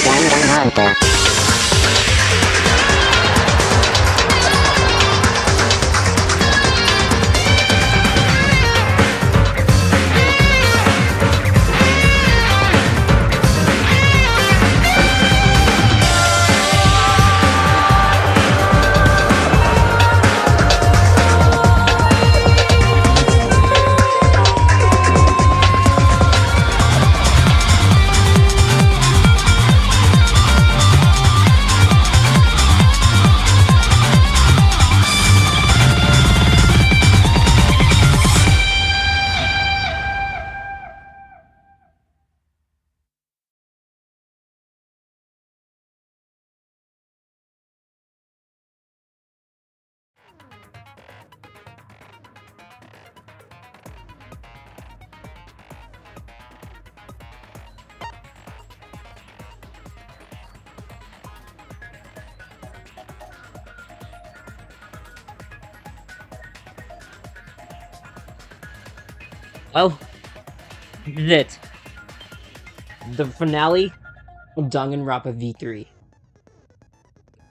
Danganronpa. Well, this is it. The finale of Danganronpa V3.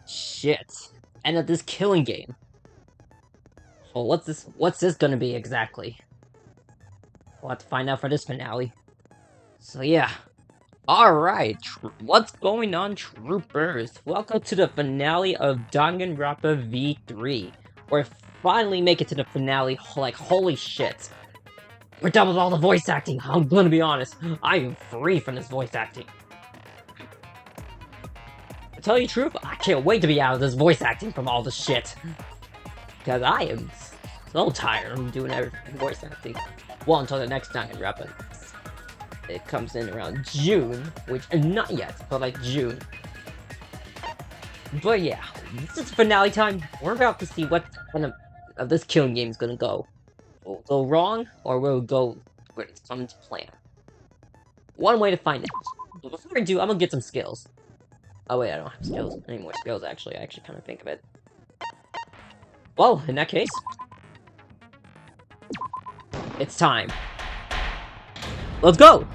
Shit. And of this killing game. Well, what's this gonna be exactly? We'll have to find out for this finale. So yeah. Alright, what's going on, troopers? Welcome to the finale of Danganronpa V3. We're finally making it to the finale, like, holy shit. We're done with all the voice acting, I'm gonna be honest. I am free from this voice acting. To tell you the truth, I can't wait to be out of this voice acting from all this shit. Because I am so tired of doing everything voice acting. Well, until the next Danganronpa. It comes in around June, which, not yet, but like June. But yeah, this is finale time. We're about to see what kind of this killing game is gonna go. Will it go wrong, or will it go where it's come to plan? One way to find out. But before I do, I'm gonna get some skills. Oh wait, I don't have skills. Any more skills, actually. I actually kind of think of it. Well, in that case, it's time. Let's go!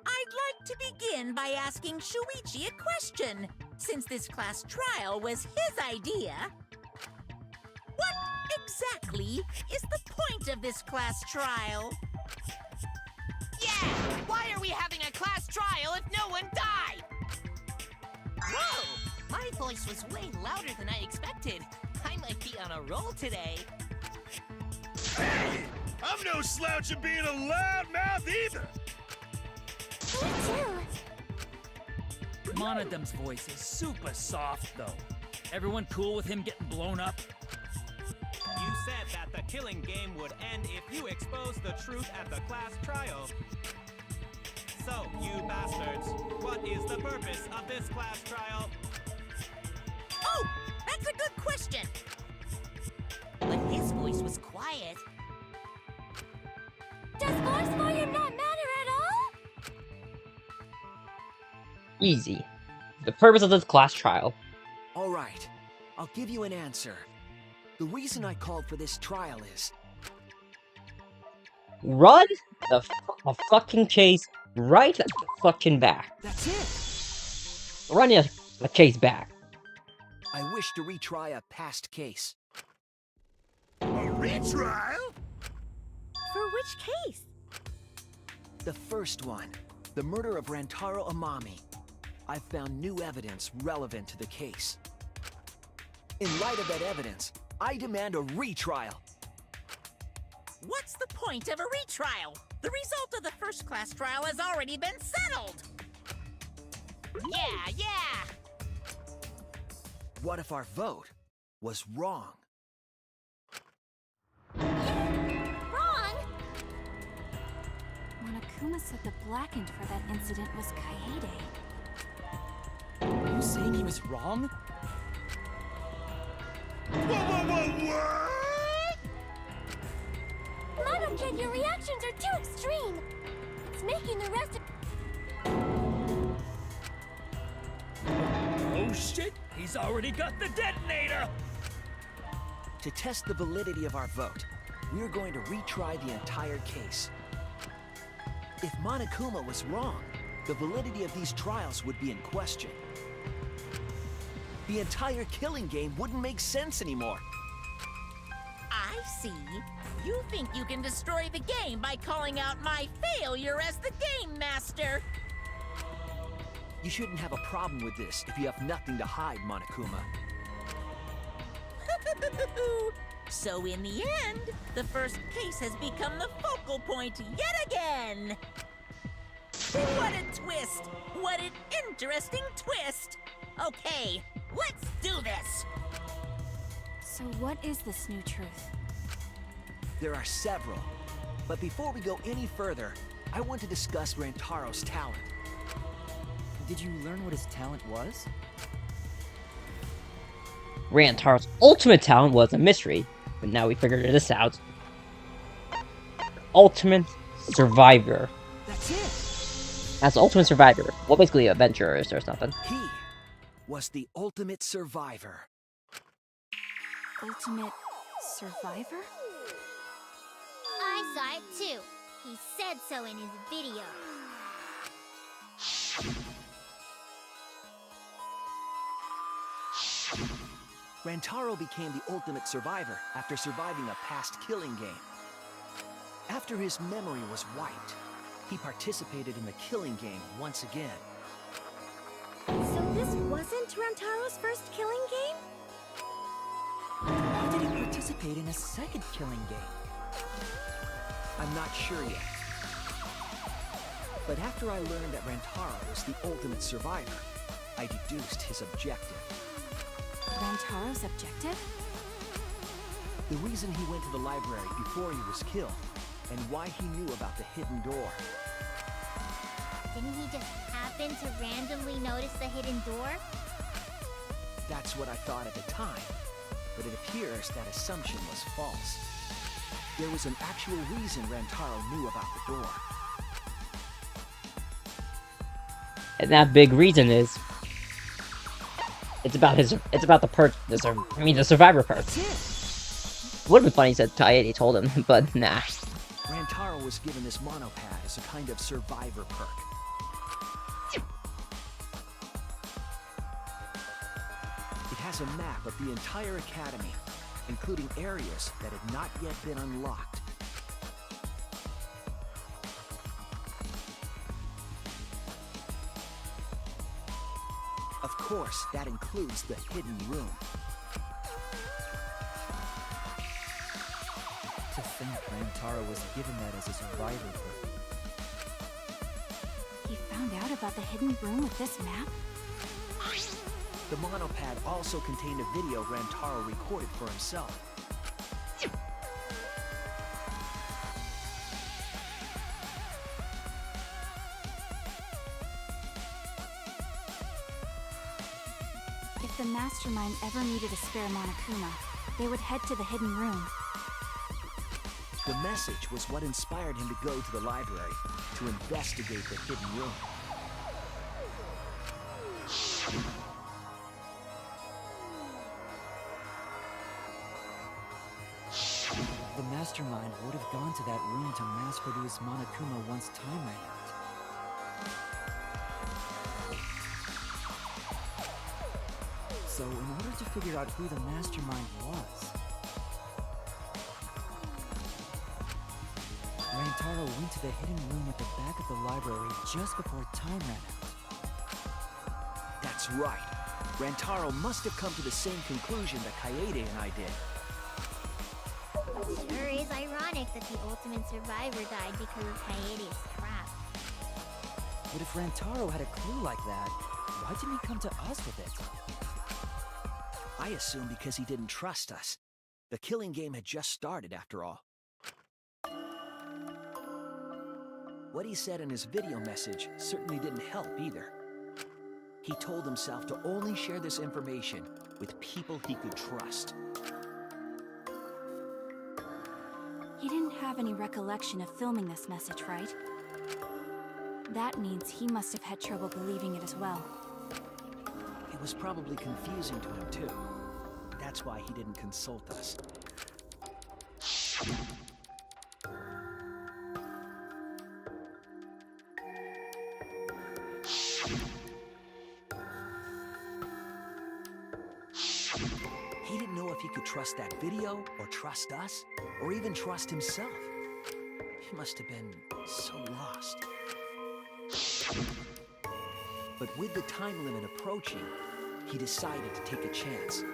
I'd like to begin by asking Shuichi a question, since this class trial was his idea. What exactly is the point of this class trial? Yeah! Why are we having a class trial if no one died? Whoa! My voice was way louder than I expected. I might be on a roll today. Hey! I'm no slouch at being a loudmouth either! Monodum's voice is super soft, though. Everyone cool with him getting blown up? You said that the killing game would end if you exposed the truth at the class trial. So, you bastards, what is the purpose of this class trial? Oh, that's a good question. But his voice was quiet. Does voice volume not matter at all? Easy. The purpose of this class trial. All right, I'll give you an answer. The reason I called for this trial is... Run the fucking chase right fucking back. That's it! Run the chase back. I wish to retry a past case. A retrial? For which case? The first one, the murder of Rantaro Amami. I've found new evidence relevant to the case. In light of that evidence, I demand a retrial. What's the point of a retrial? The result of the first class trial has already been settled. Yeah! What if our vote was wrong? Wrong! Monokuma said the blackened for that incident was Kaede. Are you saying he was wrong? What? Monokid, your reactions are too extreme. It's making the rest of... Oh shit! He's already got the detonator! To test the validity of our vote, we're going to retry the entire case. If Monokuma was wrong, the validity of these trials would be in question. The entire killing game wouldn't make sense anymore. I see. You think you can destroy the game by calling out my failure as the game master. You shouldn't have a problem with this if you have nothing to hide, Monokuma. So in the end, the first case has become the focal point yet again. What a twist! What an interesting twist! Okay, let's do this! So what is this new truth? There are several. But before we go any further, I want to discuss Rantaro's talent. Did you learn what his talent was? Rantaro's ultimate talent was a mystery, but now we figured this out. Ultimate Survivor. That's it! That's the ultimate survivor. Well, basically adventurers or something. He was the ultimate survivor. Ultimate survivor? I saw it too. He said so in his video. Rantaro became the ultimate survivor after surviving a past killing game. After his memory was wiped, he participated in the killing game once again. So this wasn't Rantaro's first killing game? Why did he participate in a second killing game? I'm not sure yet. But after I learned that Rantaro was the ultimate survivor, I deduced his objective. Rantaro's objective? The reason he went to the library before he was killed, and why he knew about the hidden door. Didn't he just happen to randomly notice the hidden door? That's what I thought at the time, but it appears that assumption was false. There was an actual reason Rantaro knew about the door. And that big reason is it's about the survivor perk. Would have been funny if Kaede told him, but nah. Rantaro was given this monopad as a kind of survivor perk. It has a map of the entire academy, including areas that had not yet been unlocked. Of course, that includes the hidden room. To think Rantaro was given that as a survivor perk. He found out about the hidden room with this map? The monopad also contained a video Rantaro recorded for himself. If the Mastermind ever needed a spare Monokuma, they would head to the hidden room. The message was what inspired him to go to the library to investigate the hidden room. The Mastermind would have gone to that room to mass-produce Monokuma once time ran out. So, in order to figure out who the Mastermind was, Rantaro went to the hidden room at the back of the library just before time ran out. That's right. Rantaro must have come to the same conclusion that Kaede and I did. Sure is ironic that the ultimate survivor died because of Kaede's trap. But if Rantaro had a clue like that, why didn't he come to us with it? I assume because he didn't trust us. The killing game had just started, after all. What he said in his video message certainly didn't help either. He told himself to only share this information with people he could trust. He didn't have any recollection of filming this message, right? That means he must have had trouble believing it as well. It was probably confusing to him, too. That's why he didn't consult us. He didn't know if he could trust that video, or trust us, or even trust himself. He must have been so lost. But with the time limit approaching, he decided to take a chance.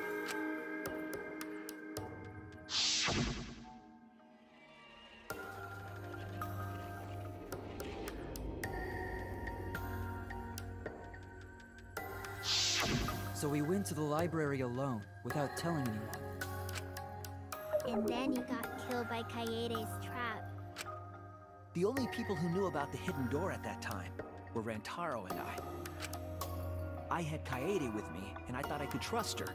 So we went to the library alone, without telling anyone. And then you got killed by Kaede's trap. The only people who knew about the hidden door at that time were Rantaro and I. I had Kaede with me, and I thought I could trust her,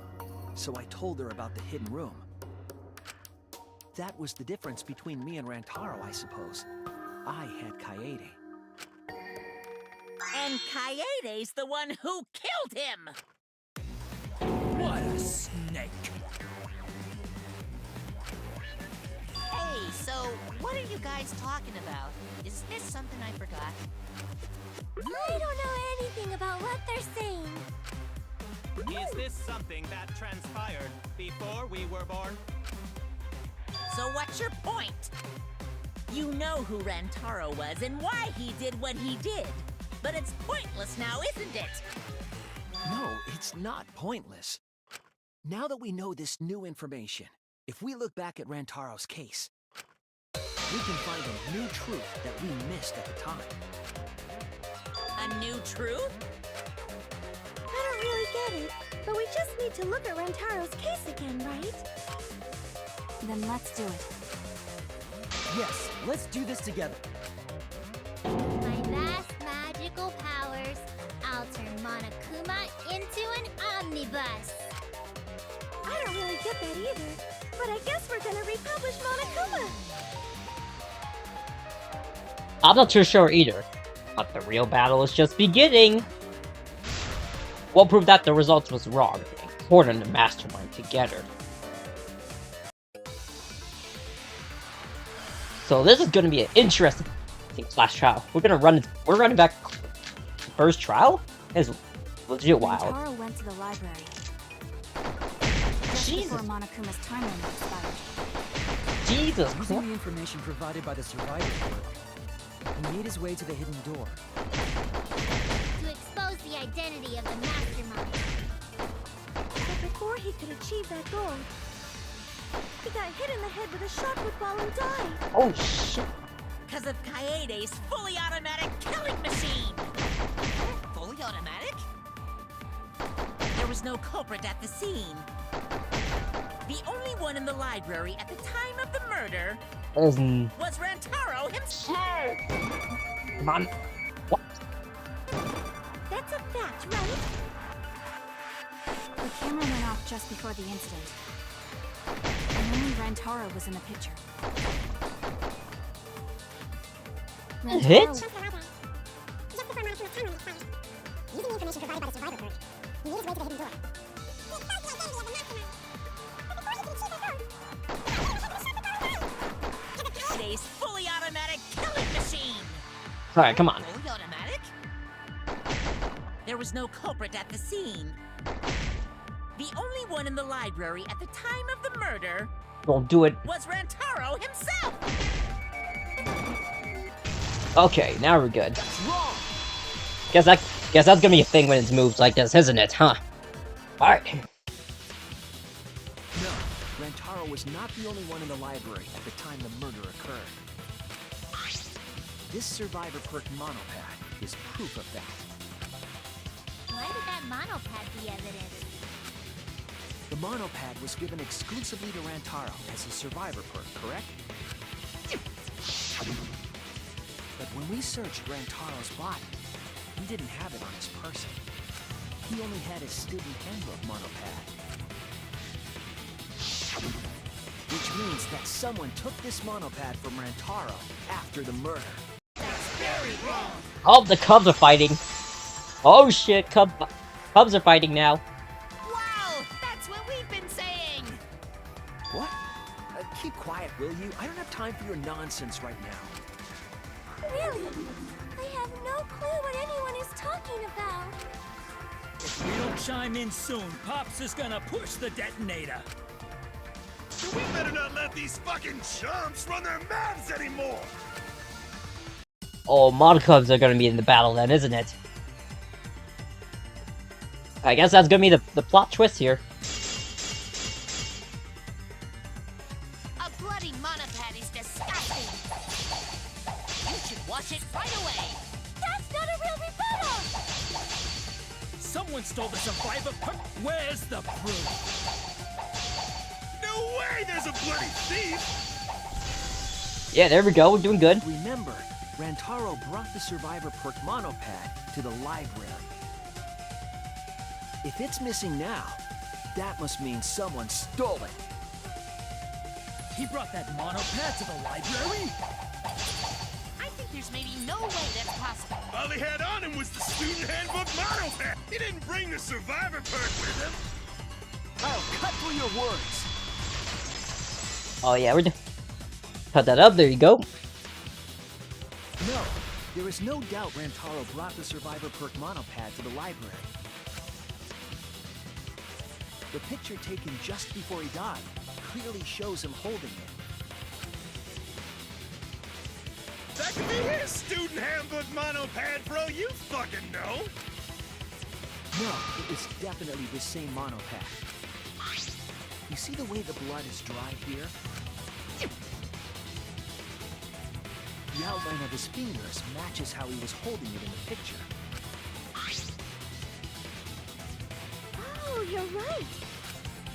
so I told her about the hidden room. That was the difference between me and Rantaro, I suppose. I had Kaede. And Kaede's the one who killed him! What a snake! Hey, so what are you guys talking about? Is this something I forgot? I don't know anything about what they're saying. Is this something that transpired before we were born? So what's your point? You know who Rantaro was and why he did what he did. But it's pointless now, isn't it? No, it's not pointless. Now that we know this new information, if we look back at Rantaro's case, we can find a new truth that we missed at the time. A new truth? I don't really get it, but we just need to look at Rantaro's case again, right? Then let's do it. Yes, let's do this together. My vast magical powers, I'll turn Monokuma into an omnibus. I don't really get that either, but I guess we're gonna republish Monokuma. I'm not too sure either, but the real battle is just beginning. We'll prove that the results was wrong, and coordinate the mastermind together. So this is going to be an interesting class trial. We're running back the first trial? It's legit wild. Rantaro went to the library. Just before Monokuma's time limit expired. Jesus Using the information provided by the survivor, he made his way to the hidden door. To expose the identity of the mastermind. But before he could achieve that goal, he got hit in the head with a shotgun ball and died. Oh shit. Because of Kaede's fully automatic killing machine! Fully automatic? There was no culprit at the scene. The only one in the library at the time of the murder was Rantaro himself! Come on. What? That's a fact, right? The camera went off just before the incident. And only Rantaro was in the picture. Hit? Just before Monokuma's time limit expired, using the information provided by the survivor card, he made his way to the hidden door. To expose the identity of the mastermind. But before he could achieve that goal, Kaede's fully automatic killing machine! Alright, come on. Fully automatic? There was no culprit at the scene. The only one in the library at the time of the murder Won't do it. was Rantaro himself! Okay, now we're good. Guess that's gonna be a thing when it's moves like this, isn't it? Huh? Alright. No, Rantaro was not the only one in the library at the time the murder occurred. This survivor perk monopad is proof of that. why would that monopad be evidence? The monopad was given exclusively to Rantaro as a survivor perk, correct? But when we searched Rantaro's body, he didn't have it on his person. He only had his student handbook monopad. Which means that someone took this monopad from Rantaro after the murder. Oh, the Cubs are fighting. Oh shit, Cubs are fighting now. Wow, that's what we've been saying! What? Keep quiet, will you? I don't have time for your nonsense right now. Really? I have no clue what anyone is talking about. If we don't chime in soon, Pops is gonna push the detonator. So we better not let these fucking chumps run their mouths anymore! Oh, Mod Cubs are gonna be in the battle then, isn't it? I guess that's gonna be the plot twist here. A bloody monopad is disgusting! You should wash it right away! That's not a real rebuttal! Someone stole the survivor perk. Where's the proof? No way there's a bloody thief! Yeah, there we go, we're doing good. Remember, Rantaro brought the survivor perk monopad to the library. If it's missing now, that must mean someone stole it. He brought that monopad to the library? I think There's maybe no way that's possible. All he had on him was the student handbook model pad. He didn't bring the survivor perk with him. I'll cut through your words. Oh yeah, we're cut that up. There you go. No, there is no doubt Rantaro brought the survivor perk monopad to the library. The picture taken just before he died clearly shows him holding it. That could be his student handbook monopad, bro. You fucking know. No, it was definitely the same monopad. You see the way the blood is dry here? The outline of his fingers matches how he was holding it in the picture. Oh, you're right.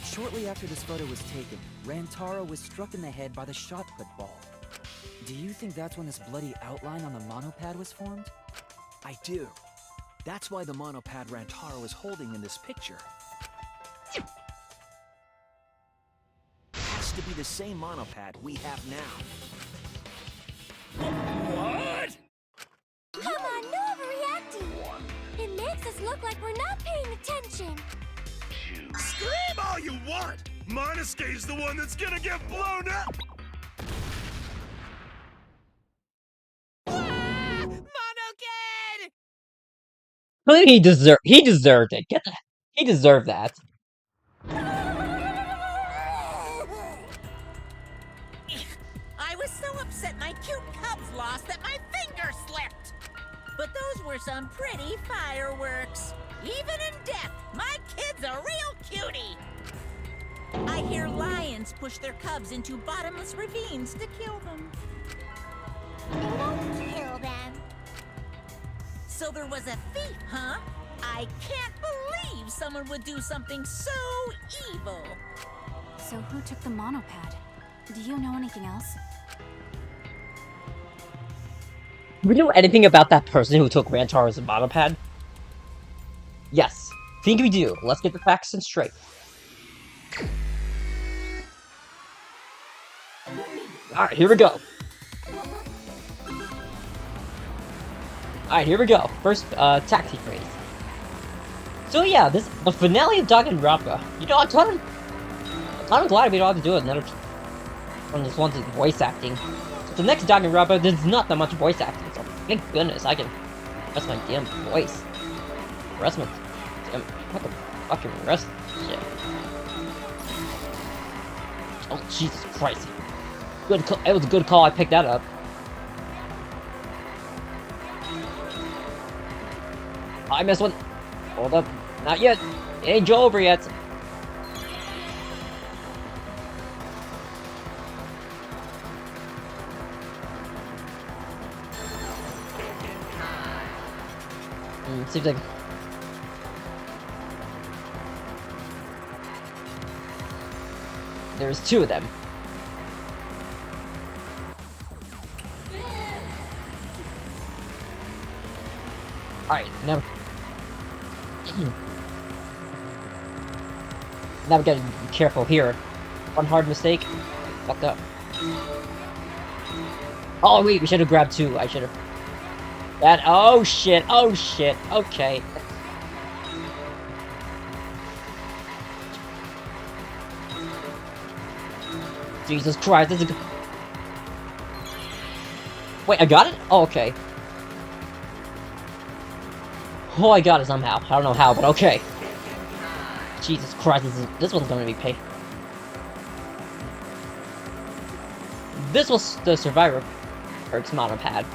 Shortly after this photo was taken, Rantaro was struck in the head by the shot put ball. Do you think that's when this bloody outline on the monopad was formed? I do. That's why the monopad Rantaro is holding in this picture has to be the same monopad we have now. What? Come on, no overreacting. It makes us look like we're not paying attention. Scream all you want. Monosuke's the one that's gonna get blown up. Monokid! Clearly he deserved it. He deserved that. I was so upset my cute cubs lost that my finger slipped. But those were some pretty fireworks. Even in death, my kid's a real cutie. I hear lions push their cubs into bottomless ravines to kill them. They won't kill them. So there was a thief, huh? I can't believe someone would do something so evil. So who took the monopad? Do you know anything else? Do we know anything about that person who took Rantaro's monopad? Yes. Think we do. Let's get the facts straight. Alright, here we go. Alright, here we go. First, taxi phrase. So yeah, the finale of Danganronpa. You know, I'm kind of glad we don't have to do another one of this one's voice acting. So the next Danganronpa, there's not that much voice acting, so thank goodness I can rest my damn voice. Rest my damn fucking rest shit. Oh Jesus Christ. Good call. It was a good call, I picked that up. I missed one. Hold up. Not yet. It ain't over yet. Seems like... There's two of them. Alright, now... Now we gotta be careful here. One hard mistake. Fucked up. Oh wait, we should have grabbed two. I should have... That... Oh shit, okay. Jesus Christ, this is... Wait, I got it? Oh, okay. Oh, I got it somehow. I don't know how, but okay. Jesus Christ, this one's gonna be paid. This was the Survivor Perks monopad.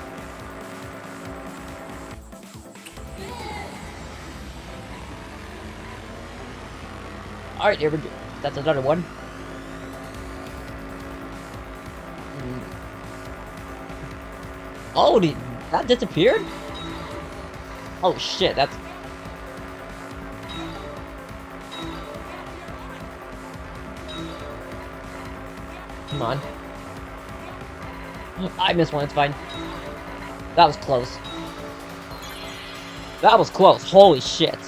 Alright, here we go. That's another one. Oh, that disappeared? Oh shit, that's... Come on. I missed one, it's fine. That was close. That was close, holy shit.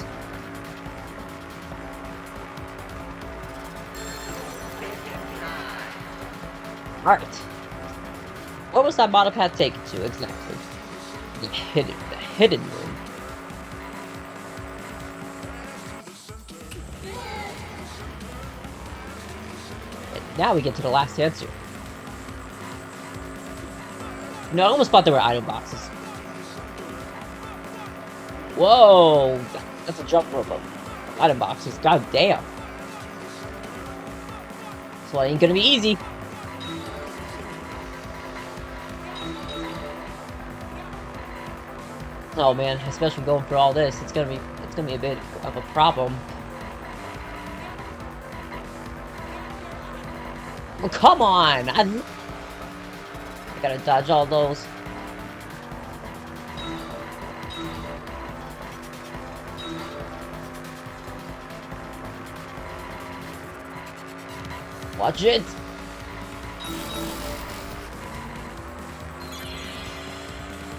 Alright. Where was that monopad taken to exactly? The hidden room. And now we get to the last answer. No, I almost thought there were item boxes. Whoa! That's a jump rope of item boxes. God damn. So it ain't gonna be easy. Oh man, especially going through all this, it's gonna be a bit of a problem. Oh, come on! I gotta dodge all those. Watch it!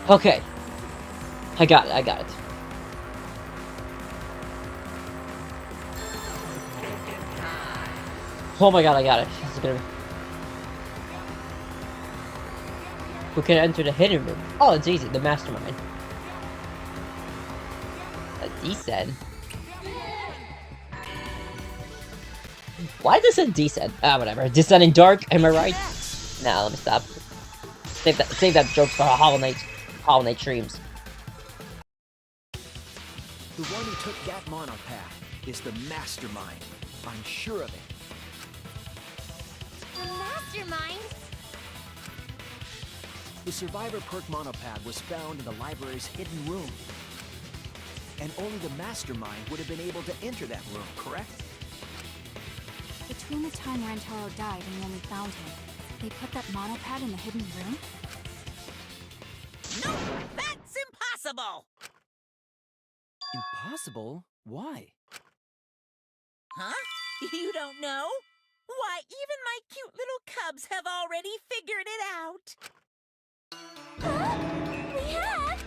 Okay. I got it. Oh my god, I got it. This is gonna be... We can enter the hidden room. Oh, it's easy. The mastermind. A descent. Why does it descend? Ah, whatever. Descending dark. Am I right? Nah, let me stop. Save that joke for Hollow Knight streams. The one who took that monopath is the mastermind. I'm sure of it. The mastermind? The Survivor Perk monopath was found in the library's hidden room. And only the mastermind would have been able to enter that room, correct? Between the time Rantaro died and when we found him, they put that monopad in the hidden room? No, that's impossible! Impossible? Why? Huh? You don't know? Why, even my cute little cubs have already figured it out! We have?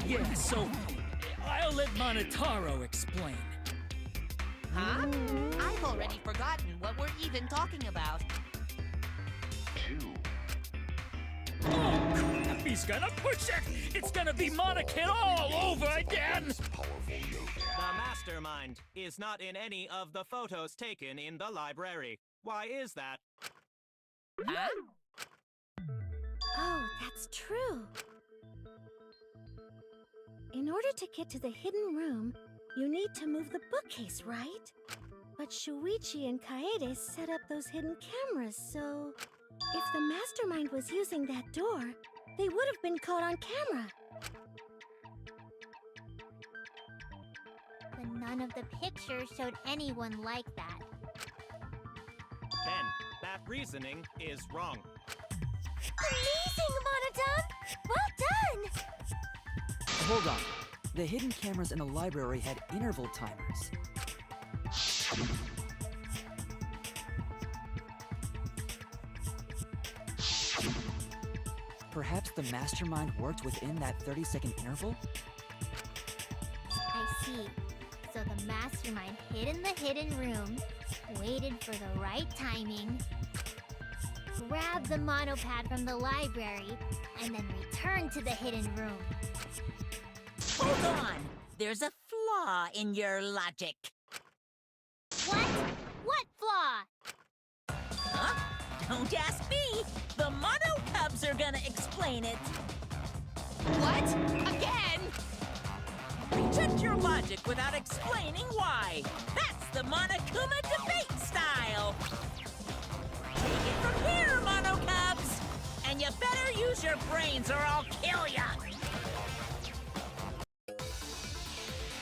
Yeah, so I'll let Monotaro explain. Huh? I've already forgotten what we're even talking about. Oh crap, he's gonna push it! It's gonna be Monokid all over again! The mastermind is not in any of the photos taken in the library. Why is that? Huh? Oh, that's true. In order to get to the hidden room, you need to move the bookcase, right? But Shuichi and Kaede set up those hidden cameras, so... If the mastermind was using that door, they would have been caught on camera. But none of the pictures showed anyone like that. Then, that reasoning is wrong. Amazing, Monodum! Well done! Hold on. The hidden cameras in the library had interval timers. Perhaps the mastermind worked within that 30-second interval? I see. So the mastermind hid in the hidden room, waited for the right timing, grabbed the monopad from the library, and then returned to the hidden room. Hold on! There's a flaw in your logic. What? What flaw? Huh? Don't ask me! The Mono Cubs are gonna explain it! What? Again? Reject your logic without explaining why! That's the Monokuma debate style! Take it from here, Mono Cubs! And you better use your brains or I'll kill ya!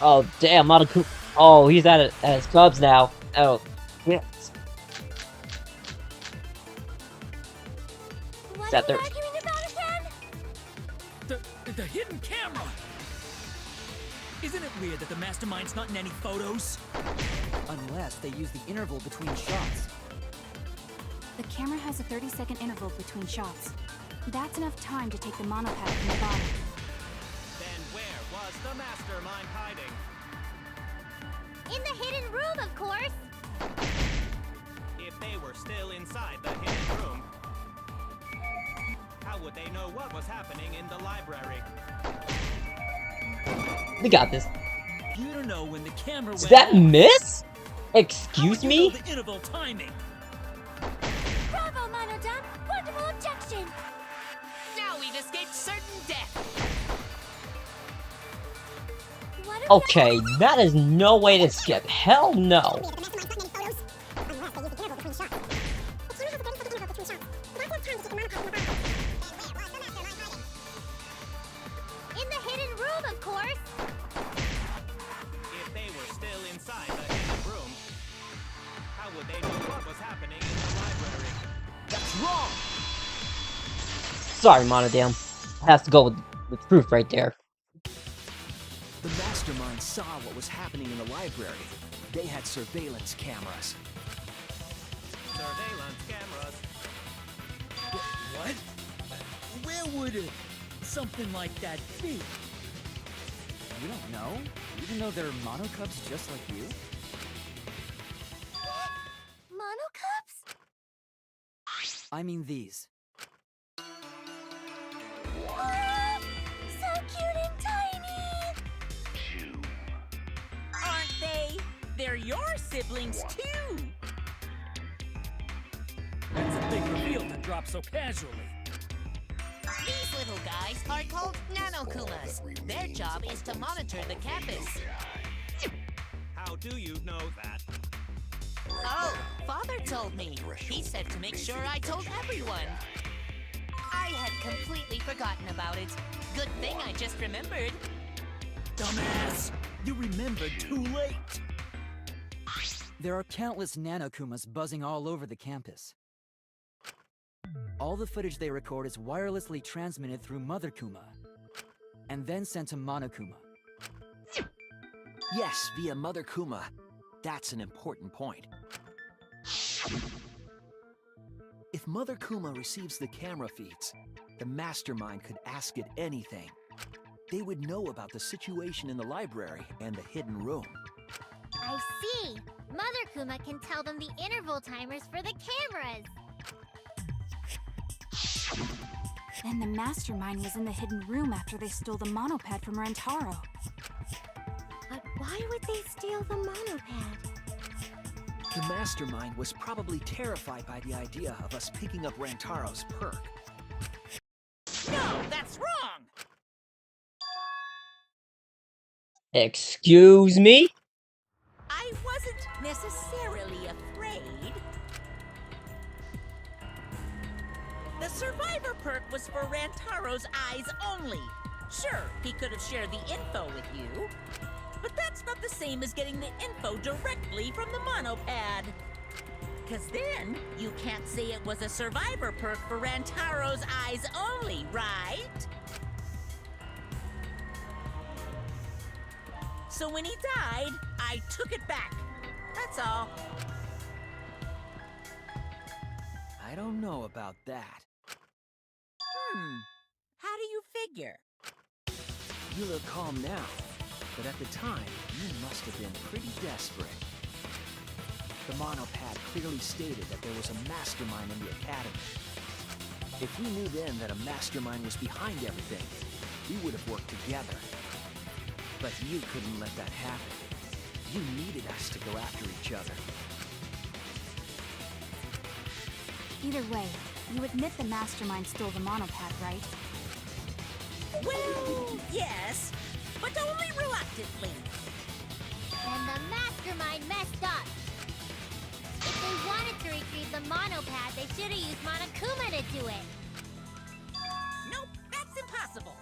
Oh damn, Monokuma. Oh, he's at his clubs now. Oh, yes. What That are there. you arguing about again? The hidden camera! Isn't it weird that the mastermind's not in any photos? Unless they use the interval between shots. The camera has a 30-second interval between shots. That's enough time to take the monopad from the body. Then where was the mastermind hiding? In the hidden room, of course! If they were still inside the hidden room, How would they know what was happening in the library? We got this. You don't know when the camera Is went that off. miss? How Excuse would you me? know the interval timing? Bravo, Monodon! Wonderful objection! Now we've escaped certain death. What if Okay, that is no way to skip. Hell no. The mastermind caught many photos. Unless they used the interval between shots. The camera has a 30-second interval between shots. That's enough time to keep the monopod in the box. And where was the mastermind hiding? in the hidden room, of course! If they were still inside the hidden room, how would they know what was happening in the library? That's wrong! Sorry, Monodam. I have to go with the truth right there. The mastermind saw what was happening in the library. They had surveillance cameras. Surveillance cameras. What? Where would something like that be? You don't know? Even though they're monocubs just like you? Monocubs? I mean these. Ah, so cute and tiny! Aren't they? They're your siblings too. That's a big reveal to drop so casually. These little guys are called nanokumas. Their job is to monitor the campus. How do you know that? Oh, Father told me. He said to make sure I told everyone. I had completely forgotten about it. Good thing I just remembered. Dumbass! You remembered too late! There are countless nanokumas buzzing all over the campus. All the footage they record is wirelessly transmitted through Mother Kuma, and then sent to Monokuma. Yes, via Mother Kuma. That's an important point. If Mother Kuma receives the camera feeds, the mastermind could ask it anything. They would know about the situation in the library and the hidden room. I see! Mother Kuma can tell them the interval timers for the cameras! Then the mastermind was in the hidden room after they stole the monopad from Rantaro. But why would they steal the monopad? The mastermind was probably terrified by the idea of us picking up Rantaro's perk. No, that's wrong. Excuse me? I wasn't necessarily afraid. The survivor perk was for Rantaro's eyes only. Sure, he could have shared the info with you, but that's not the same as getting the info directly from the monopad. Cause then, you can't say it was a survivor perk for Rantaro's eyes only, right? So when he died, I took it back. That's all. I don't know about that. How do you figure? You look calm now, but at the time, you must have been pretty desperate. The monopad clearly stated that there was a mastermind in the academy. If we knew then that a mastermind was behind everything, we would have worked together. But you couldn't let that happen. You needed us to go after each other. Either way, you admit the mastermind stole the monopad, right? Well, yes, but only reluctantly. And the mastermind messed up. If they wanted to retrieve the monopad, they should have used Monokuma to do it. Nope, that's impossible.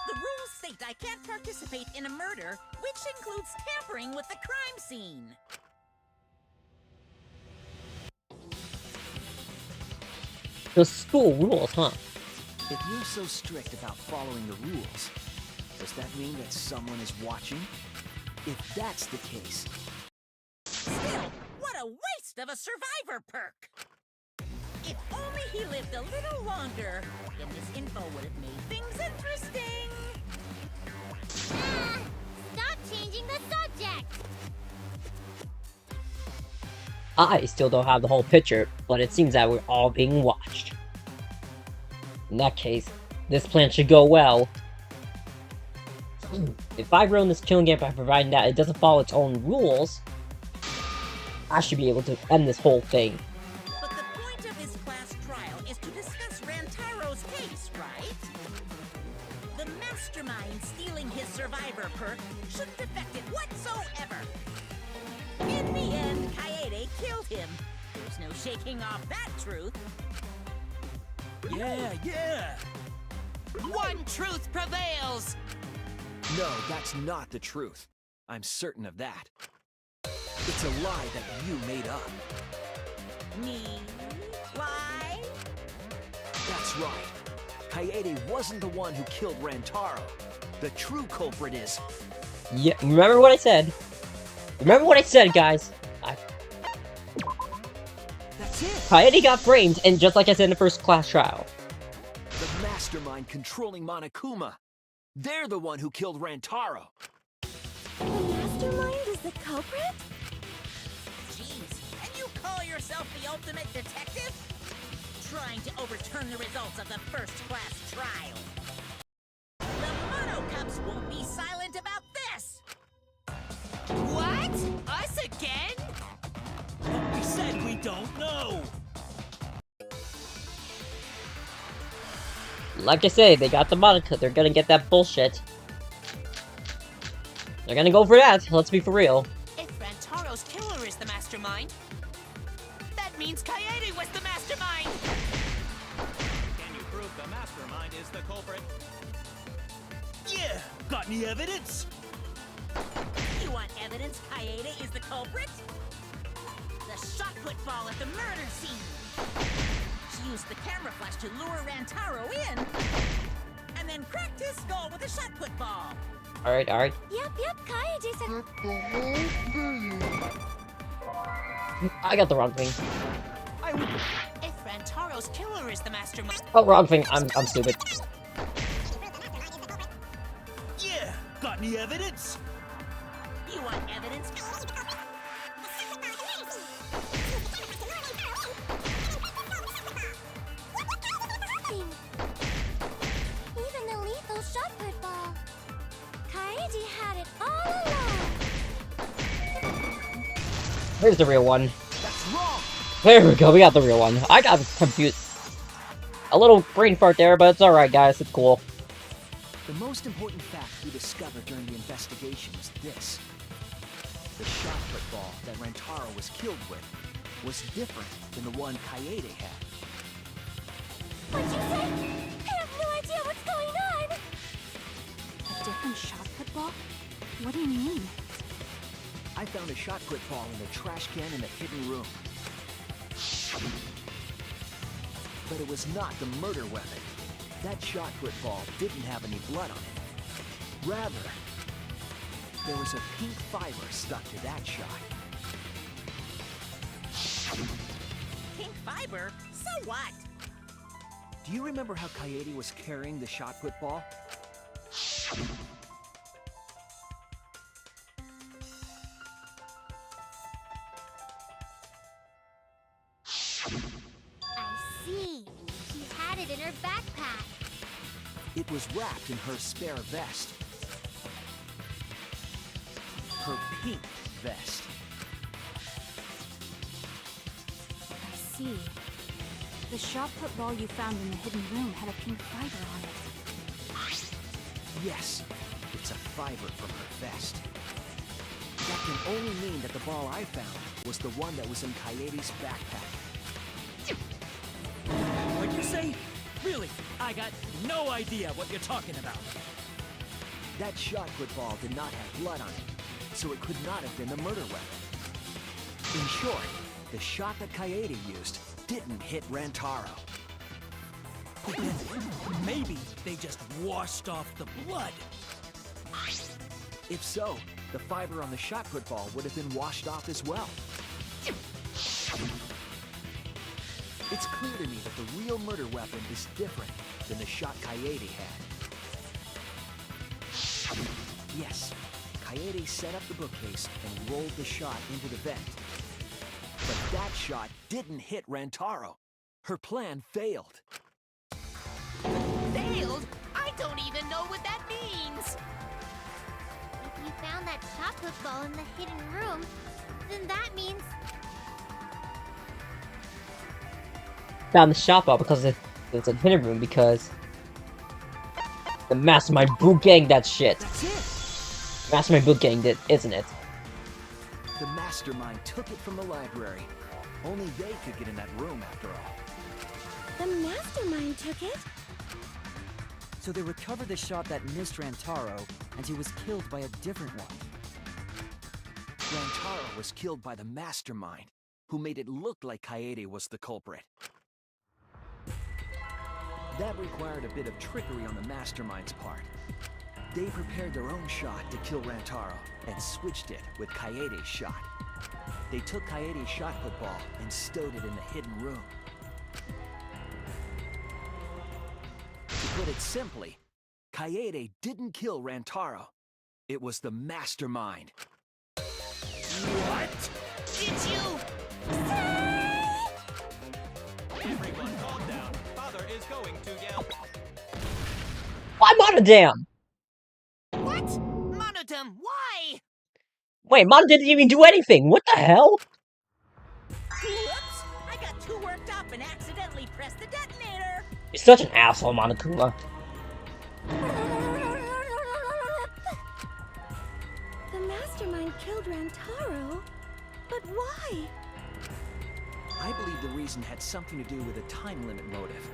The rules state I can't participate in a murder, which includes tampering with the crime scene. The school rules, huh? If you're so strict about following the rules, does that mean that someone is watching? If that's the case, Still, what a waste of a survivor perk! If only he lived a little longer, then this info would have made things interesting. Ah! Stop changing the subject! I still don't have the whole picture, but it seems that we're all being watched. In that case, this plan should go well. If I ruin this killing game by providing that it doesn't follow its own rules, I should be able to end this whole thing. But the point of this class trial is to discuss Rantaro's case, right? The mastermind stealing his survivor perk shouldn't affect it whatsoever. In the end, Kaede killed him. There's no shaking off that truth. Yeah! One truth prevails! No, that's not the truth. I'm certain of that. It's a lie that you made up. Me? Lie? That's right. Kaede wasn't the one who killed Rantaro. The true culprit is... Yeah, remember what I said? Remember what I said, guys? That's it! Kaede got framed, and just like I said in the first class trial. The mastermind controlling Monokuma. They're the one who killed Rantaro. The mastermind is the culprit? Jeez, and you call yourself the ultimate detective? Trying to overturn the results of the first class trial. The Mono Cups won't be silent about this! What? Us again? But we said we don't know. Like I say, they got the Monica. They're gonna get that bullshit. They're gonna go for that. Let's be for real. If Rantaro's killer is the mastermind, that means Kaede was the mastermind! Can you prove the mastermind is the culprit? Yeah! Got any evidence? You want evidence Kaede is the culprit? The shot put ball at the murder scene! She used the camera flash to lure Rantaro in, and then cracked his skull with a shot put ball. Alright. Yep, Kaede said... I got the wrong thing. If Rantaro's killer is the mastermind... Oh, wrong thing. I'm stupid. Yeah! Got any evidence? You want evidence? Even the lethal shot put ball. Kaede had it all along. Here's the real one. That's wrong! There we go. We got the real one. I got confused. A little brain fart there, but it's alright, guys. It's cool. The most important fact we discovered during the investigation was this. The shot put ball that Rantaro was killed with was different than the one Kaede had. What'd you say? I have no idea what's going on! A different shot put ball? What do you mean? I found a shot put ball in the trash can in the hidden room. But it was not the murder weapon. That shot put ball didn't have any blood on it. Rather, there was a pink fiber stuck to that shot. Pink fiber? So what? Do you remember how Kaede was carrying the shot put ball? I see. She had it in her backpack. It was wrapped in her spare vest. Her pink vest. I see. The shot put ball you found in the hidden room had a pink fiber on it. Yes, it's a fiber from her vest. That can only mean that the ball I found was the one that was in Kaede's backpack. What'd you say? Really? I got no idea what you're talking about. That shot put ball did not have blood on it, so it could not have been the murder weapon. In short, the shot that Kaede used didn't hit Rantaro. Maybe they just washed off the blood. If so, the fiber on the shot put ball would have been washed off as well. It's clear to me that the real murder weapon is different than the shot Kaede had. Yes, Kaede set up the bookcase and rolled the shot into the vent. But that shot didn't hit Rantaro. Her plan failed. Failed? I don't even know what that means. If you found that shot put ball in the hidden room, then that means Found the shop out because it's a hidden room because the mastermind boot gang that shit. That's it! Mastermind boot gang did, isn't it? The mastermind took it from the library. Only they could get in that room after all. The mastermind took it? So they recovered the shot that missed Rantaro, and he was killed by a different one. Rantaro was killed by the mastermind, who made it look like Kaede was the culprit. That required a bit of trickery on the mastermind's part. They prepared their own shot to kill Rantaro, and switched it with Kaede's shot. They took Kaede's shot put ball and stowed it in the hidden room. To put it simply, Kaede didn't kill Rantaro. It was the mastermind. What? Did you? Everyone calm down. Father is going to yell. Why Monodam? What? Monodam, why? Wait, Mono didn't even do anything. What the hell? Whoops! I got too worked up and accidentally pressed the detonator. You're such an asshole, Monokuma. The mastermind killed Rantaro? But why? I believe the reason had something to do with a time limit motive.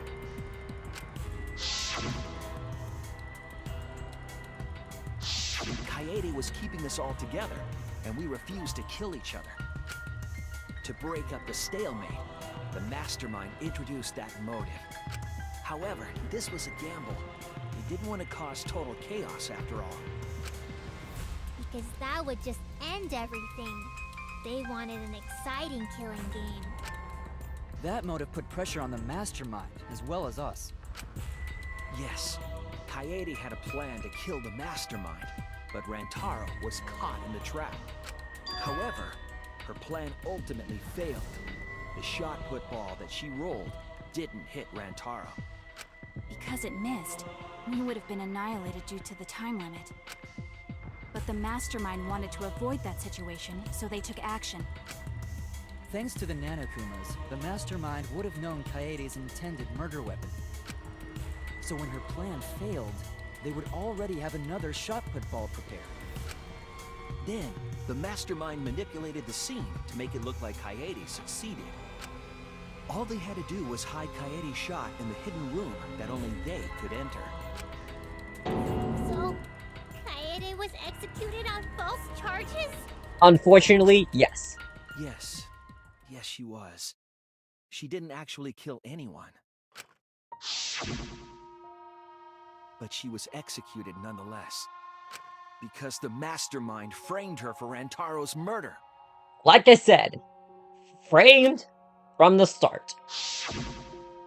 Kaede was keeping us all together, and we refused to kill each other. To break up the stalemate, the mastermind introduced that motive. However, this was a gamble. They didn't want to cause total chaos after all. because that would just end everything. They wanted an exciting killing game. That motive put pressure on the mastermind, as well as us. Yes, Kaede had a plan to kill the mastermind, but Rantaro was caught in the trap. However, her plan ultimately failed. The shot put ball that she rolled didn't hit Rantaro. Because it missed, we would have been annihilated due to the time limit. But the mastermind wanted to avoid that situation, so they took action. Thanks to the Nanokumas, the mastermind would have known Kaede's intended murder weapon. So when her plan failed, they would already have another shot put ball prepared. Then, the mastermind manipulated the scene to make it look like Kaede succeeded. All they had to do was hide Kaede's shot in the hidden room that only they could enter. So, Kaede was executed on false charges? Unfortunately, yes. Yes. Yes, she was. She didn't actually kill anyone. But she was executed nonetheless. Because the mastermind framed her for Rantaro's murder. Like I said, framed from the start.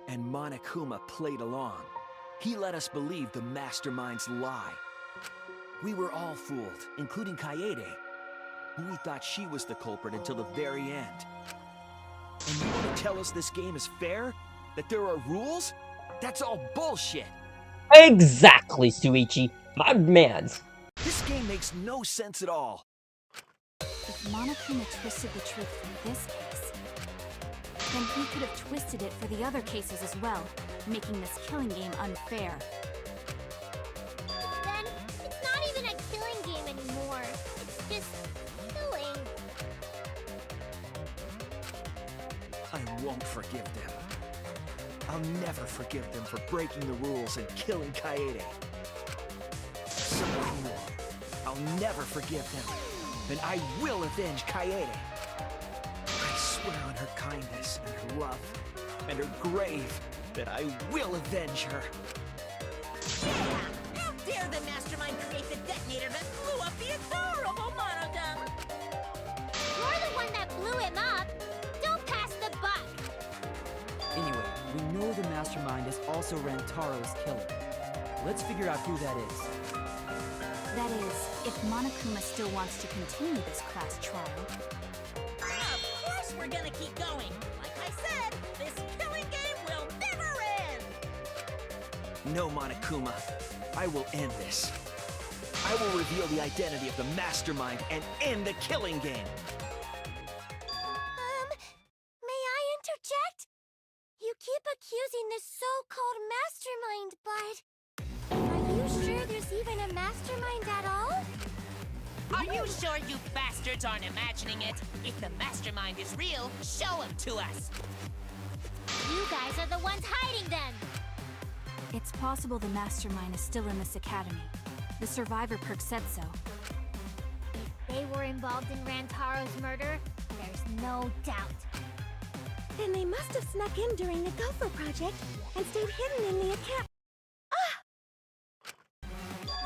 And Monokuma played along. He let us believe the mastermind's lie. We were all fooled, including Kaede. We thought she was the culprit until the very end. And you want to tell us this game is fair? That there are rules? That's all bullshit! Exactly, Suichi. My mans. This game makes no sense at all. If Monokuma twisted the truth for this case, then he could have twisted it for the other cases as well, making this killing game unfair. Then, it's not even a killing game anymore. It's just killing. I won't forgive them. I'll never forgive them for breaking the rules and killing Kaede. So cruel. I'll never forgive them. And I will avenge Kaede. I swear on her kindness and her love and her grave that I will avenge her. Yeah! How dare the mastermind create the detonator that blew up the adorable Monodam! You're the one that blew him up. Don't pass the buck. Anyway, we know the mastermind is also Rantaro's killer. Let's figure out who that is. That is, if Monokuma still wants to continue this class trial. Of course we're we're gonna keep going. Like I said, this killing game will never end! No, Monokuma. I will end this. I will reveal the identity of the mastermind and end the killing game. May I interject? You keep accusing this so-called mastermind, but... Are you sure there's even a mastermind at all? Are you sure you bastards aren't imagining it? If the mastermind is real, show him to us! You guys are the ones hiding them! It's possible the mastermind is still in this academy. The survivor perk said so. If they were involved in Rantaro's murder, there's no doubt. Then they must have snuck in during the Gopher project and stayed hidden in the account.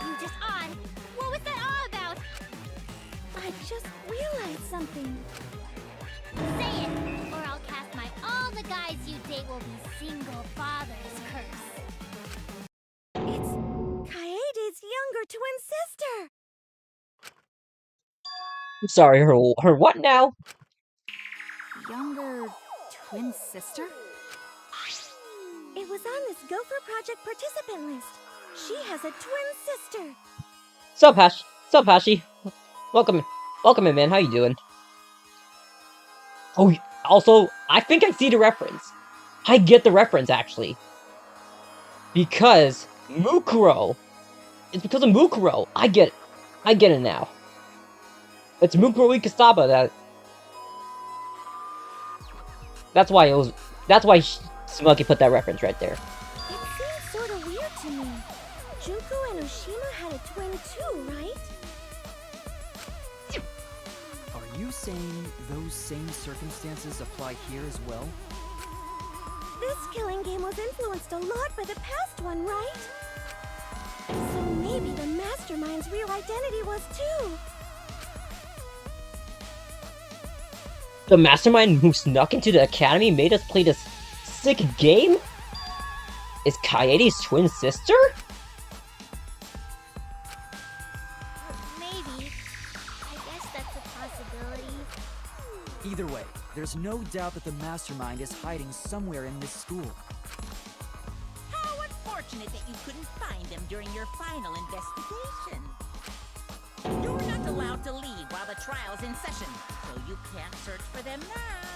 You just odd. What was that all about? I just realized something. Say it, or I'll cast my all the guys you date will be single fathers curse. It's Kaede's younger twin sister! I'm sorry, her what now? Younger twin sister? It was on this Gopher project participant list. She has a twin sister. Sup, Hashi? Welcome in, man. How you doing? Oh, also, I think I see the reference. I get the reference, actually. Because Mukuro. It's because of Mukuro. I get it. I get it now. It's Mukuro Ikasaba That's why Smokey put that reference right there. It seems sort of weird to me. Junko and Oshima had a twin too, right? Are you saying those same circumstances apply here as well? This killing game was influenced a lot by the past one, right? So maybe the mastermind's real identity was too. The mastermind who snuck into the academy made us play this sick game? Is Kaede's twin sister? Maybe. I guess that's a possibility. Either way, there's no doubt that the mastermind is hiding somewhere in this school. How unfortunate that you couldn't find them during your final investigation. You're not allowed to leave while the trial's in session, so you can't search for them now.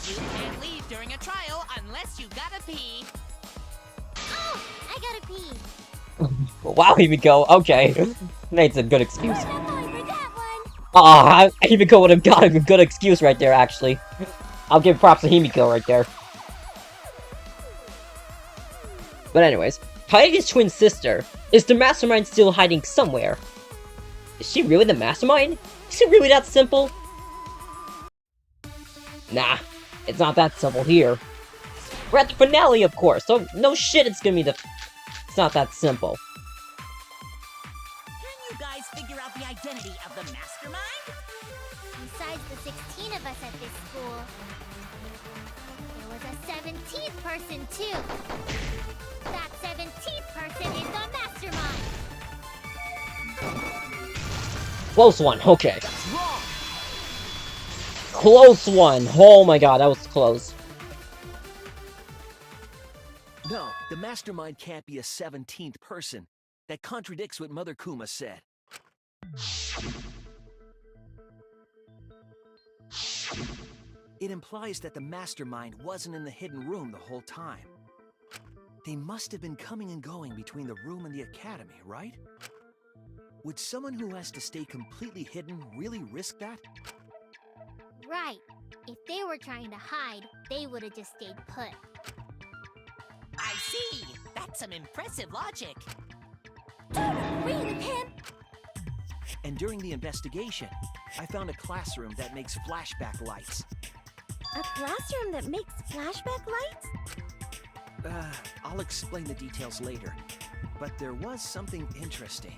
You can't leave during a trial unless you gotta pee. Oh, I gotta pee. Wow, Himiko, okay. That's a good excuse. Not falling for that one. Aw, Himiko would have got a good excuse right there, actually. I'll give props to Himiko right there. But anyways, Kaede's twin sister. Is the mastermind still hiding somewhere? Is she really the mastermind? Is it really that simple? Nah, it's not that simple here. We're at the finale, of course, so no shit it's gonna be the... It's not that simple. Can you guys figure out the identity of the mastermind? Besides the 16 of us at this school, there was a 17th person too. That 17th person is the mastermind. Close one, okay. Close one! Oh my god, that was close. No, the mastermind can't be a 17th person. That contradicts what Mother Kuma said. It implies that the mastermind wasn't in the hidden room the whole time. They must have been coming and going between the room and the academy, right? Would someone who has to stay completely hidden really risk that? Right. If they were trying to hide, they would have just stayed put. I see! That's some impressive logic. Don't agree with him! And during the investigation, I found a classroom that makes flashback lights. A classroom that makes flashback lights? I'll explain the details later. But there was something interesting.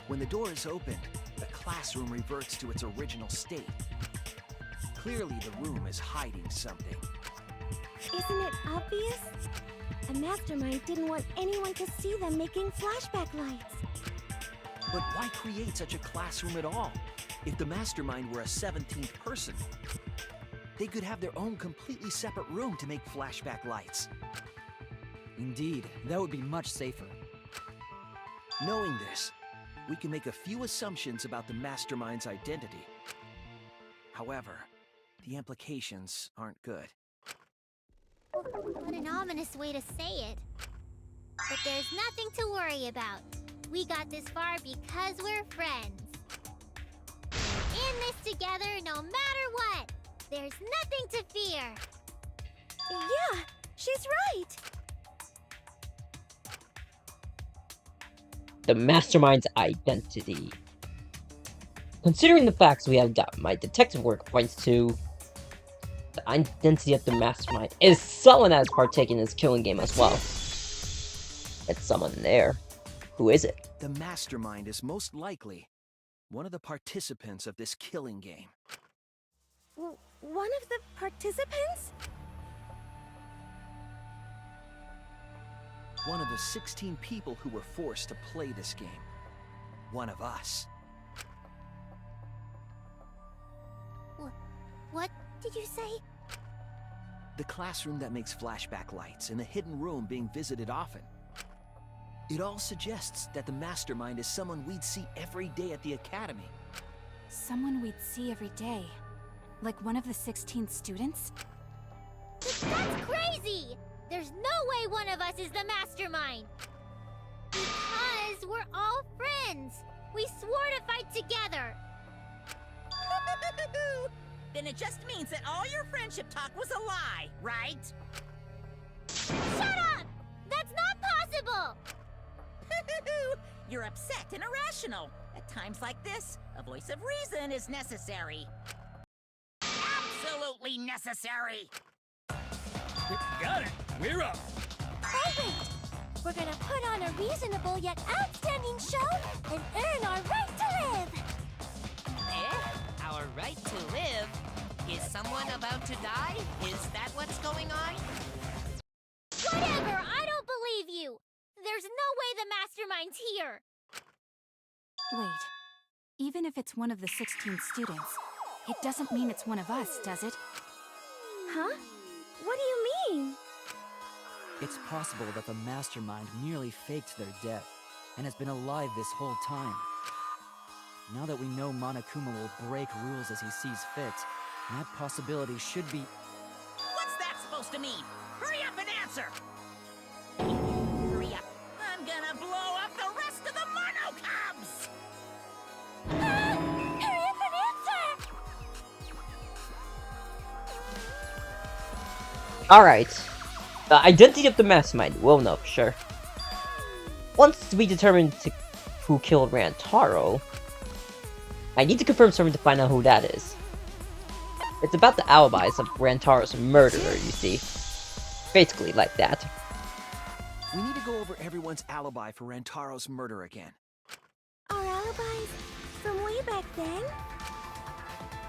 When the door is opened, the classroom reverts to its original state. Clearly, the room is hiding something. Isn't it obvious? A mastermind didn't want anyone to see them making flashback lights. But why create such a classroom at all? If the mastermind were a 17th person, they could have their own completely separate room to make flashback lights. Indeed, that would be much safer. Knowing this, we can make a few assumptions about the mastermind's identity. However, the implications aren't good. What an ominous way to say it. But there's nothing to worry about. We got this far because we're friends. We're in this together no matter what. There's nothing to fear. Yeah, she's right. The mastermind's identity. Considering the facts we have done, my detective work points to the identity of the mastermind is someone that is partaking in this killing game as well. It's someone there. Who is it? The mastermind is most likely one of the participants of this killing game. One of the participants? One of the 16 people who were forced to play this game. One of us. What did you say? The classroom that makes flashback lights and a hidden room being visited often. It all suggests that the mastermind is someone we'd see every day at the academy. Someone we'd see every day. Like one of the 16 students? That's crazy! There's no way one of us is the mastermind! Because we're all friends! We swore to fight together! Then it just means that all your friendship talk was a lie, right? Shut up! That's not possible! You're upset and irrational. At times like this, a voice of reason is necessary. Absolutely necessary! Got it. We're up. Hey, wait! We're gonna put on a reasonable yet outstanding show and earn our right to live! Eh? Our right to live? Is someone about to die? Is that what's going on? Whatever! I don't believe you! There's no way the mastermind's here! Wait. Even if it's one of the 16 students, it doesn't mean it's one of us, does it? Huh? What do you mean? It's possible that the mastermind merely faked their death and has been alive this whole time. Now that we know Monokuma will break rules as he sees fit, that possibility should be... What's that supposed to mean? Hurry up and answer! Hurry up. I'm gonna blow up the rest of the Monocubs! Hurry up and answer! Alright. The identity of the mastermind, we'll know for sure. Once we determine who killed Rantaro, I need to confirm something to find out who that is. It's about the alibis of Rantaro's murderer, you see. Basically like that. We need to go over everyone's alibi for Rantaro's murder again. Our alibis from way back then?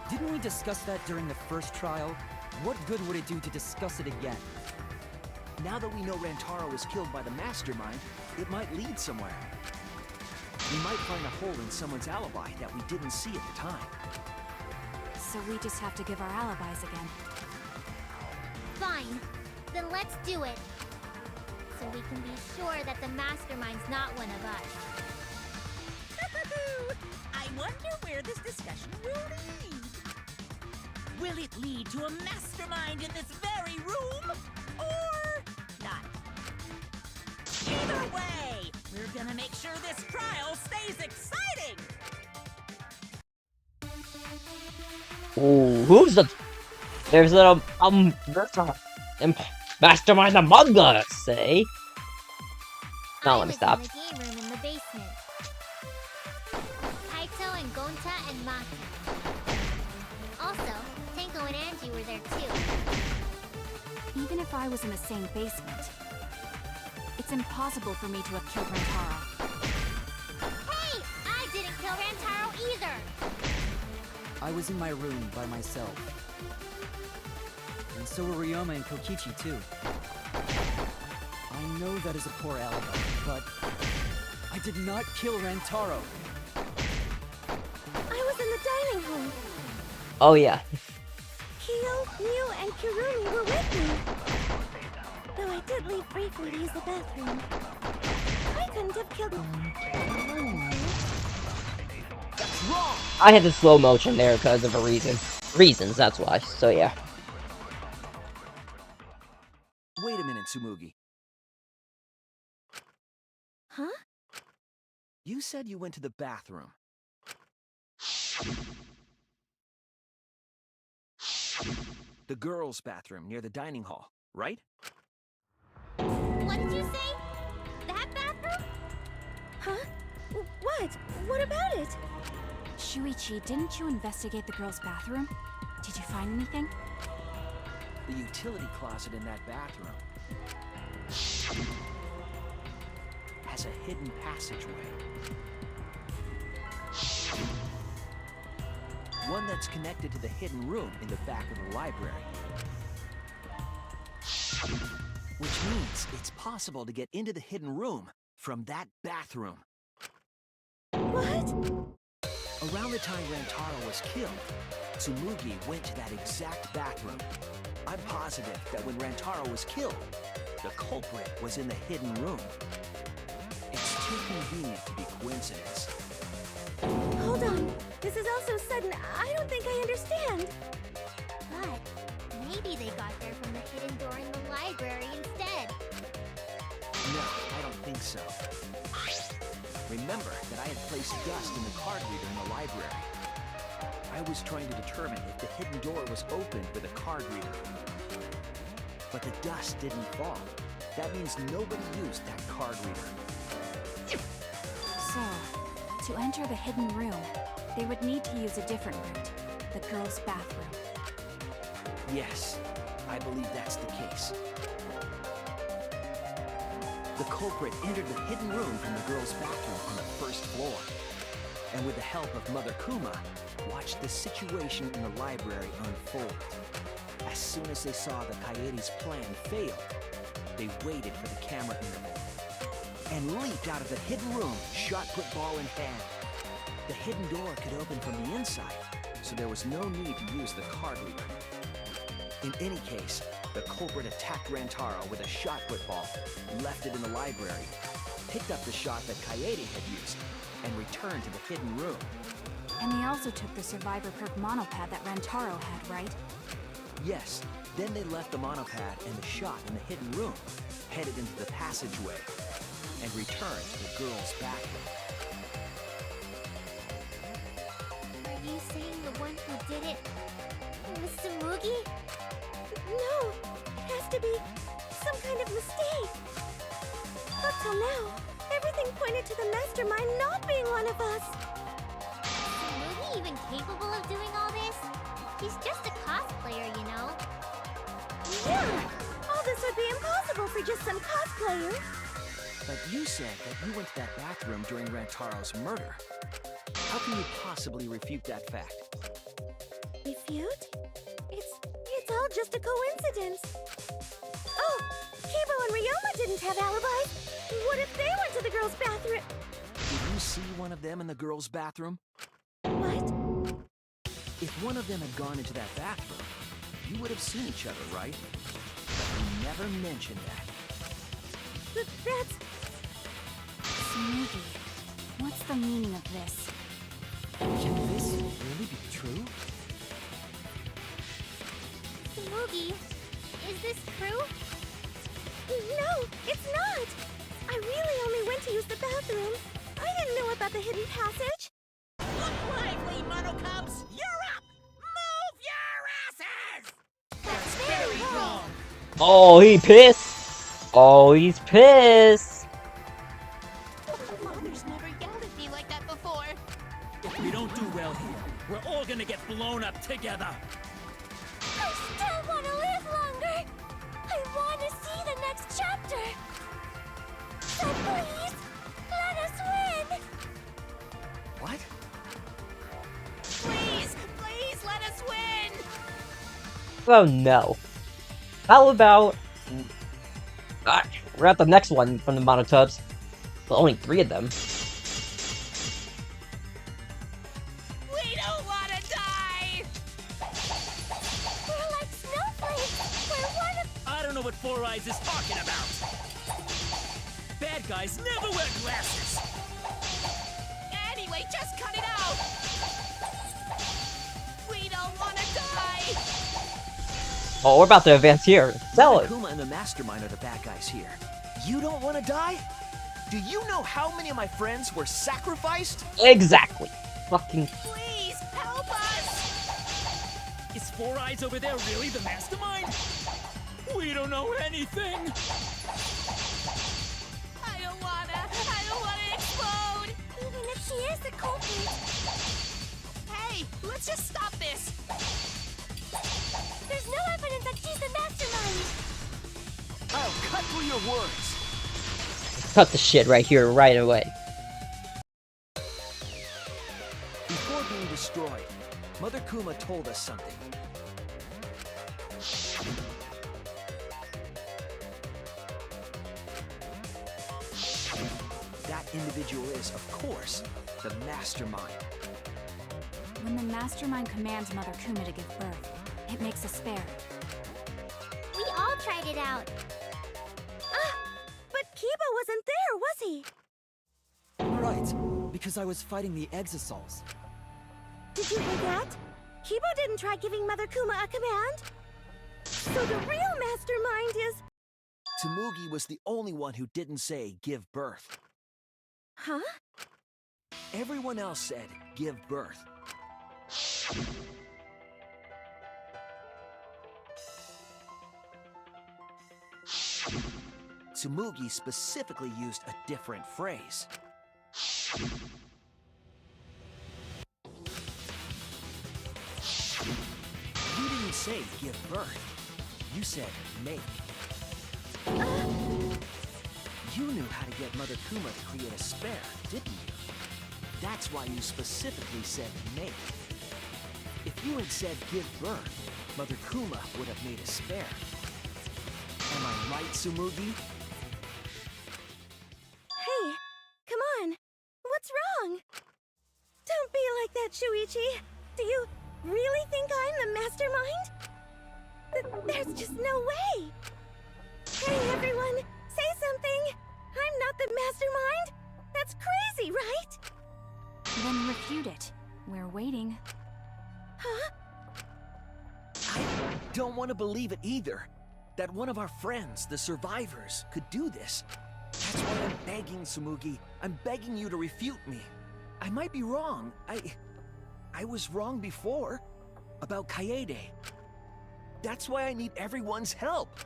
Didn't we discuss that during the first trial? What good would it do to discuss it again? Now that we know Rantaro was killed by the mastermind, it might lead somewhere. We might find a hole in someone's alibi that we didn't see at the time. So we just have to give our alibis again. Fine. Then let's do it. So we can be sure that the mastermind's not one of us. I wonder where this discussion will lead. Will it lead to a mastermind in this very room? Or not? Either way, we're gonna make sure this trial stays exciting! Ooh, who's the... There's a, mastermind among us, eh? Now let me stop. I was in the game room in the basement. Kaito and Gonta and Maki. Also, Tenko and Angie were there too. Even if I was in the same basement, it's impossible for me to have killed Rantaro. Hey! I didn't kill Rantaro either! I was in my room by myself. And so were Ryoma and Kokichi too. know that is a poor alibi, but I did not kill Rantaro. I was in the dining hall. Oh yeah. Kyo, Mew, and Kirumi were with me. Though I did leave briefly to use the bathroom. I couldn't have killed That's wrong! I had the slow motion there because of a reason. Reasons, that's why. So yeah. Wait a minute, Tsumugi. Huh? You said you went to the bathroom. The girls' bathroom near the dining hall, right? What did you say? That bathroom? Huh? What? What about it? Shuichi, didn't you investigate the girls' bathroom? Did you find anything? The utility closet in that bathroom has a hidden passageway. One that's connected to the hidden room in the back of the library. Which means it's possible to get into the hidden room from that bathroom. What? Around the time Rantaro was killed, Tsumugi went to that exact bathroom. I'm positive that when Rantaro was killed, the culprit was in the hidden room. It's too convenient to be coincidence. Hold on. This is all so sudden, I don't think I understand. But maybe they got there from the hidden door in the library instead. No, I don't think so. Remember that I had placed dust in the card reader in the library. I was trying to determine if the hidden door was opened with a card reader. But the dust didn't fall. That means nobody used that card reader. So, to enter the hidden room, they would need to use a different route, the girls' bathroom. Yes, I believe that's the case. The culprit entered the hidden room from the girls' bathroom on the first floor. And with the help of Mother Kuma, watched the situation in the library unfold. As soon as they saw that Kaede's plan failed, they waited for the camera interval and leaped out of the hidden room, shot-put ball in hand. The hidden door could open from the inside, so there was no need to use the card reader. In any case, the culprit attacked Rantaro with a shot-put ball, left it in the library, picked up the shot that Kaede had used, and returned to the hidden room. And they also took the survivor perk monopad that Rantaro had, right? Yes, then they left the monopad and the shot in the hidden room, headed into the passageway, and returned to the girls' bathroom. Are you saying the one who did it was Tsumugi? No, it has to be some kind of mistake. Up till now, everything pointed to the mastermind not being one of us. Is Tsumugi even capable of doing all this? He's just a cosplayer, you know. Yeah, all this would be impossible for just some cosplayer. But you said that you went to that bathroom during Rantaro's murder. How can you possibly refute that fact? Refute? It's all just a coincidence. Oh, Kibo and Ryoma didn't have alibis. What if they went to the girls' bathroom? Did you see one of them in the girls' bathroom? What? If one of them had gone into that bathroom, you would have seen each other, right? But you never mentioned that. That's... Tsumugi, what's the meaning of this? Can this really be true? Tsumugi, is this true? No, it's not. I really only went to use the bathroom. I didn't know about the hidden passage. Look lively, Monocubs! You're up! Move your asses! That's very wrong! Oh, he pissed. Oh, he's pissed. Mother's never yelled at me like that before. If we don't do well here, we're all gonna get blown up together. I still want to live longer! I want to see the next chapter! So please, let us win! What? Please, please let us win! Oh no. How about... Gosh, We're at the next one from the Monotubs. But only 3 of them. We don't wanna die! We're like snowflakes! We're one of— I don't know what Four Eyes is talking about. Bad guys never wear glasses. Anyway, just cut it out! We don't wanna die! Oh, we're about to advance here. Tell it. Kuma and the Mastermind are the bad guys here. You don't want to die? Do you know how many of my friends were sacrificed? Exactly. Fucking. Please, help us! Is Four Eyes over there really the mastermind? We don't know anything. I don't wanna explode! Even if she is the culprit, Hey, let's just stop this! there's no evidence that she's the mastermind! I'll cut through your words. Cut the shit right here, right away. Before being destroyed, Mother Kuma told us something. That individual is, of course, the Mastermind. When the Mastermind commands Mother Kuma to give birth, it makes a spare. We all tried it out. But Kiba wasn't there, was he? Right, because I was fighting the Exosols. Did you hear that? Kiba didn't try giving Mother Kuma a command. So the real mastermind is... Tsumugi was the only one who didn't say give birth. Huh? Everyone else said give birth. Tsumugi specifically used a different phrase. You didn't say give birth. You said make. You knew how to get Mother Kuma to create a spare, didn't you? That's why you specifically said make. If you had said give birth, Mother Kuma would have made a spare. Am I right, Tsumugi? Hey, come on. What's wrong? Don't be like that, Shuichi. Do you really think I'm the mastermind? There's just no way. Hey, everyone, say something. I'm not the mastermind. That's crazy, right? Then refute it. We're waiting. Huh? I don't want to believe it either. That one of our friends, the survivors, could do this. That's why I'm begging, Tsumugi. I'm begging you to refute me. I might be wrong. I was wrong before. About Kaede. That's why I need everyone's help.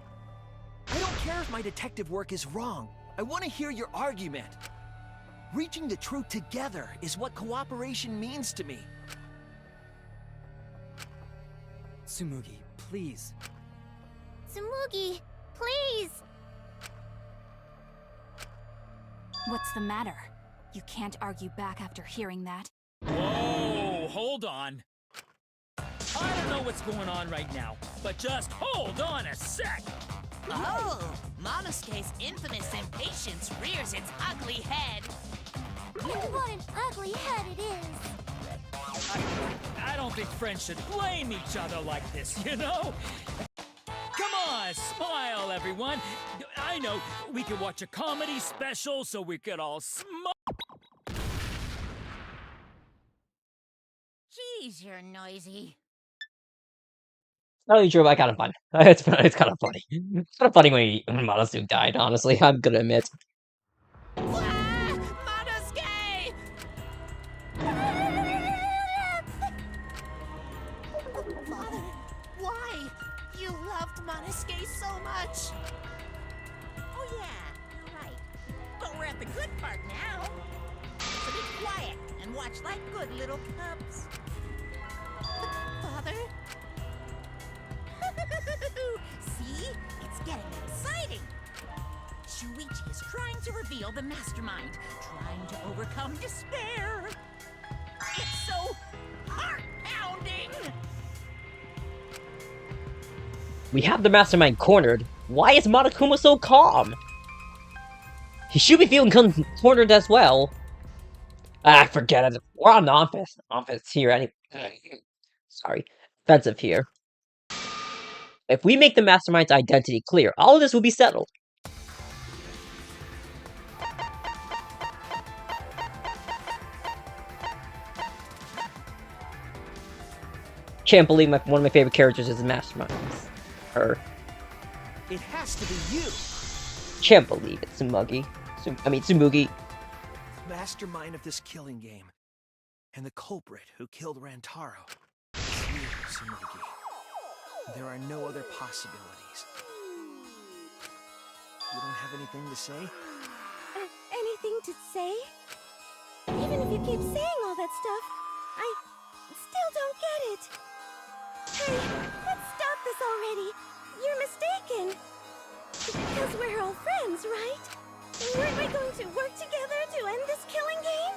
I don't care if my detective work is wrong. I want to hear your argument. Reaching the truth together is what cooperation means to me. Tsumugi, please. Tsumugi, please! What's the matter? You can't argue back after hearing that. Whoa, hold on. I don't know what's going on right now, but just hold on a sec. Oh, Monosuke's infamous impatience rears its ugly head. And what an ugly head it is! I don't think friends should blame each other like this, you know? Come on, smile, everyone. I know, we could watch a comedy special so we could all smile. Jeez, you're noisy. Oh, you drew kind of fun. It's kind of funny. It's kind of funny when Monosuke died, honestly. I'm gonna admit. Ah, Monosuke! Father, why? You loved Monosuke so much. Oh yeah, you're right. But we're at the good part now. So be quiet and watch like good little cubs. Father? See? It's getting exciting. Shuichi is trying to reveal the mastermind, trying to overcome despair. It's so heart-pounding! We have the mastermind cornered. Why is Monokuma so calm? He should be feeling cornered as well. Ah, forget it. We're on the office here anyway. Sorry, offensive here. If we make the mastermind's identity clear, all of this will be settled. Can't believe one of my favorite characters is the mastermind. Her. It has to be you! Can't believe it, Tsumugi. Mastermind of this killing game. And the culprit who killed Rantaro. It's you, Tsumugi. There are no other possibilities. You don't have anything to say? Anything to say? Even if you keep saying all that stuff, I still don't get it. Hey, let's stop this already. You're mistaken. Because we're all friends, right? Weren't we going to work together to end this killing game?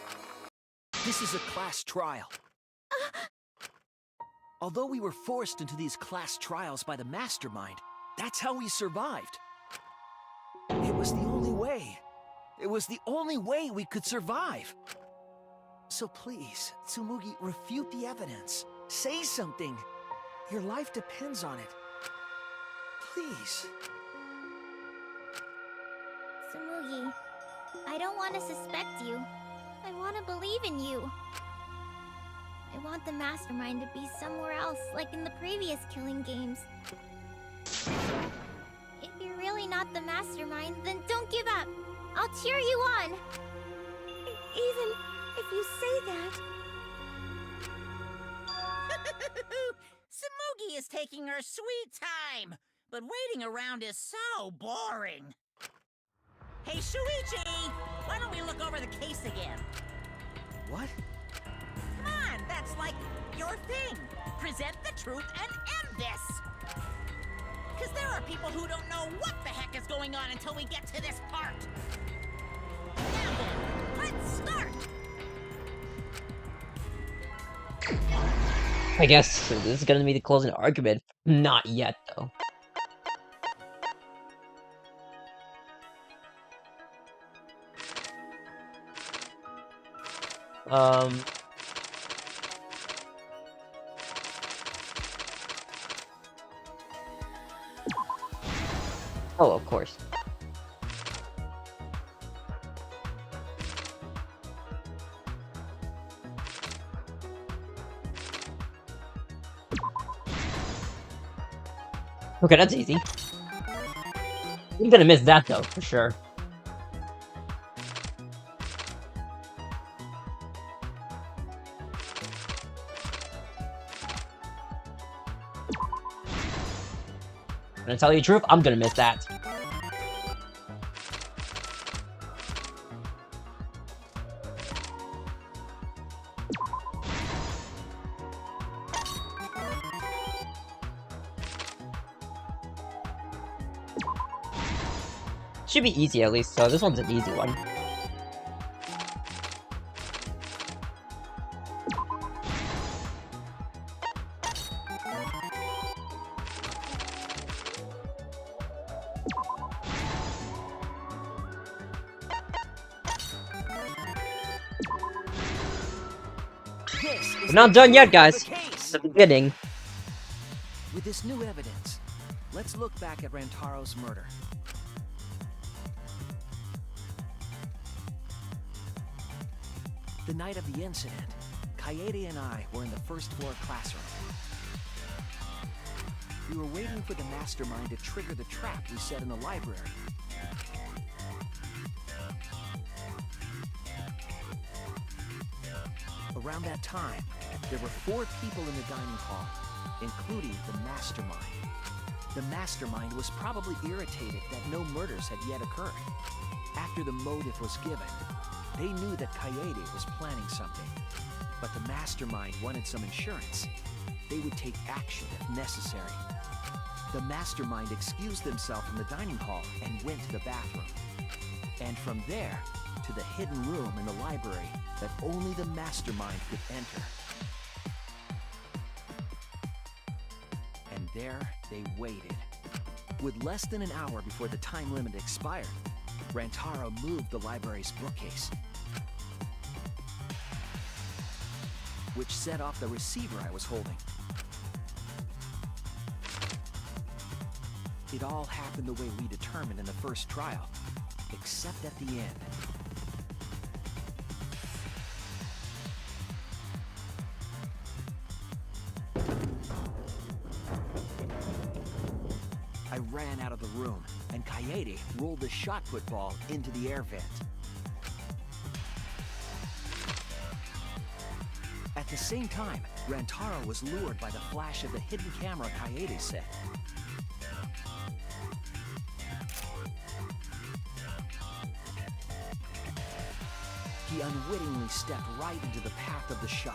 This is a class trial. Although we were forced into these class trials by the mastermind, that's how we survived. It was the only way. It was the only way we could survive. So please, Tsumugi, refute the evidence. Say something. Your life depends on it. Please. Tsumugi, I don't want to suspect you. I want to believe in you. I want the mastermind to be somewhere else, like in the previous killing games. If you're really not the mastermind, then don't give up. I'll cheer you on. Even if you say that... Tsumugi is taking her sweet time, but waiting around is so boring. Hey, Shuichi! Why don't we look over the case again? What? Come on, that's like your thing. Present the truth and end this. Because there are people who don't know what the heck is going on until we get to this part. Now then, let's start. I guess this is gonna be the closing argument. Not yet, though. Oh, of course. Okay, that's easy. I'm gonna miss that, though, for sure. I'm gonna tell you the truth, I'm gonna miss that. Should be easy at least, so this one's an easy one. We're not done yet, guys. It's the beginning. With this new evidence, let's look back at Rantaro's murder. The night of the incident, Kaede and I were in the first floor classroom. We were waiting for the mastermind to trigger the trap we set in the library. Around that time, there were 4 people in the dining hall, including the mastermind. The mastermind was probably irritated that no murders had yet occurred. After the motive was given, they knew that Kaede was planning something. But the mastermind wanted some insurance. They would take action if necessary. The mastermind excused themselves from the dining hall and went to the bathroom. And from there, to the hidden room in the library that only the mastermind could enter. And there they waited. With less than an hour before the time limit expired, Rantaro moved the library's bookcase, which set off the receiver I was holding. It all happened the way we determined in the first trial, except at the end. I ran out of the room, and Kaede rolled the shot put ball into the air vent. At the same time, Rantaro was lured by the flash of the hidden camera Kaede set. He unwittingly stepped right into the path of the shot.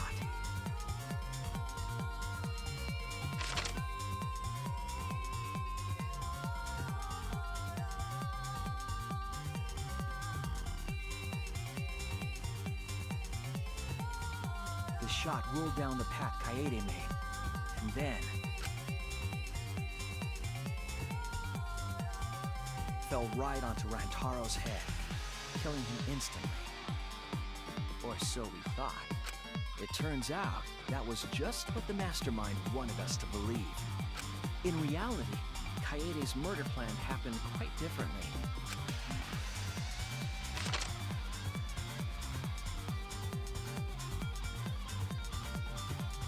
The shot rolled down the path Kaede made, and then fell right onto Rantaro's head, killing him instantly. Or so we thought. It turns out that was just what the mastermind wanted us to believe. In reality, Kaede's murder plan happened quite differently.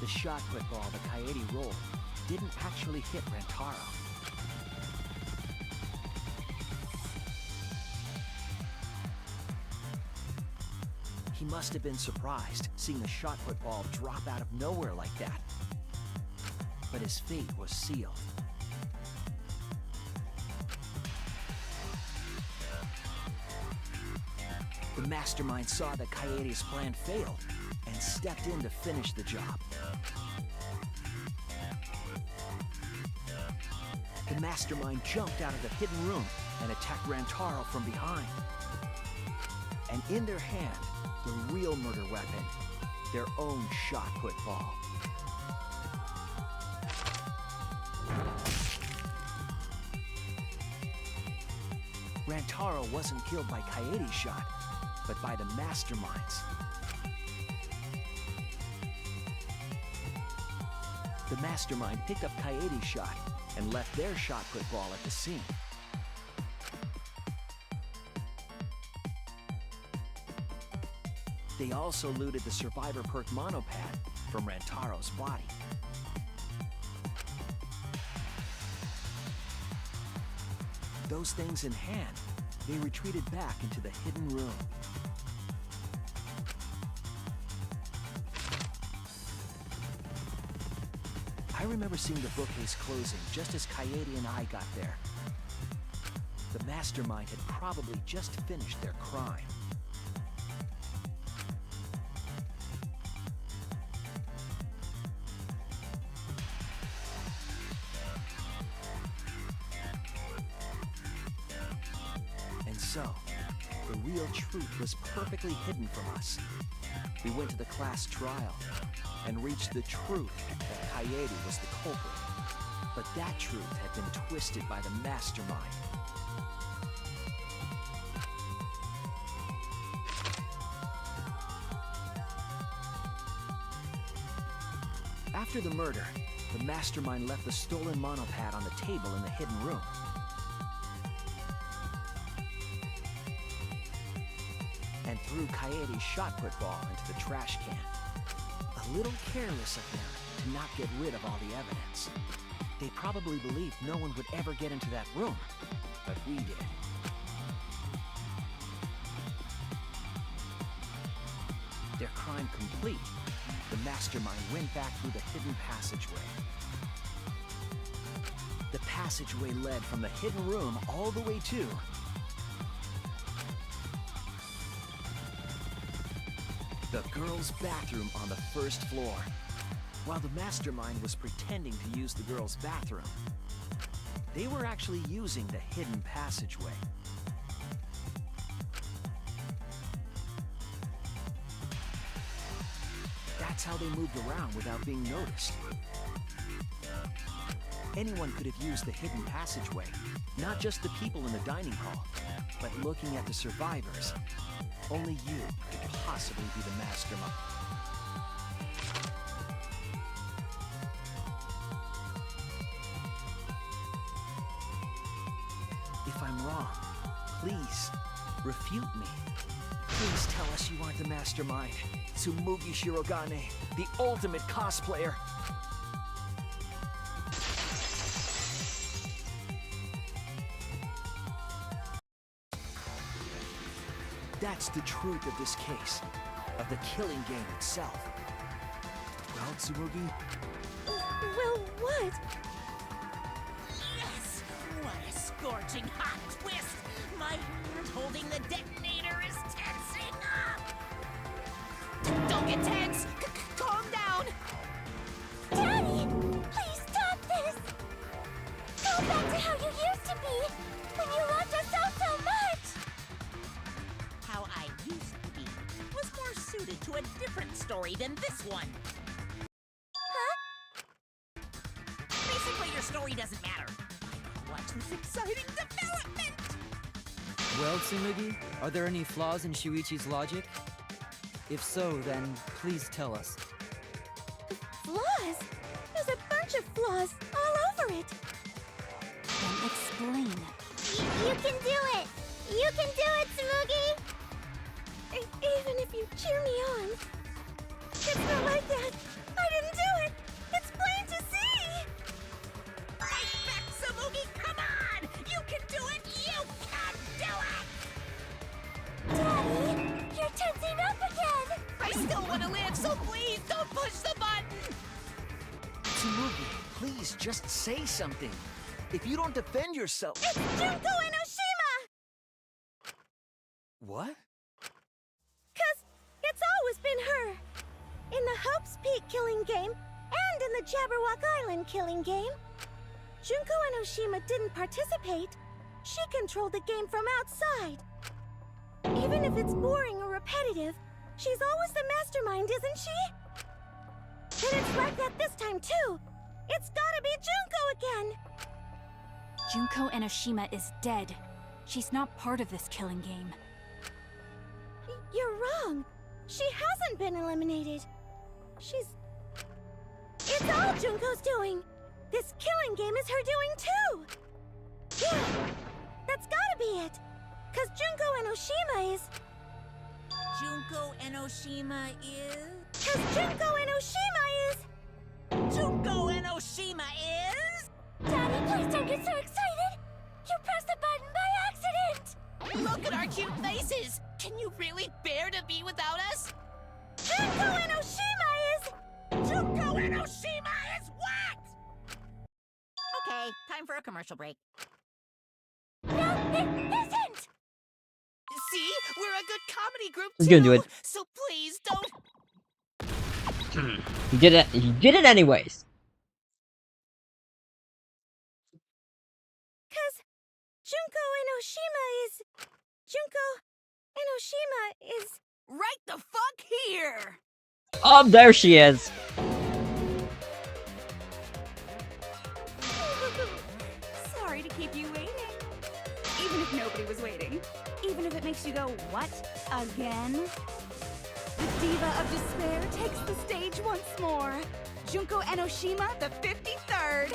The shot put ball that Kaede rolled didn't actually hit Rantaro. He must have been surprised seeing the shot put ball drop out of nowhere like that. But his fate was sealed. The mastermind saw that Kaede's plan failed and stepped in to finish the job. The mastermind jumped out of the hidden room and attacked Rantaro from behind. And in their hand, the real murder weapon, their own shot put ball. Rantaro wasn't killed by Kaede's shot, but by the masterminds. The mastermind picked up Kaede's shot and left their shot put ball at the scene. They also looted the survivor perk monopad from Rantaro's body. Those things in hand, they retreated back into the hidden room. I remember seeing the bookcase closing just as Kaede and I got there. The mastermind had probably just finished their crime. So, the real truth was perfectly hidden from us. We went to the class trial and reached the truth that Kaede was the culprit. But that truth had been twisted by the mastermind. After the murder, the mastermind left the stolen monopad on the table in the hidden room. And threw Kaede's shot put ball into the trash can. A little careless of them to not get rid of all the evidence. They probably believed no one would ever get into that room, but we did. Their crime complete, the mastermind went back through the hidden passageway. The passageway led from the hidden room all the way to the girls' bathroom on the first floor. While the mastermind was pretending to use the girls' bathroom, they were actually using the hidden passageway. That's how they moved around without being noticed. Anyone could have used the hidden passageway, not just the people in the dining hall, but looking at the survivors. Only you could possibly be the mastermind. If I'm wrong, please, refute me. Please tell us you aren't the mastermind. Tsumugi Shirogane, the ultimate cosplayer. That's the truth of this case, of the killing game itself. Well, Tsumugi? Well, what? Yes! What a scorching hot twist! My hand holding the detonator is tensing up! Don't get tense! Calm down! Daddy! Please stop this! Go back to how you used to be! When you loved us so much! How I used to be was more suited to a different story than this one. Huh? Basically, your story doesn't matter. Watch this exciting development! Well, Tsumugi, are there any flaws in Shuichi's logic? If so, then please tell us. Flaws? There's a bunch of flaws all over it! Then explain. You can do it! You can do it, Tsumugi! Even if you cheer me on. It's not like that. I didn't do it. It's plain to see. Fight back, Tsumugi! Come on! You can do it! You can do it! Daddy, you're tensing up again. I still want to live, so please don't push the button! Tsumugi, please just say something. If you don't defend yourself... It's Junko Enoshima! What? 'Cause it's always been her. In the Hope's Peak killing game, and in the Jabberwock Island killing game. Junko Enoshima didn't participate. She controlled the game from outside. Even if it's boring or repetitive, she's always the mastermind, isn't she? And it's like that this time, too. It's gotta be Junko again. Junko Enoshima is dead. She's not part of this killing game. You're wrong. She hasn't been eliminated. It's all Junko's doing. This killing game is her doing too. Yeah, that's gotta be it. 'Cause Junko Enoshima is... Junko Enoshima is... 'Cause Junko Enoshima is... Junko Enoshima is... Daddy, please don't get so excited. You pressed the button by accident. Look at our cute faces! Can you really bear to be without us? Junko Enoshima is... Junko Enoshima is what? Okay, time for a commercial break. No, it isn't! See? We're a good comedy group He's too! gonna do it. So please don't... He did it. He did it anyways. 'Cause Junko Enoshima is... Junko Enoshima is... Right the fuck here! Oh, there she is. Sorry to keep you waiting. Even if nobody was waiting. Even if it makes you go, what? Again? The Diva of Despair takes the stage once more. Junko Enoshima, the 53rd.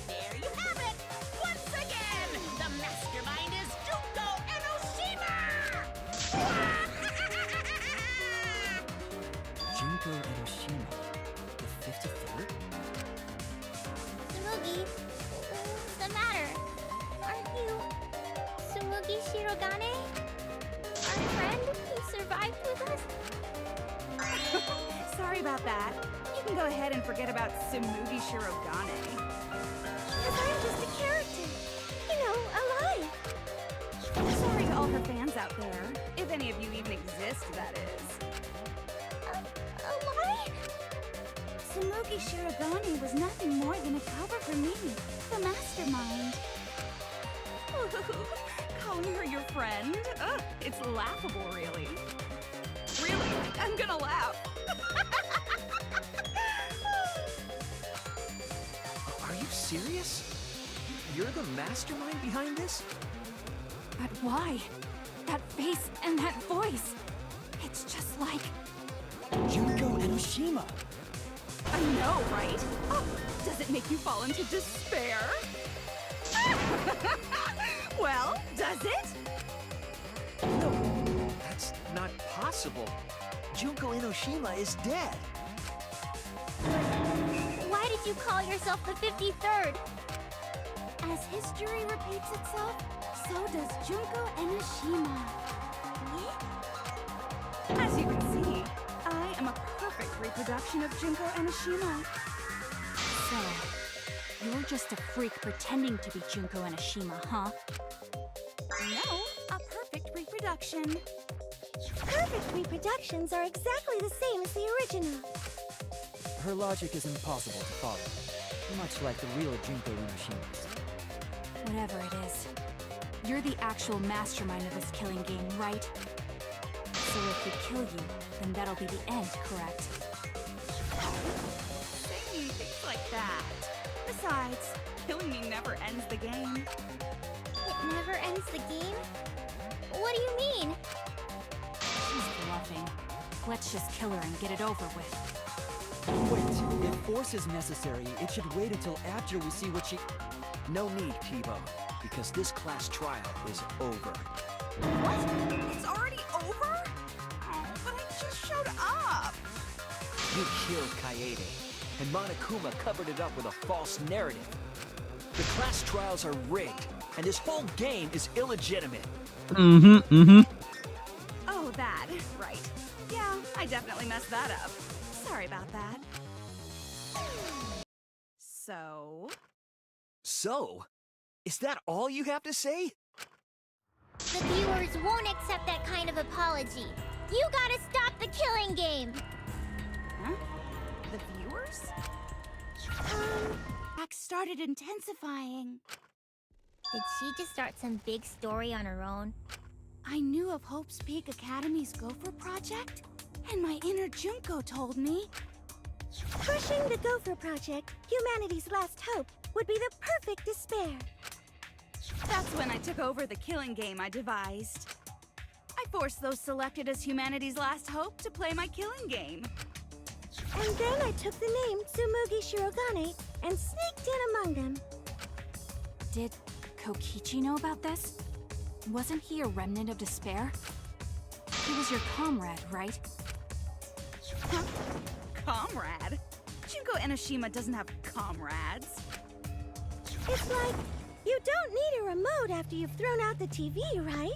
There you have it! Once again, the mastermind is Junko Enoshima! Junko Enoshima, the 53rd? Tsumugi, what's the matter? Aren't you Tsumugi Shirogane? Our friend who survived with us? Sorry about that. You can go ahead and forget about Tsumugi Shirogane. 'Cause I'm just a character. You know, alive. Sorry to all her fans out there. If any of you even exist, that is. Alive? Tsumugi Shirogane was nothing more than a cover for me, the mastermind. Ooh, calling her your friend? Ugh, it's laughable, really. Really? I'm gonna laugh. Are you serious? You're the mastermind behind this? But why? That face and that voice. It's just like... Junko Enoshima! I know, right? Oh, does it make you fall into despair? Well, does it? No, that's not possible. Junko Enoshima is dead. Why did you call yourself the 53rd? As history repeats itself, so does Junko Enoshima. As you can see, I am a perfect reproduction of Junko Enoshima. So, you're just a freak pretending to be Junko Enoshima, huh? No, a perfect reproduction. Perfect reproductions are exactly the same as the original. Her logic is impossible to follow, much like the real Junko Enoshima's. Whatever it is, you're the actual mastermind of this killing game, right? So if we kill you, then that'll be the end, correct? Saying things like that. Besides, killing me never ends the game. It never ends the game? What do you mean? She's bluffing. Let's just kill her and get it over with. Wait, if force is necessary, it should wait until after we see what she... No need, Kibo, because this class trial is over. What? It's already over? Oh, but I just showed up. You killed Kaede, and Monokuma covered it up with a false narrative. The class trials are rigged, and this whole game is illegitimate. Oh, that. Right. Yeah, I definitely messed that up. Sorry about that. So, is that all you have to say? The viewers won't accept that kind of apology. You gotta stop the killing game! Huh? The viewers? Act started intensifying. Did she just start some big story on her own? I knew of Hope's Peak Academy's Gopher Project, and my inner Junko told me. Crushing the Gopher Project, humanity's last hope, would be the perfect despair. That's when I took over the killing game I devised. I forced those selected as humanity's last hope to play my killing game. And then I took the name Tsumugi Shirogane and sneaked in among them. Did Kokichi know about this? Wasn't he a remnant of despair? He was your comrade, right? Huh? Comrade? Junko Enoshima doesn't have comrades. It's like, you don't need a remote after you've thrown out the TV, right?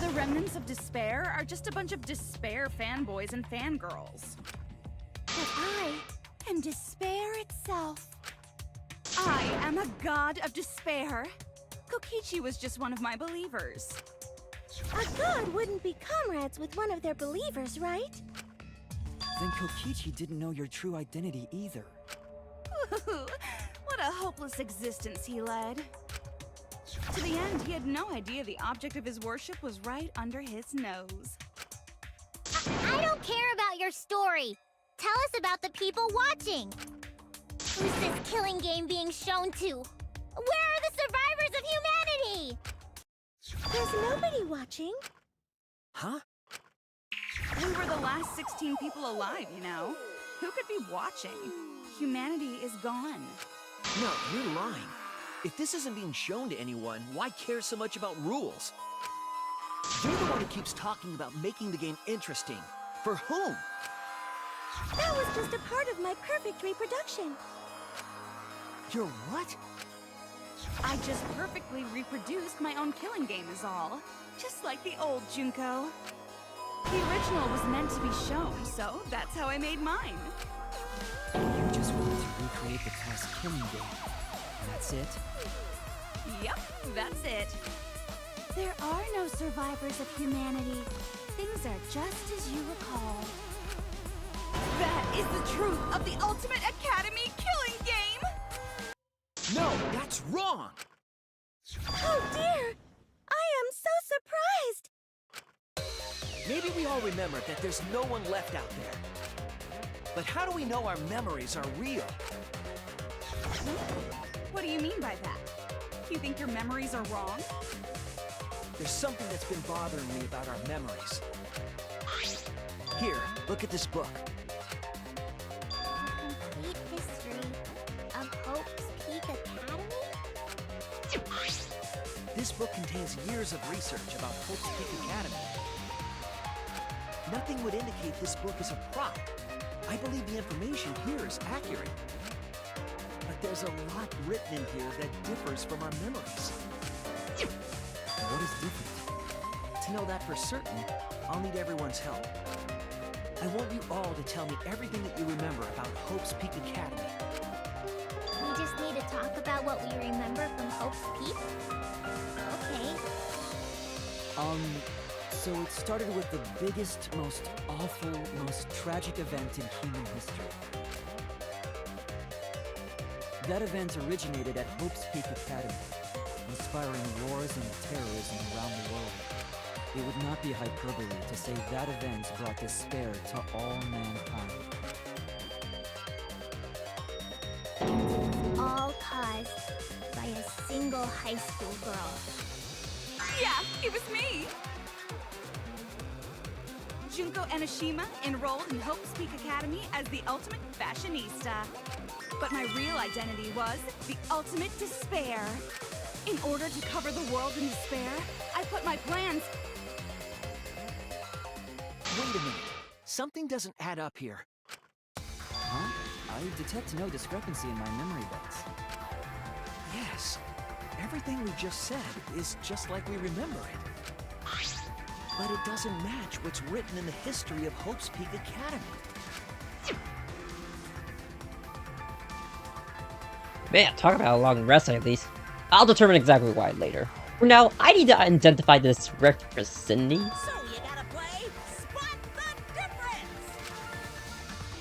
The remnants of despair are just a bunch of despair fanboys and fangirls. But I am despair itself. I am a god of despair. Kokichi was just one of my believers. A god wouldn't be comrades with one of their believers, right? Then Kokichi didn't know your true identity either. What a hopeless existence he led. To the end, he had no idea the object of his worship was right under his nose. I don't care about your story. Tell us about the people watching. Who's this killing game being shown to? Where are the survivors of humanity? There's nobody watching. Huh? We were the last 16 people alive, you know. Who could be watching? Humanity is gone. No, you're lying. If this isn't being shown to anyone, why care so much about rules? You're the one who keeps talking about making the game interesting. For whom? That was just a part of my perfect reproduction. Your what? I just perfectly reproduced my own killing game is all. Just like the old Junko. The original was meant to be shown, so that's how I made mine. You just wanted to recreate the class killing game. And that's it? Yep, that's it. There are no survivors of humanity. Things are just as you recall. That is the truth of the Ultimate Academy killing game! No, that's wrong! Oh dear! all remember that there's no one left out there. But how do we know our memories are real? What do you mean by that? You think your memories are wrong? There's something that's been bothering me about our memories. Here, look at this book. Complete history of Hope's Peak Academy? This book contains years of research about Hope's Peak Academy. Nothing would indicate this book is a prop. I believe the information here is accurate. But there's a lot written in here that differs from our memories. What is different? To know that for certain, I'll need everyone's help. I want you all to tell me everything that you remember about Hope's Peak Academy. We just need to talk about what we remember from Hope's Peak? Okay. So it started with the biggest, most awful, most tragic event in human history. That event originated at Hope's Peak Academy, inspiring wars and terrorism around the world. It would not be hyperbole to say that event brought despair to all mankind. All caused by a single high school girl. Yeah, it was me! Junko Enoshima enrolled in Hope's Peak Academy as the ultimate fashionista. But my real identity was the ultimate despair. In order to cover the world in despair, I put my plans... Wait a minute. Something doesn't add up here. Huh? I detect no discrepancy in my memory banks. Yes. Everything we just said is just like we remember it. But it doesn't match what's written in the history of Hope's Peak Academy. Man, talk about a long rest at least. I'll determine exactly why later. For now, I need to identify this representative. So you gotta play Spot the Difference!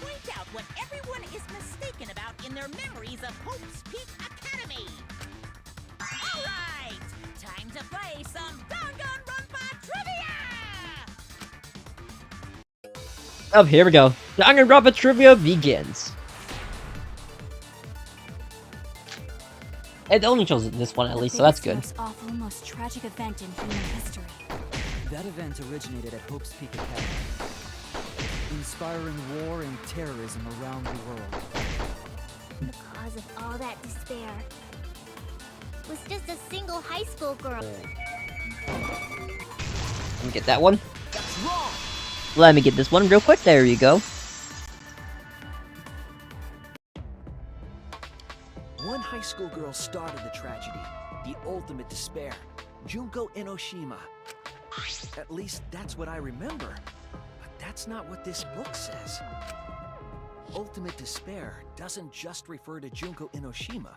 Point out what everyone is mistaken about in their memories of Hope's Peak Academy! Alright! Time to play some Danganronpa trivia! Oh, here we go. Danganronpa trivia begins. It only shows this one at least, so that's good. Most awful, most tragic event in human history. That event originated at Hope's Peak Academy, inspiring war and terrorism around the world. The cause of all that despair was just a single high school girl. Let me get that one. That's wrong! Let me get this one real quick. There you go. One high school girl started the tragedy, the ultimate despair, Junko Enoshima. At least that's what I remember, but that's not what this book says. Ultimate despair doesn't just refer to Junko Enoshima.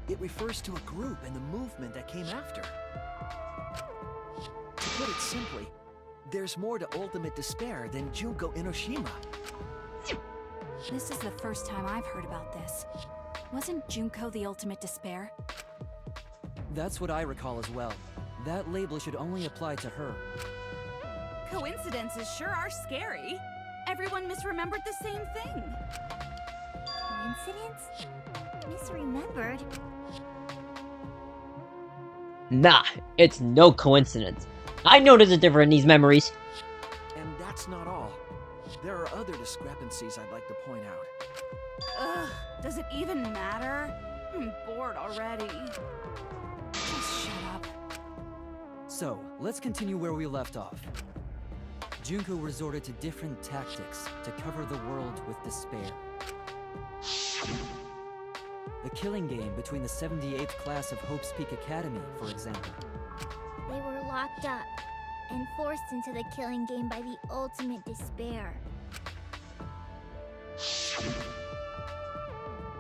It refers to a group and the movement that came after. To put it simply, there's more to ultimate despair than Junko Enoshima. This is the first time I've heard about this. Wasn't Junko the ultimate despair? That's what I recall as well. That label should only apply to her. Coincidences sure are scary. Everyone misremembered the same thing. Coincidence? Misremembered? Nah, it's no coincidence. I noticed a difference in these memories. And that's not all. There are other discrepancies I'd like to point out. Ugh, does it even matter? I'm bored already. Just shut up. So, let's continue where we left off. Junko resorted to different tactics to cover the world with despair. The killing game between the 78th class of Hope's Peak Academy, for example. They were locked up and forced into the killing game by the ultimate despair.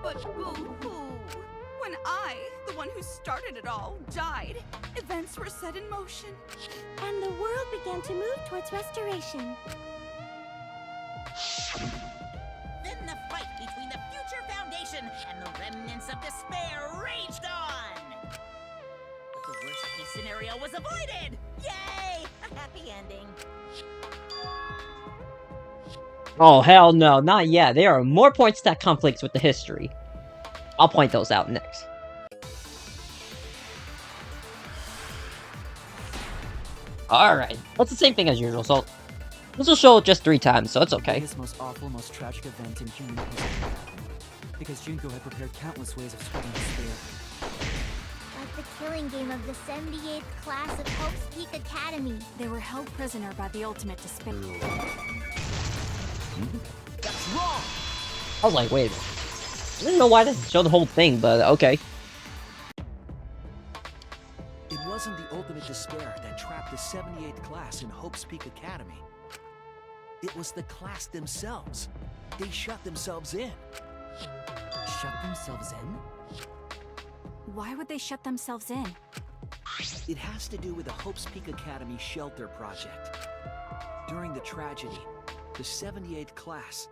But boo-hoo! When I, the one who started it all, died, events were set in motion. And the world began to move towards restoration. Then the fight between the Future Foundation and the remnants of despair raged on! But the worst came scenario was avoided! Yay! A happy ending. Oh, hell no, not yet. There are more points that conflicts with the history. I'll point those out next. Alright, that's the same thing as usual, so this will show just 3 times, so it's okay. This most awful, most tragic event in human history. Because Junko had prepared countless ways of spreading despair. Like the killing game of the 78th class of Hope's Peak Academy. They were held prisoner by the ultimate despair. That's wrong! I was like, wait a minute. I didn't know why this showed the whole thing, but okay. It wasn't the ultimate despair that trapped the 78th class in Hope's Peak Academy. It was the class themselves. They shut themselves in. Shut themselves in? Why would they shut themselves in? It has to do with the Hope's Peak Academy shelter project. During the tragedy, the 78th class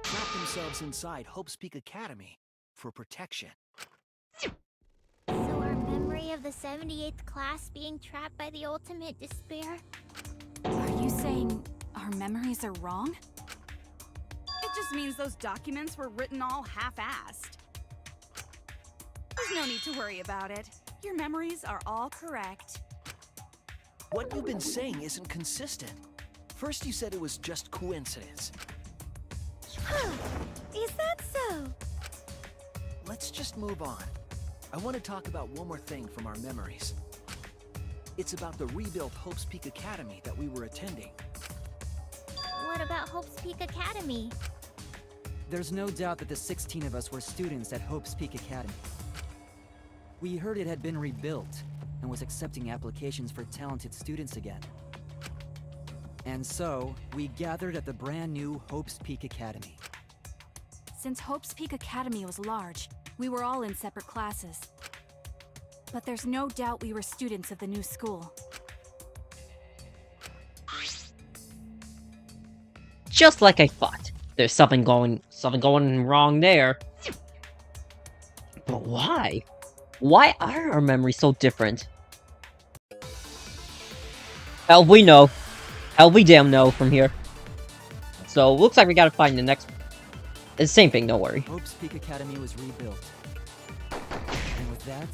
trapped themselves inside Hope's Peak Academy for protection. So our memory of the 78th class being trapped by the ultimate despair? Are you saying our memories are wrong? It just means those documents were written all half-assed. There's no need to worry about it. Your memories are all correct. What you've been saying isn't consistent. First you said it was just coincidence. Is that so? Let's just move on. I want to talk about one more thing from our memories. It's about the rebuilt Hope's Peak Academy that we were attending. What about Hope's Peak Academy? There's no doubt that the 16 of us were students at Hope's Peak Academy. We heard it had been rebuilt and was accepting applications for talented students again. And so, we gathered at the brand new Hope's Peak Academy. Since Hope's Peak Academy was large, we were all in separate classes. But there's no doubt we were students of the new school. Just like I thought. There's something going wrong there. But why? Why are our memories so different? Hell, we know. Hell, we damn know from here. So, looks like we gotta find the next... It's the same thing, don't worry. Hope's Peak Academy was rebuilt. And with that,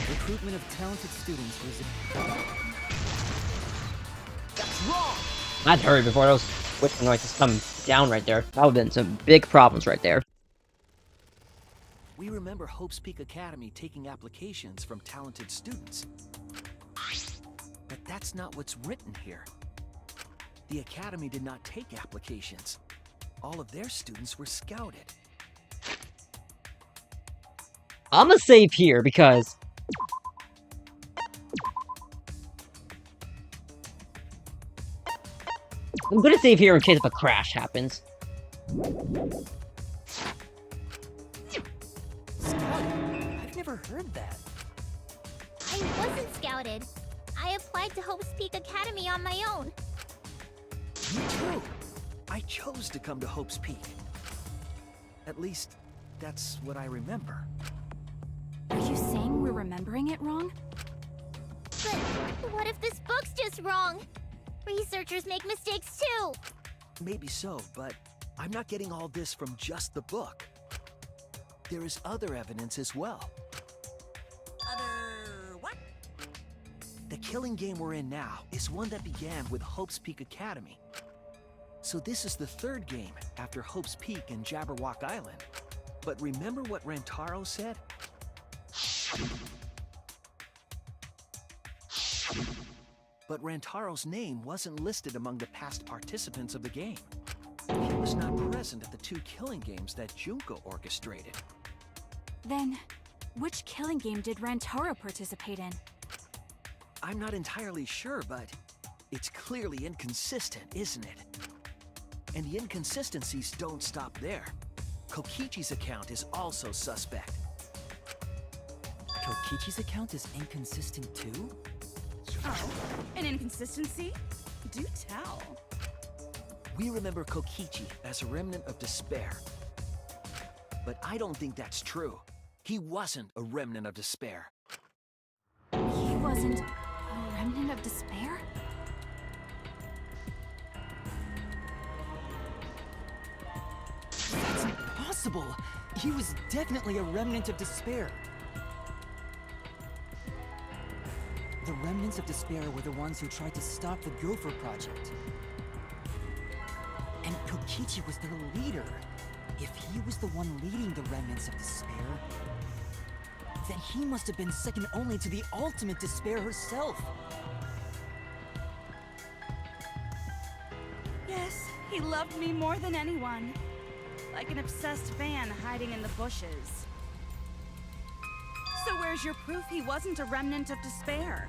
recruitment of talented students was... That's wrong! I'd hurry before those whistling noises come down right there. That would've been some big problems right there. We remember Hope's Peak Academy taking applications from talented students. But that's not what's written here. The Academy did not take applications. All of their students were scouted. I'm gonna save here because... I'm gonna save here in case if a crash happens. Scouted? I've never heard that. I wasn't scouted. I applied to Hope's Peak Academy on my own. Me too. I chose to come to Hope's Peak. At least, that's what I remember. Are you saying we're remembering it wrong? But what if this book's just wrong? Researchers make mistakes too! Maybe so, but I'm not getting all this from just the book. There is other evidence as well. Other what? The killing game we're in now is one that began with Hope's Peak Academy. So this is the third game after Hope's Peak and Jabberwock Island. But remember what Rantaro said? But Rantaro's name wasn't listed among the past participants of the game. He was not present at the 2 killing games that Junko orchestrated. Then, which killing game did Rantaro participate in? I'm not entirely sure, but it's clearly inconsistent, isn't it? And the inconsistencies don't stop there. Kokichi's account is also suspect. Kokichi's account is inconsistent too? Oh, an inconsistency? Do tell. We remember Kokichi as a remnant of despair. But I don't think that's true. He wasn't a remnant of despair. wasn't a remnant of despair? That's impossible! He was definitely a remnant of despair. The remnants of despair were the ones who tried to stop the Gopher Project. And Kokichi was their leader. If he was the one leading the remnants of despair, then he must have been second only to the ultimate despair herself. Yes, he loved me more than anyone. Like an obsessed fan hiding in the bushes. So where's your proof he wasn't a remnant of despair?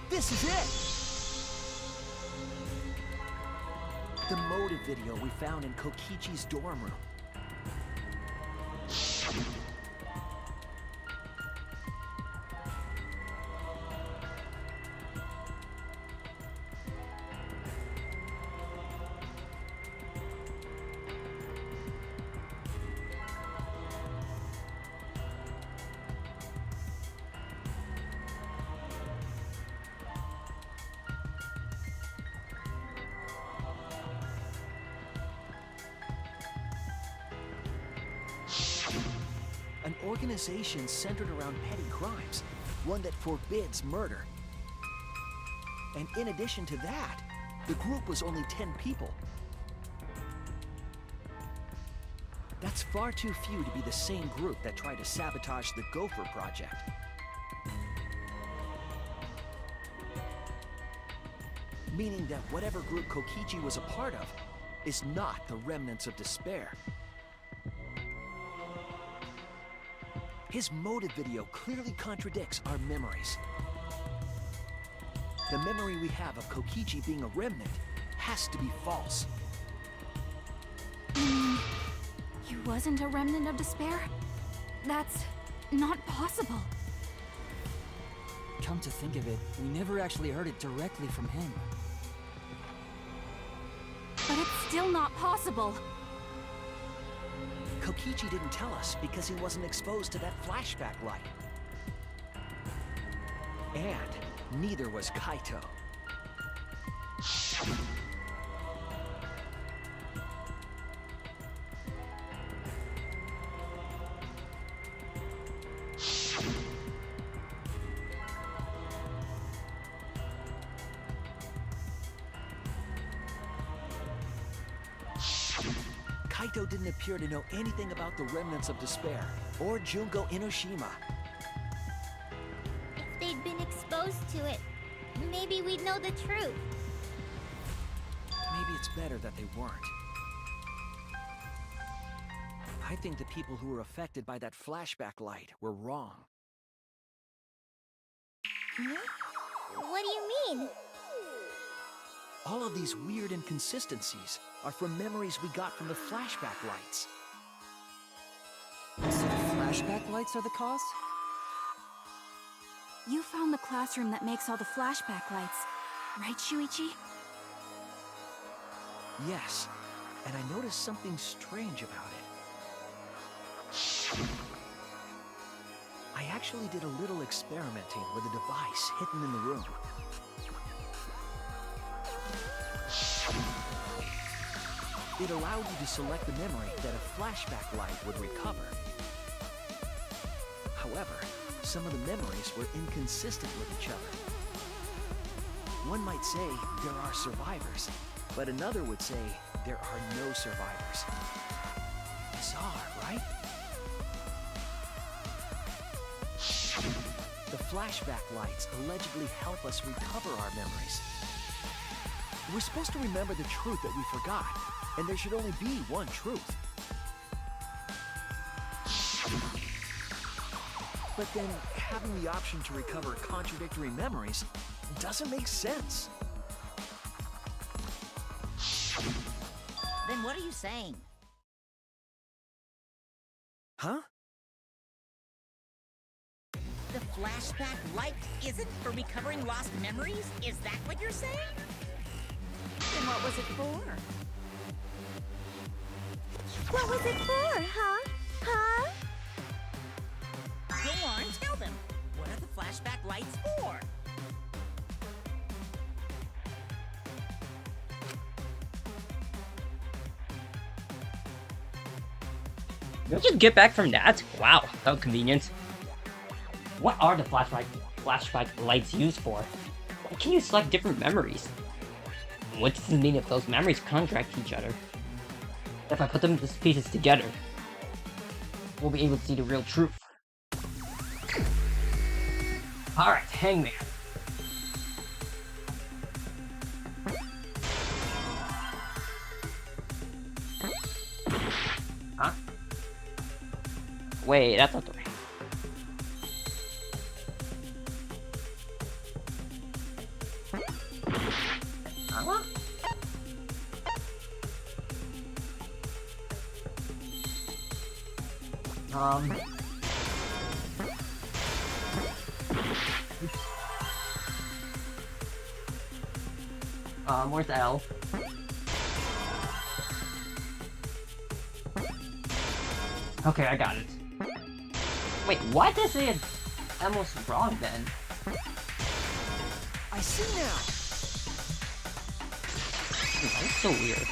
This is it! The motive video we found in Kokichi's dorm room. An organization centered around petty crimes, one that forbids murder. And in addition to that, the group was only 10 people. That's far too few to be the same group that tried to sabotage the Gopher Project. Meaning that whatever group Kokichi was a part of is not the remnants of despair. His motive video clearly contradicts our memories. The memory we have of Kokichi being a remnant has to be false. He wasn't a remnant of despair? That's not possible. Come to think of it, we never actually heard it directly from him. But it's still not possible. Kokichi didn't tell us because he wasn't exposed to that flashback light. And neither was Kaito. Kaito didn't appear to know anything about the remnants of despair, or Junko Inoshima. If they'd been exposed to it, maybe we'd know the truth. Maybe it's better that they weren't. I think the people who were affected by that flashback light were wrong. What do you mean? All of these weird inconsistencies are from memories we got from the flashback lights. So flashback lights are the cause? You found the classroom that makes all the flashback lights, right, Shuichi? Yes, and I noticed something strange about it. I actually did a little experimenting with a device hidden in the room. It allowed you to select the memory that a flashback light would recover. However, some of the memories were inconsistent with each other. One might say there are survivors, but another would say there are no survivors. Bizarre, right? The flashback lights allegedly help us recover our memories. We're supposed to remember the truth that we forgot, and there should only be one truth. But then, having the option to recover contradictory memories doesn't make sense. Then what are you saying? Huh? The flashback light isn't for recovering lost memories? Is that what you're saying? Then what was it for? What was it for, huh? Huh? Go on, tell them. What are the flashback lights for? Did I just get back from that? Wow, how convenient. What are the flashback lights used for? Why can you select different memories? What does it mean if those memories contract each other? If I put them pieces together, we'll be able to see the real truth. Alright, Hangman. Huh? Wait, that's not the way. Huh? Where's L? Okay, I got it. Wait, why did I say it almost wrong then? I see now! That's so weird.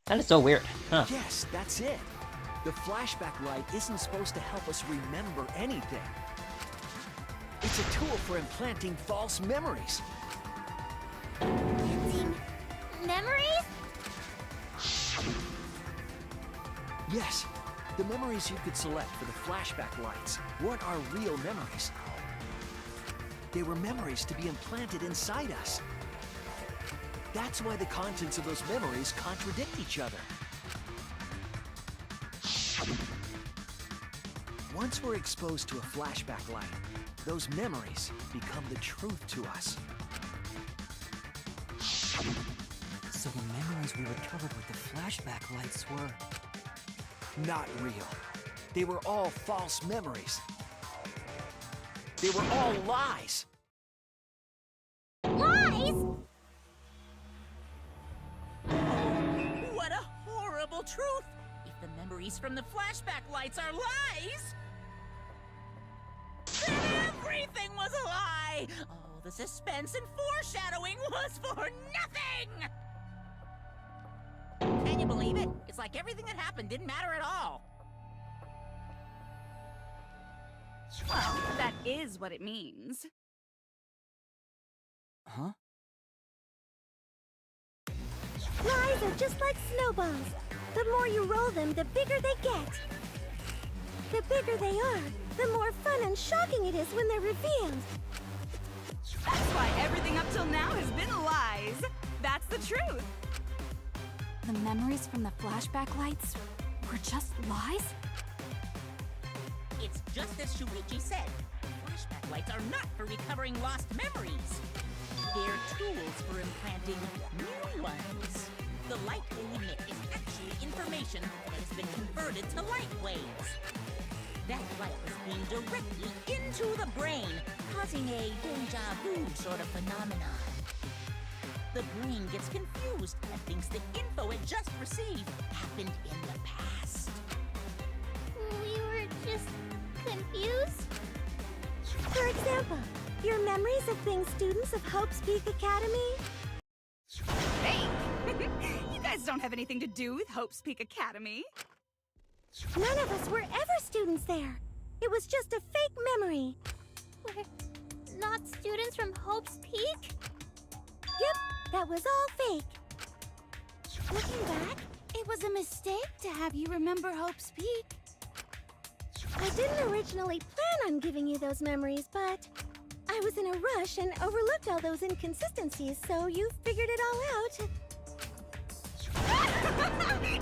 That is so weird, huh? Yes, that's it. The flashback light isn't supposed to help us remember anything. It's a tool for implanting false memories. Planting memories? Yes, the memories you could select for the flashback lights weren't our real memories. They were memories to be implanted inside us. That's why the contents of those memories contradict each other. Once we're exposed to a flashback light, those memories become the truth to us. So the memories we recovered with the flashback lights were... not real. They were all false memories. They were all lies. Lies? What a horrible truth! If the memories from the flashback lights are lies, then everything was a lie! Oh, the suspense and foreshadowing was for nothing! Can you believe it? It's like everything that happened didn't matter at all. Well, that is what it means. Huh? Lies are just like snowballs. The more you roll them, the bigger they get. The bigger they are, the more fun and shocking it is when they're revealed. That's why everything up till now has been lies. That's the truth. The memories from the flashback lights were just lies? It's just as Shuichi said. Flashback lights are not for recovering lost memories. They're tools for implanting new ones. The light they emit is actually information that has been converted to light waves. That light is beamed directly into the brain, causing a deja vu sort of phenomenon. The brain gets confused and thinks the info it just received happened in the past. We were just confused? For example, your memories of being students of Hope's Peak Academy? Hey! You guys don't have anything to do with Hope's Peak Academy. None of us were ever students there. It was just a fake memory. We're not students from Hope's Peak? Yep, that was all fake. Looking back, It was a mistake to have you remember Hope's Peak. I didn't originally plan fun giving you those memories, but I was in a rush and overlooked all those inconsistencies, so you figured it all out.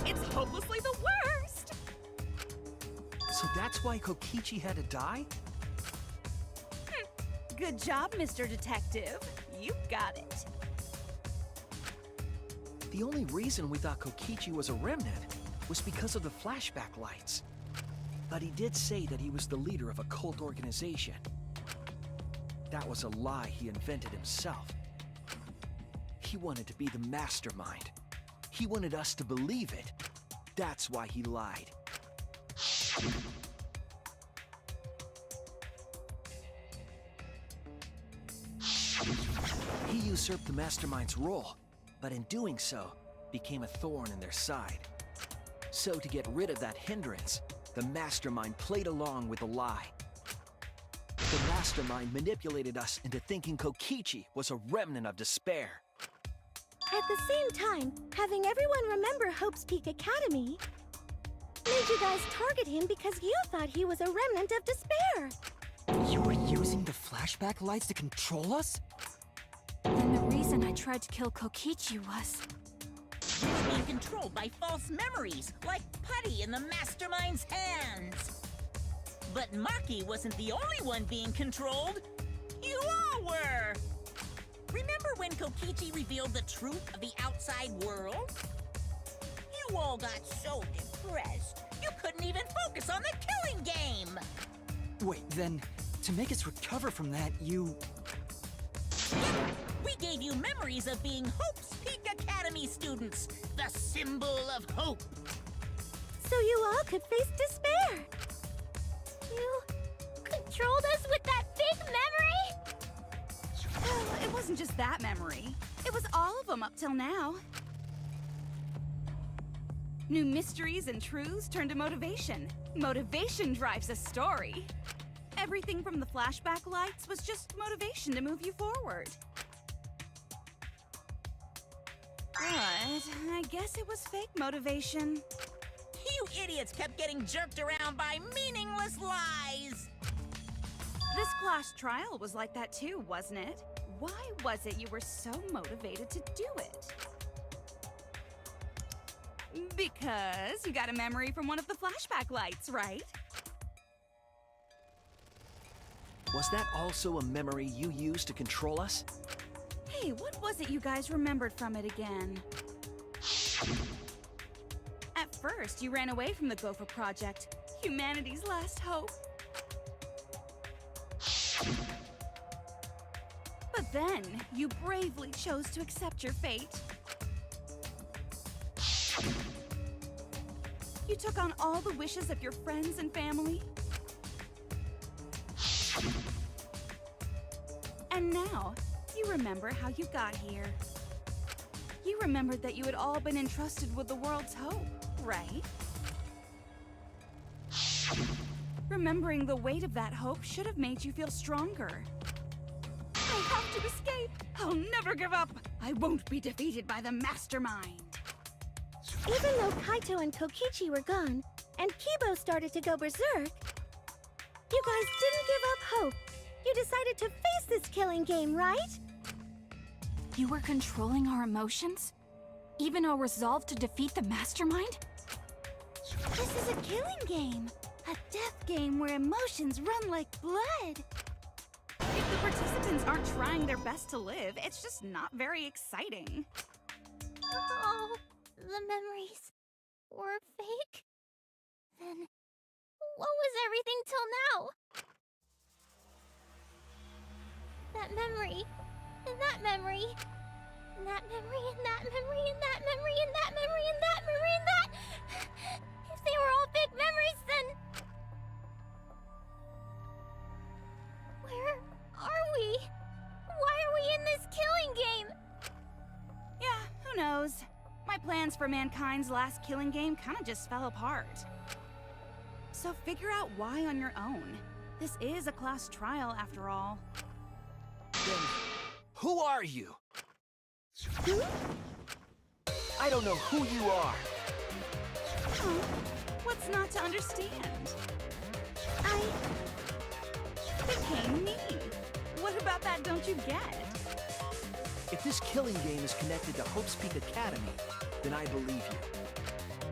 It's hopelessly the worst! So that's why Kokichi had to die? Good job, Mr. Detective. You got it. The only reason we thought Kokichi was a remnant was because of the flashback lights. But he did say that he was the leader of a cult organization. That was a lie he invented himself. He wanted to be the mastermind. He wanted us to believe it. That's why he lied. He usurped the mastermind's role, but in doing so, became a thorn in their side. So to get rid of that hindrance, the mastermind played along with the lie. The mastermind manipulated us into thinking Kokichi was a remnant of despair. At the same time, having everyone remember Hope's Peak Academy made you guys target him because you thought he was a remnant of despair. You were using the flashback lights to control us? Then the reason I tried to kill Kokichi was... He was being controlled by false memories, like putty in the mastermind's hands. But Maki wasn't the only one being controlled. You all were! Remember when Kokichi revealed the truth of the outside world? You all got so depressed, you couldn't even focus on the killing game! Wait, then, to make us recover from that, you... Yep, we gave you memories of being Hope's Peak Academy students, the symbol of hope. So you all could face despair. You controlled us with that big memory? Well, it wasn't just that memory. It was all of them up till now. New mysteries and truths turn to motivation. Motivation drives a story. Everything from the flashback lights was just motivation to move you forward. But I guess it was fake motivation. You idiots kept getting jerked around by meaningless lies! This class trial was like that too, wasn't it? Why was it you were so motivated to do it? Because you got a memory from one of the flashback lights, right? Was that also a memory you used to control us? Hey, what was it you guys remembered from it again? At first, you ran away from the Gopher Project, humanity's last hope. But then, you bravely chose to accept your fate. You took on all the wishes of your friends and family. And now, you remember how you got here. You remembered that you had all been entrusted with the world's hope, right? Remembering the weight of that hope should have made you feel stronger. I have to escape! I'll never give up! I won't be defeated by the mastermind! Even though Kaito and Kokichi were gone, and Kibo started to go berserk, you guys didn't give up hope. You decided to face this killing game, right? You were controlling our emotions? Even our resolve to defeat the mastermind? This is a killing game. A death game where emotions run like blood. If the participants aren't trying their best to live, it's just not very exciting. Oh, the memories were fake? Then what was everything till now? That memory, and that memory, and that memory, and that memory, and that memory, and that memory, and that memory, and that... If they were all fake memories, then... Where are we? Why are we in this killing game? Yeah, who knows? My plans for mankind's last killing game kinda just fell apart. So figure out why on your own. This is a class trial after all. Then, who are you? I don't know who you are. Oh, what's not to understand? became me. What about that don't you get? If this killing game is connected to Hope's Peak Academy, then I believe you.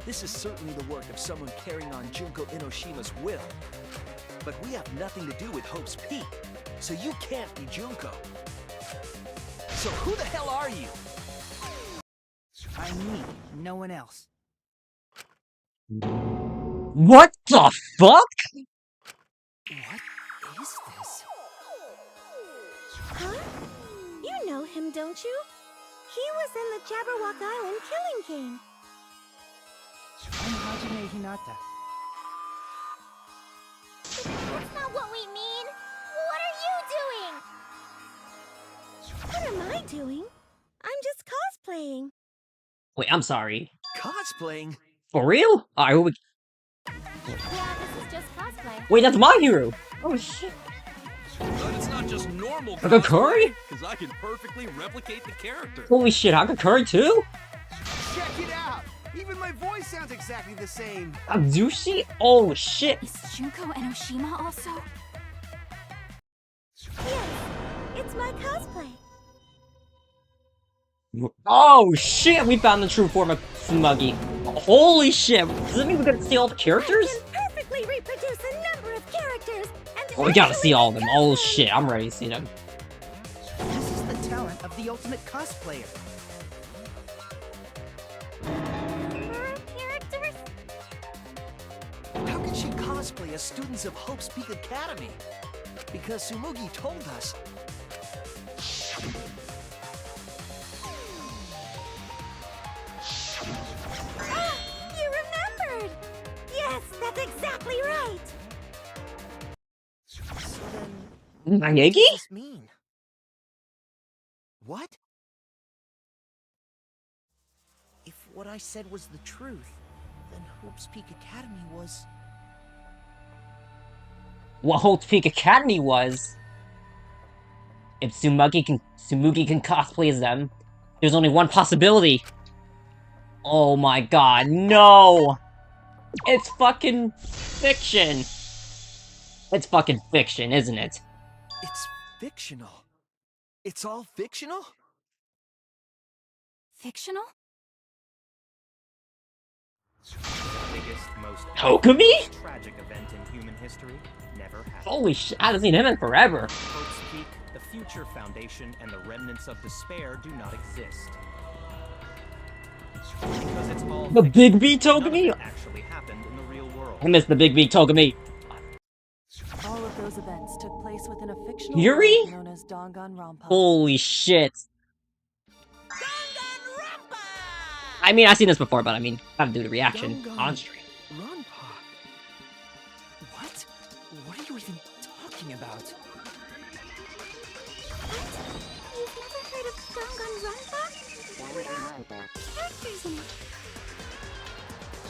This is certainly the work of someone carrying on Junko Inoshima's will. But we have nothing to do with Hope's Peak, so you can't be Junko. So who the hell are you? I'm me, no one else. What the fuck? What is this? Huh? You know him, don't you? He was in the Jabberwock Island killing game. I'm Hajime Hinata. That's not what we mean! What are you doing? What am I doing? I'm just cosplaying. Wait, I'm sorry. Cosplaying? For real? Alright, we... Yeah, this is just cosplay. Wait, that's my hero! Oh shit. But it's not just normal Hakakuri? because I can perfectly replicate the character. Holy shit, Hakakuri too? Check it out! Even my voice sounds exactly the same. Azushi? Oh shit. Is Junko Enoshima also? Yes, it's my cosplay. Oh shit, we found the true form of Smuggy. Holy shit, does that mean we're gonna see all the characters? I can perfectly reproduce a number of characters, and Oh, we gotta see all of them. Oh shit, I'm ready to see them. This is the talent of the ultimate cosplayer. Number of characters? How can she cosplay as students of Hope's Peak Academy? Because Tsumugi told us. Ah, you remembered! Yes, that's exactly right! So then, what Nageki? does this mean? What? If what I said was the truth, then Hope's Peak Academy was... What Hope's Peak Academy was? If Tsumugi can cosplay as them, there's only one possibility. Oh my god, no! It's fucking fiction! It's fucking fiction, isn't it? It's fictional. It's all fictional? Fictional? The biggest, most Tokumi? tragic event in human history never happened. Holy shit, I haven't seen him in forever. Hope's Peak, the future foundation, and the remnants of despair do not exist. Because it's all The fiction, Big B none of Tokumi? it actually happened in the real world. I missed the Big B Tokumi. All of those events took place within a fictional Yuri? world known as Danganronpa. Holy shit. I mean, I've seen this before, but I mean, gotta do the reaction on stream. Ronpa. What? What are you even talking about? You've never heard of Danganronpa? There are characters in it.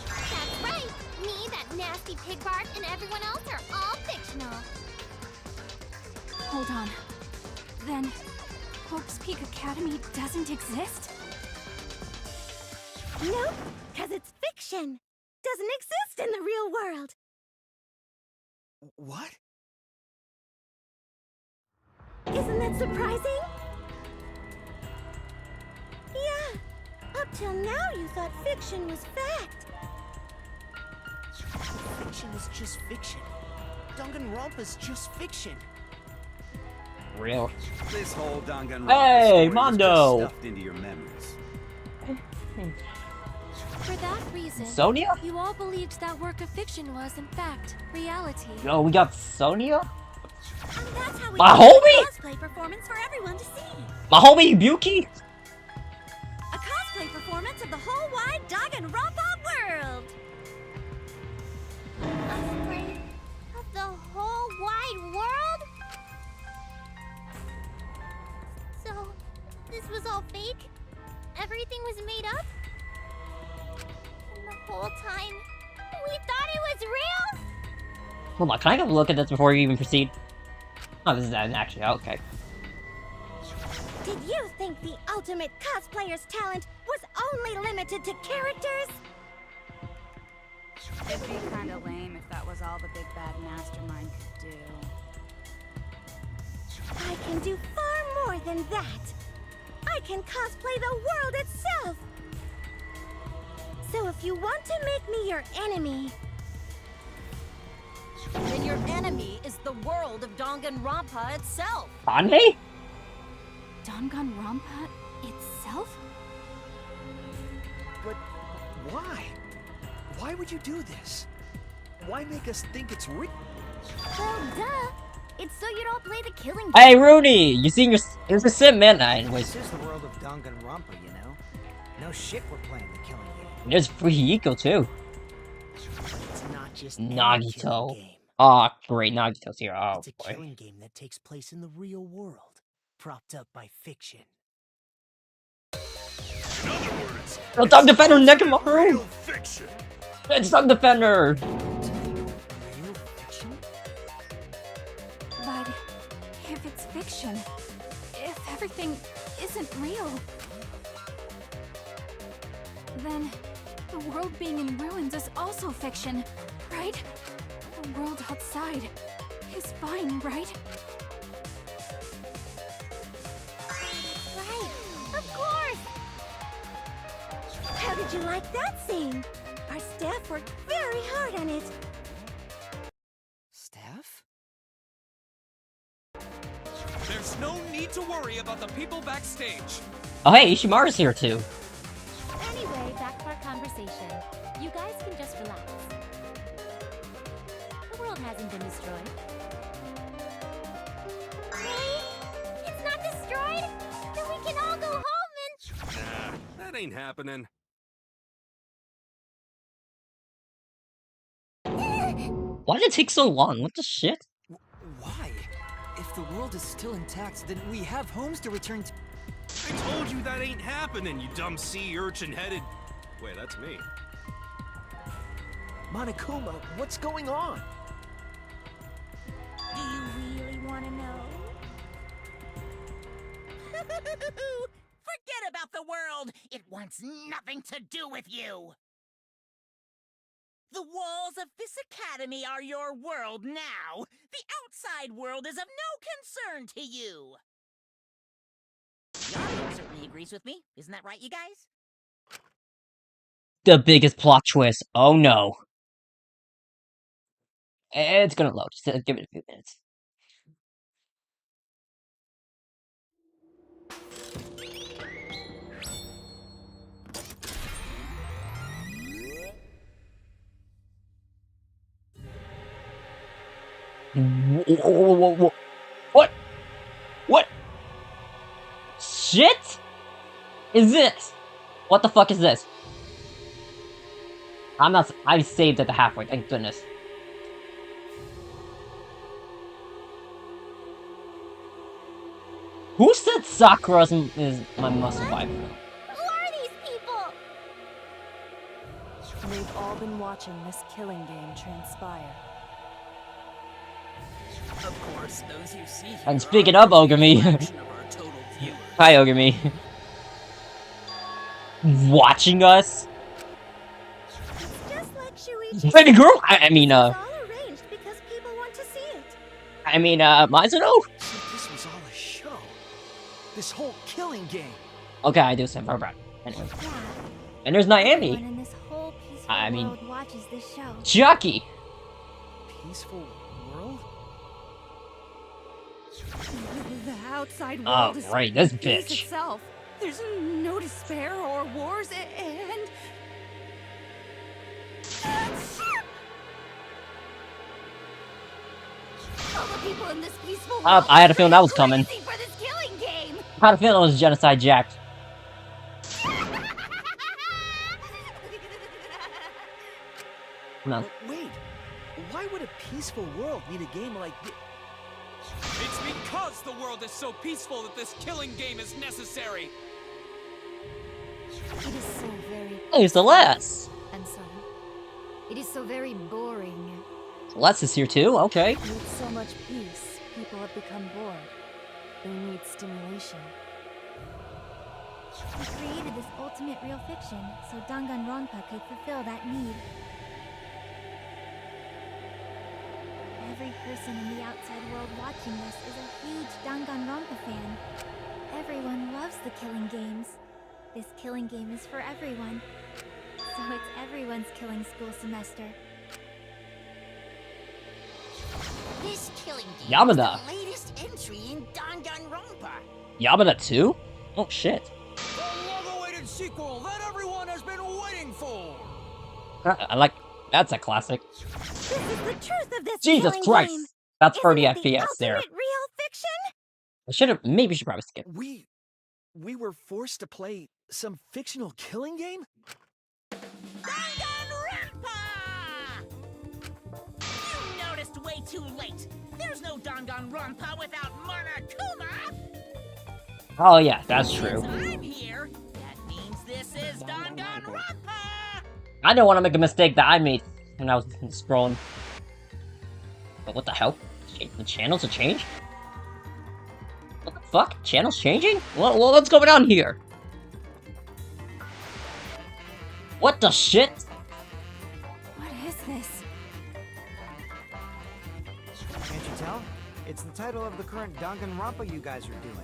That's right! Me, that nasty pig bark, and everyone else are all fictional. Hold on. Then, Hope's Peak Academy doesn't exist? Nope, because it's fiction. Doesn't exist in the real world. What? Isn't that surprising? Yeah, up till now you thought fiction was fact. Fiction is just fiction. Danganronpa's just fiction. Real. This whole Danganronpa Hey, story was Mondo! just stuffed into your memories. For that reason, Sonia? you all believed that work of fiction was, in fact, reality. Yo, we got Sonia? And that's how we My did a homie? cosplay performance for everyone to see. My homie Yuki? A cosplay performance of the whole wide Danganronpa world. Cosplay of the whole wide world? So, this was all fake? Everything was made up? And the whole time, we thought it was real? Hold on, can I have a look at this before you even proceed? Oh, this is actually okay. Did you think the ultimate cosplayer's talent was only limited to characters? It'd be kinda lame if that was all the big bad mastermind could do. can do far more than that. I can cosplay the world itself. So if you want to make me your enemy, Then your enemy is the world of Danganronpa itself. Anhe? Danganronpa itself? But why? Why would you do this? Why make us think it's real? Well, duh. It's so you don't play the killing game. Hey, Rooney! You seen your... It was a sim, man. Anyways, This is the world of Danganronpa, you know? No shit we're playing the killing game. there's Fujiko, too. But it's not just any Nagito. killing game. Oh, great. Nagito's here. Oh, It's a boy. killing game that takes place in the real world, propped up by fiction. In other words, No, Dog Defender real Nekomaru! fiction. It's Dog Defender! Real fiction? But if it's fiction, if everything isn't real, then the world being in ruins is also fiction, right? The world outside is fine, right? right? Of course. How did you like that scene? Our staff worked very hard on it. Staff? There's no need to worry about the people backstage. Oh, hey, Ishimaru's here, too. Anyway, back to our conversation. You guys can just relax. The world hasn't been destroyed. Really? It's not destroyed? Then we can all go home and... Nah, that ain't happening. Why did it take so long? What the shit? Why? If the world is still intact, then we have homes to return to. I told you that ain't happening, you dumb sea urchin-headed... Wait, that's me. Monokuma, what's going on? Do you really want to know? Forget about the world. It wants nothing to do with you. The walls of this academy are your world now. The outside world is of no concern to you. The audience certainly agrees with me. Isn't that right, you guys? The biggest plot twist. Oh, no. It's gonna load. Just give it a few minutes. Whoa. What? What? Shit? Is this? What the fuck is this? I saved at the halfway, thank goodness. Who said Sakura is my muscle fiber? Who are these people? We've all been watching this killing game transpire. Of course, those you see here And speaking of Ogami, hi Ogami. Watching us? Just like Shuichi. Baby girl? I mean, It's all arranged because people want to see it. Mizuno? So this was all a show. This whole killing game. Okay, I do stand for Brad. Anyway. Yeah. And there's Naomi. Everyone in this whole peaceful I mean- world watches this show. Chucky. Peaceful world? The outside Oh, world is right, this peace bitch. itself. There's no despair or wars, and All the people in this peaceful world I had a feeling that was coming. crazy for this killing game. I had a feeling it was Genocide Jack. No. But wait, why would a peaceful world need a game like this? It's because the world is so peaceful that this killing game is necessary. It is so very. Hey, Celeste. And so, it is so very boring. Celeste is here too, okay. With so much peace, people have become bored. They need stimulation. We created this ultimate real fiction so Danganronpa could fulfill that need. Every person in the outside world watching this is a huge Danganronpa fan. Everyone loves the killing games. This killing game is for everyone. So it's everyone's killing school semester. This killing game Yamada. is the latest entry in Danganronpa. Yamada 2? Oh shit. The long-awaited sequel that everyone has been waiting for! I like, that's a classic. This is the truth of this Jesus killing Christ! game. That's 30 Isn't it the FPS there. ultimate real fiction? I should've, maybe should probably skip. We were forced to play some fictional killing game? Danganronpa! You noticed way too late. There's no Danganronpa without Monokuma. Oh yeah, that's true. Since I'm here, that means this is Danganronpa. I don't want to make a mistake that I made when I was scrolling. But what the hell? The channels have changed? What the fuck? Channels changing? What's going on here? What the shit? What is this? Can't you tell? It's the title of the current Danganronpa you guys are doing.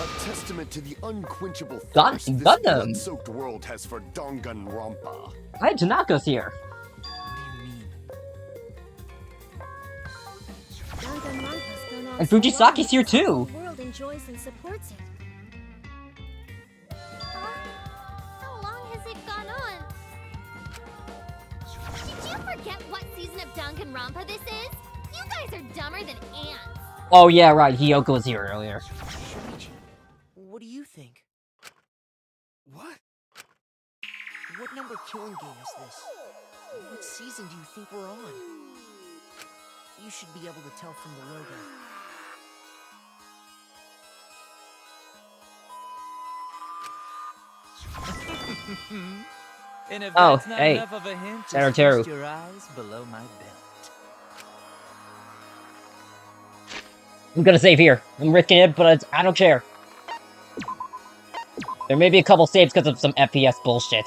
A testament to the unquenchable Gun- thirst this Gundam. blood-soaked world has for Danganronpa. Hi, Tanaka's here. Danganronpa's gone on And so long Fujisaki's here that the too. whole world enjoys and supports it. How long has it gone on? Did you forget what season of Danganronpa this is? You guys are dumber than ants. Oh yeah, right. Hiyoko was here earlier. What do you think? What? What number killing game is this? What season do you think we're on? You should be able to tell from the logo. And if Oh, that's not hey. enough of a hint, just Saruteru. feast your eyes below my belt. I'm gonna save here. I'm risking it, but I don't care. There may be a couple saves because of some FPS bullshit.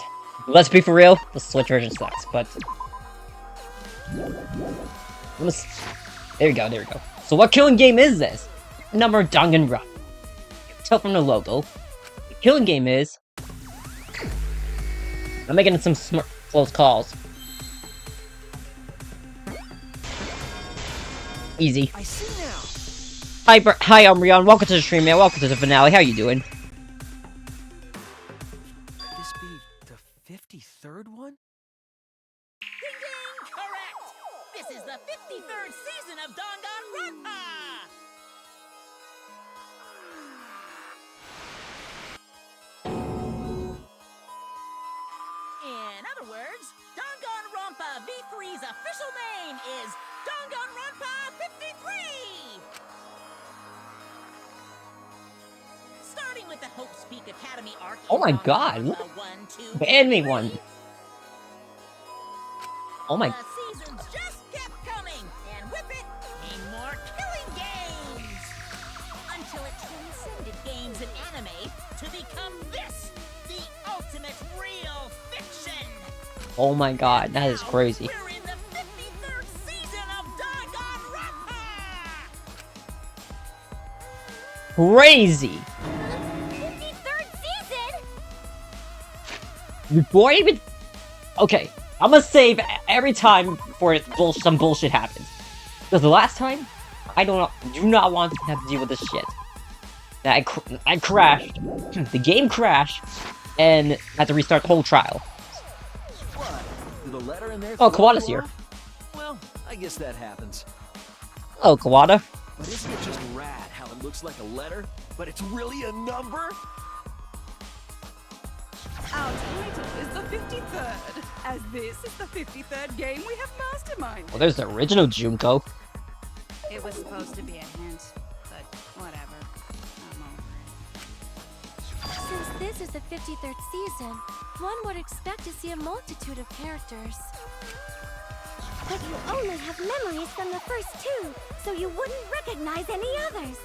Let's be for real, the Switch version sucks, but... There we go, there we go. So what killing game is this? Number Danganronpa. You can tell from the logo. The killing game is... I'm making some close calls. Easy. I see now. Hi, I'm Rion. Welcome to the stream, man. Welcome to the finale. How you doing? Could this be the 53rd one? Ding ding! Correct! This is the 53rd season of Danganronpa! In other words, Danganronpa V3's official name is Danganronpa 53! Starting with the Hope Speak Academy arc. Oh my god, look. Ban me one. Oh my... The seasons just kept coming, and with it came more killing games! Until it transcended games and anime to become this, the ultimate real fiction! Oh my god, that is crazy. We're in the 53rd season of Danganronpa! Crazy! 53rd season? Before I even... Okay, I'm gonna save every time before some bullshit happens. Because the last time, I do not want to have to deal with this shit. That I crashed, the game crashed, and had to restart the whole trial. What? The letter in there? Oh, Kawada's here. Well, I guess that happens. Oh, Kawada. But isn't it just rad how it looks like a letter, but it's really a number? Our title is the 53rd, as this is the 53rd game we have masterminded. Well, there's the original Junko. It was supposed to be a hint, but whatever. I'm over it. Since this is the 53rd season, one would expect to see a multitude of characters. But you only have memories from the first two, so you wouldn't recognize any others.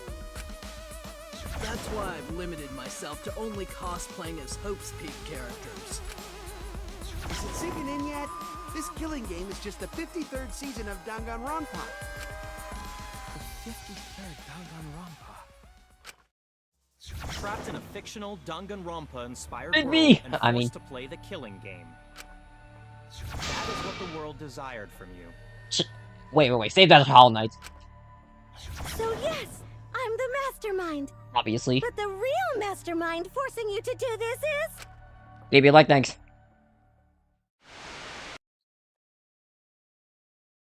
That's why I've limited myself to only cosplaying as Hope's Peak characters. Is it sinking in yet? This killing game is just the 53rd season of Danganronpa. The 53rd Danganronpa. Trapped in a fictional Danganronpa-inspired Did world me. and I forced mean- to play the killing game. That is what the world desired from you. Wait. Save that Hollow Knight. So yes, I'm the mastermind. Obviously. But the real mastermind forcing you to do this is... Maybe like thanks.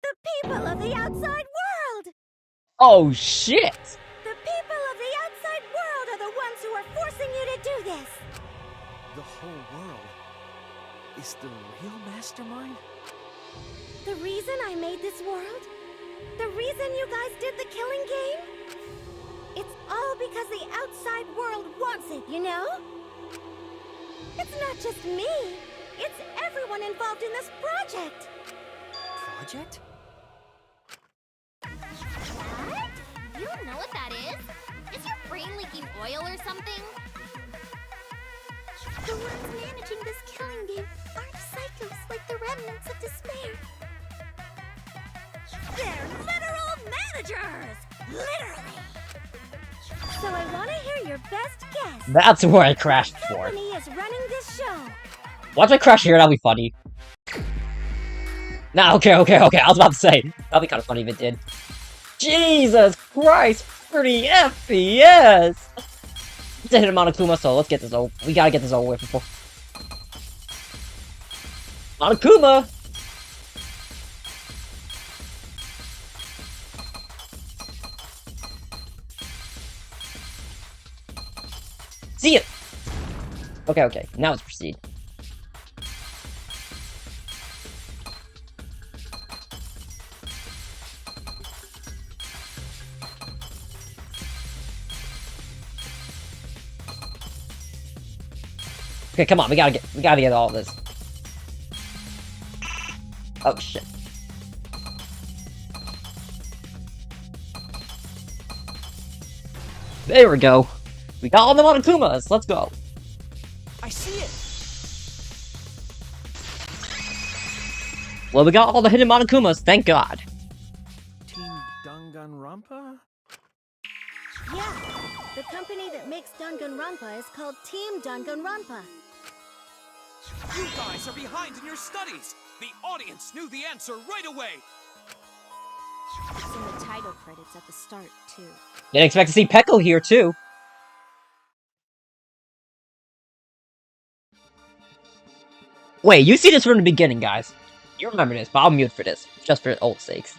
the people of the outside world! Oh shit! The people of the outside world are the ones who are forcing you to do this! The whole world is the real mastermind? The reason I made this world? The reason you guys did the killing game? It's all because the outside world wants it, you know? It's not just me. It's everyone involved in this project. Project? What? You don't know what that is? Is your brain leaking oil or something? The ones managing this killing game aren't psychos like the remnants of despair. They're literal managers! Literally! So I want to hear your best guess. That's where I crashed before. Company is running this show. Watch I crash here, that'll be funny. Nah, okay. I was about to say. That'll be kind of funny if it did. Jesus Christ! 30 FPS! It's a hit of Monokuma, so let's get this over. We gotta get this over with before. Monokuma! See it! Okay. Now let's proceed. Okay, come on, we gotta get all this. Oh shit. There we go. We got all the Monokumas. Let's go. I see it! Well, we got all the hidden Monokumas. Thank God. Team Danganronpa? Yeah, the company that makes Danganronpa is called Team Danganronpa. You guys are behind in your studies! The audience knew the answer right away! It's in the title credits at the start, too. Didn't expect to see Peko here, too. Wait, you see this from the beginning, guys. You remember this, but I'll mute for this, just for old sakes.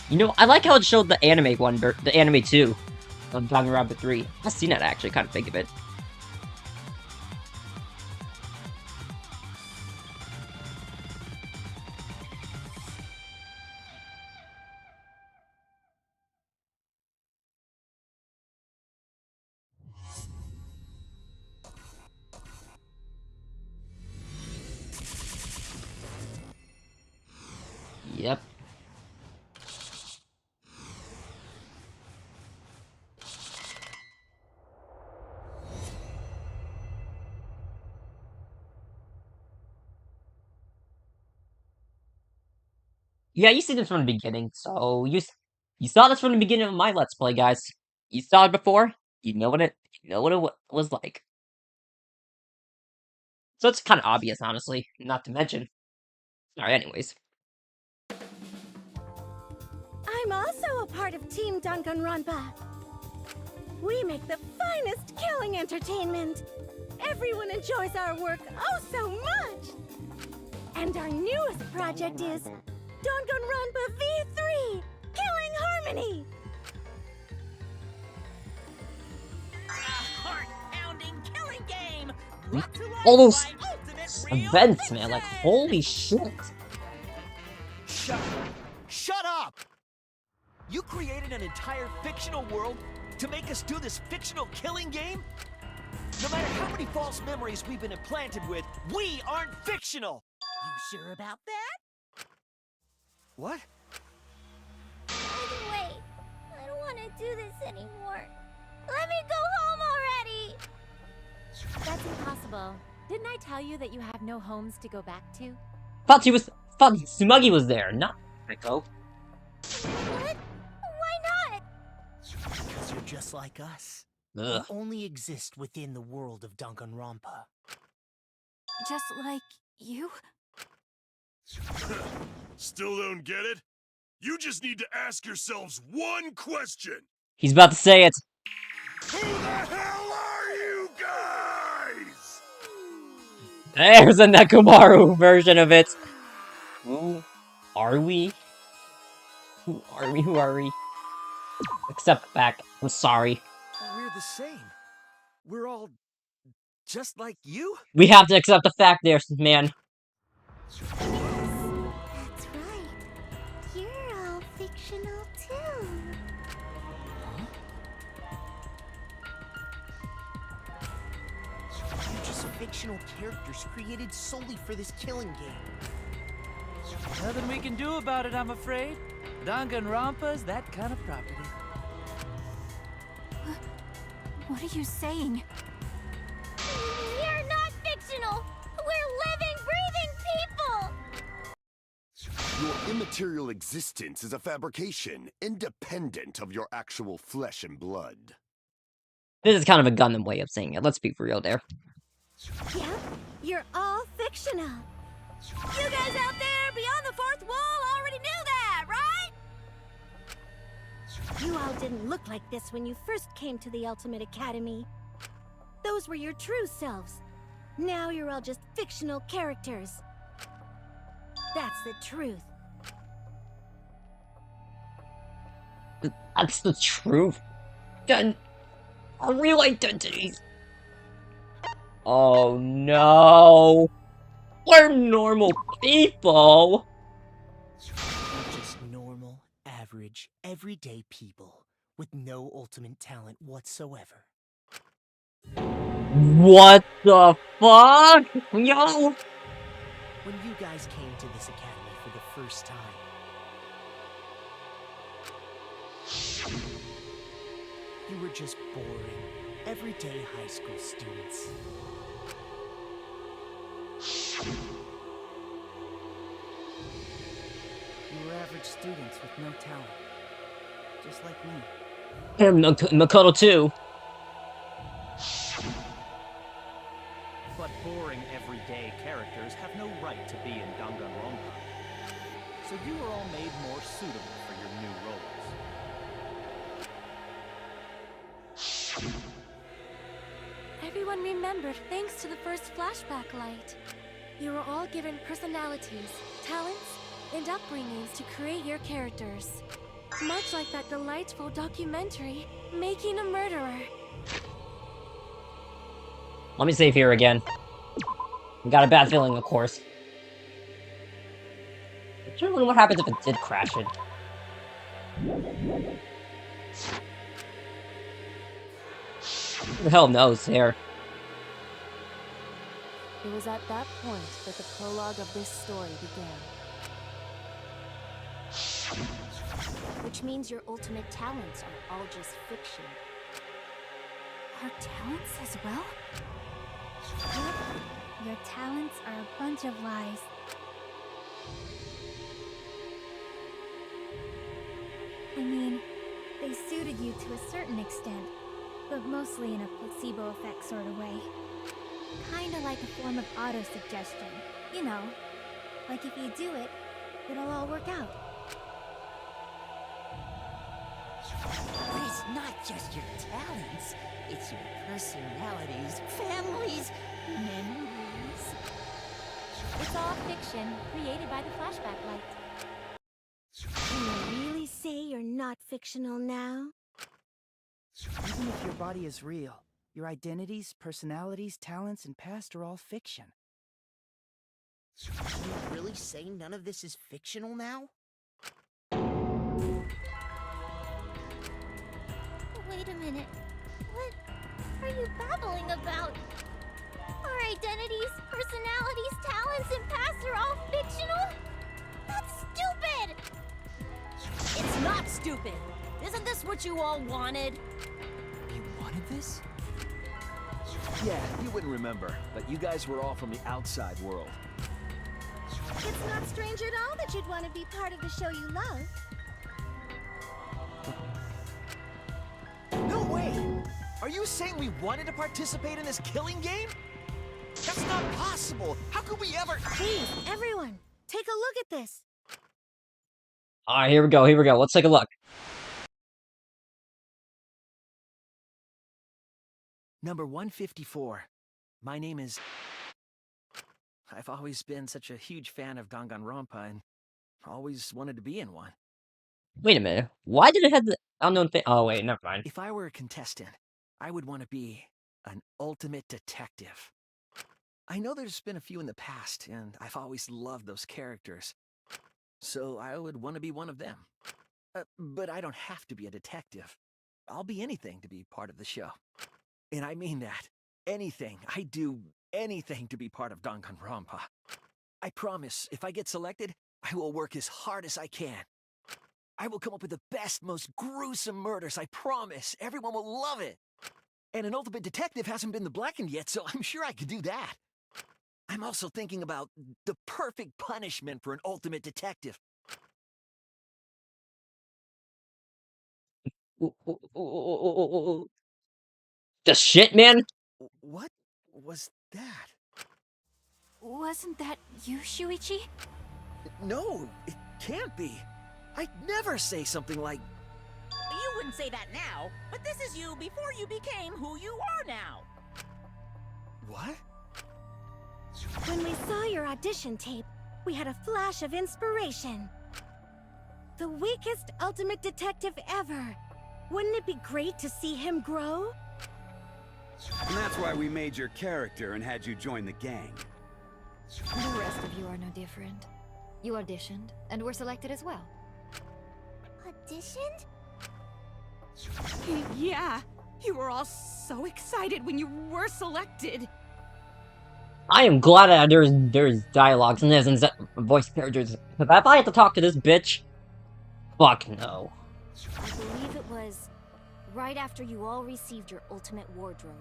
You know, I like how it showed the anime one, the anime 2 of Danganronpa 3. I've seen that actually, kind of think of it. Yep. Yeah, you see this from the beginning, so you saw this from the beginning of my Let's Play, guys. You saw it before. You know what it was like. So it's kind of obvious, honestly. Not to mention. Alright, anyways. I'm also a part of Team Danganronpa. We make the finest killing entertainment. Everyone enjoys our work oh so much. And our newest project is Danganronpa V3, Killing Harmony. A heart-pounding killing game. Brought to life All those by Ultimate Real events, man, like, holy shit. Shut up! You created an entire fictional world to make us do this fictional killing game? No matter how many false memories we've been implanted with, we aren't fictional! You sure about that? What? By the way, I don't want to do this anymore. Let me go home already! That's impossible. Didn't I tell you that you have no homes to go back to? Thought Smuggy was there, not Rico. What? Why not? Because you're just like us. Ugh. We only exist within the world of Danganronpa. Just like you? Still don't get it? You just need to ask yourselves one question. He's about to say it. Who the hell are you guys? There's a Nekomaru version of it. Who are we? Who are we? Who are we? Accept back. I'm sorry. We're the same. We're all just like you? We have to accept the fact there, man. That's right. You're all fictional too. You're just fictional characters created solely for this killing game. Nothing we can do about it, I'm afraid. Danganronpa's that kind of property. What are you saying? We're not fictional. We're living, breathing people. Your immaterial existence is a fabrication, independent of your actual flesh and blood. This is kind of a Gundam way of saying it. Let's be for real there. Yep, you're all fictional. You guys out there beyond the fourth wall already knew that, right? You all didn't look like this when you first came to the Ultimate Academy. Those were your true selves. Now you're all just fictional characters. That's the truth. That's the truth. Then, our real identities. Oh no. We're normal people. We're just normal, average, everyday people with no ultimate talent whatsoever. What the fuck? Yo! When you guys came to this academy for the first time, you were just boring, everyday high school students. You were average students with no talent. Just like me. And Makoto too. But boring everyday characters have no right to be in Danganronpa. So you are all made more suitable for your new roles. Everyone remembered thanks to the first flashback light. You were all given personalities, talents, and upbringings to create your characters. Much like that delightful documentary, Making a Murderer. Let me save here again. Got a bad feeling, of course. I'm wondering what happens if it did crash it. Who the hell knows here? It was at that point that the prologue of this story began. Which means your ultimate talents are all just fiction. Our talents as well? Yep. Your talents are a bunch of lies. I mean, they suited you to a certain extent, but mostly in a placebo effect sort of way. Kinda like a form of auto-suggestion. You know, like if you do it, it'll all work out. Wait, not just your talents, it's your personalities, families, memories. It's all fiction created by the flashback light. Can you really say you're not fictional now? Even if your body is real, your identities, personalities, talents, and past are all fiction. Can you really say none of this is fictional now? Wait a minute. What are you babbling about? Our identities, personalities, talents, and pasts are all fictional? That's stupid! It's not stupid! Isn't this what you all wanted? You wanted this? Yeah, you wouldn't remember, but you guys were all from the outside world. It's not strange at all that you'd want to be part of the show you love. No way! Are you saying we wanted to participate in this killing game? That's not possible! How could we ever— Please, everyone, take a look at this. Alright, here we go, let's take a look. Number 154. My name is... I've always been such a huge fan of Danganronpa and always wanted to be in one. Wait a minute, why did it have the unknown thing? Oh wait, never mind. If I were a contestant, I would want to be an ultimate detective. I know there's been a few in the past, and I've always loved those characters. So I would want to be one of them. But I don't have to be a detective. I'll be anything to be part of the show. And I mean that. Anything. I'd do anything to be part of Danganronpa. I promise, if I get selected, I will work as hard as I can. I will come up with the best, most gruesome murders, I promise. Everyone will love it. And an ultimate detective hasn't been the blackened yet, so I'm sure I could do that. I'm also thinking about the perfect punishment for an ultimate detective. The shit, man? What was that? Wasn't that you, Shuichi? No, it can't be. I'd never say something like... You wouldn't say that now, but this is you before you became who you are now. What? When we saw your audition tape, we had a flash of inspiration. The weakest ultimate detective ever. Wouldn't it be great to see him grow? And that's why we made your character and had you join the gang. The rest of you are no different. You auditioned, and were selected as well. Auditioned? Yeah, you were all so excited when you were selected. I am glad that there's dialogues in this and voice characters. If I had to talk to this bitch, fuck no. I believe it was right after you all received your ultimate wardrobe.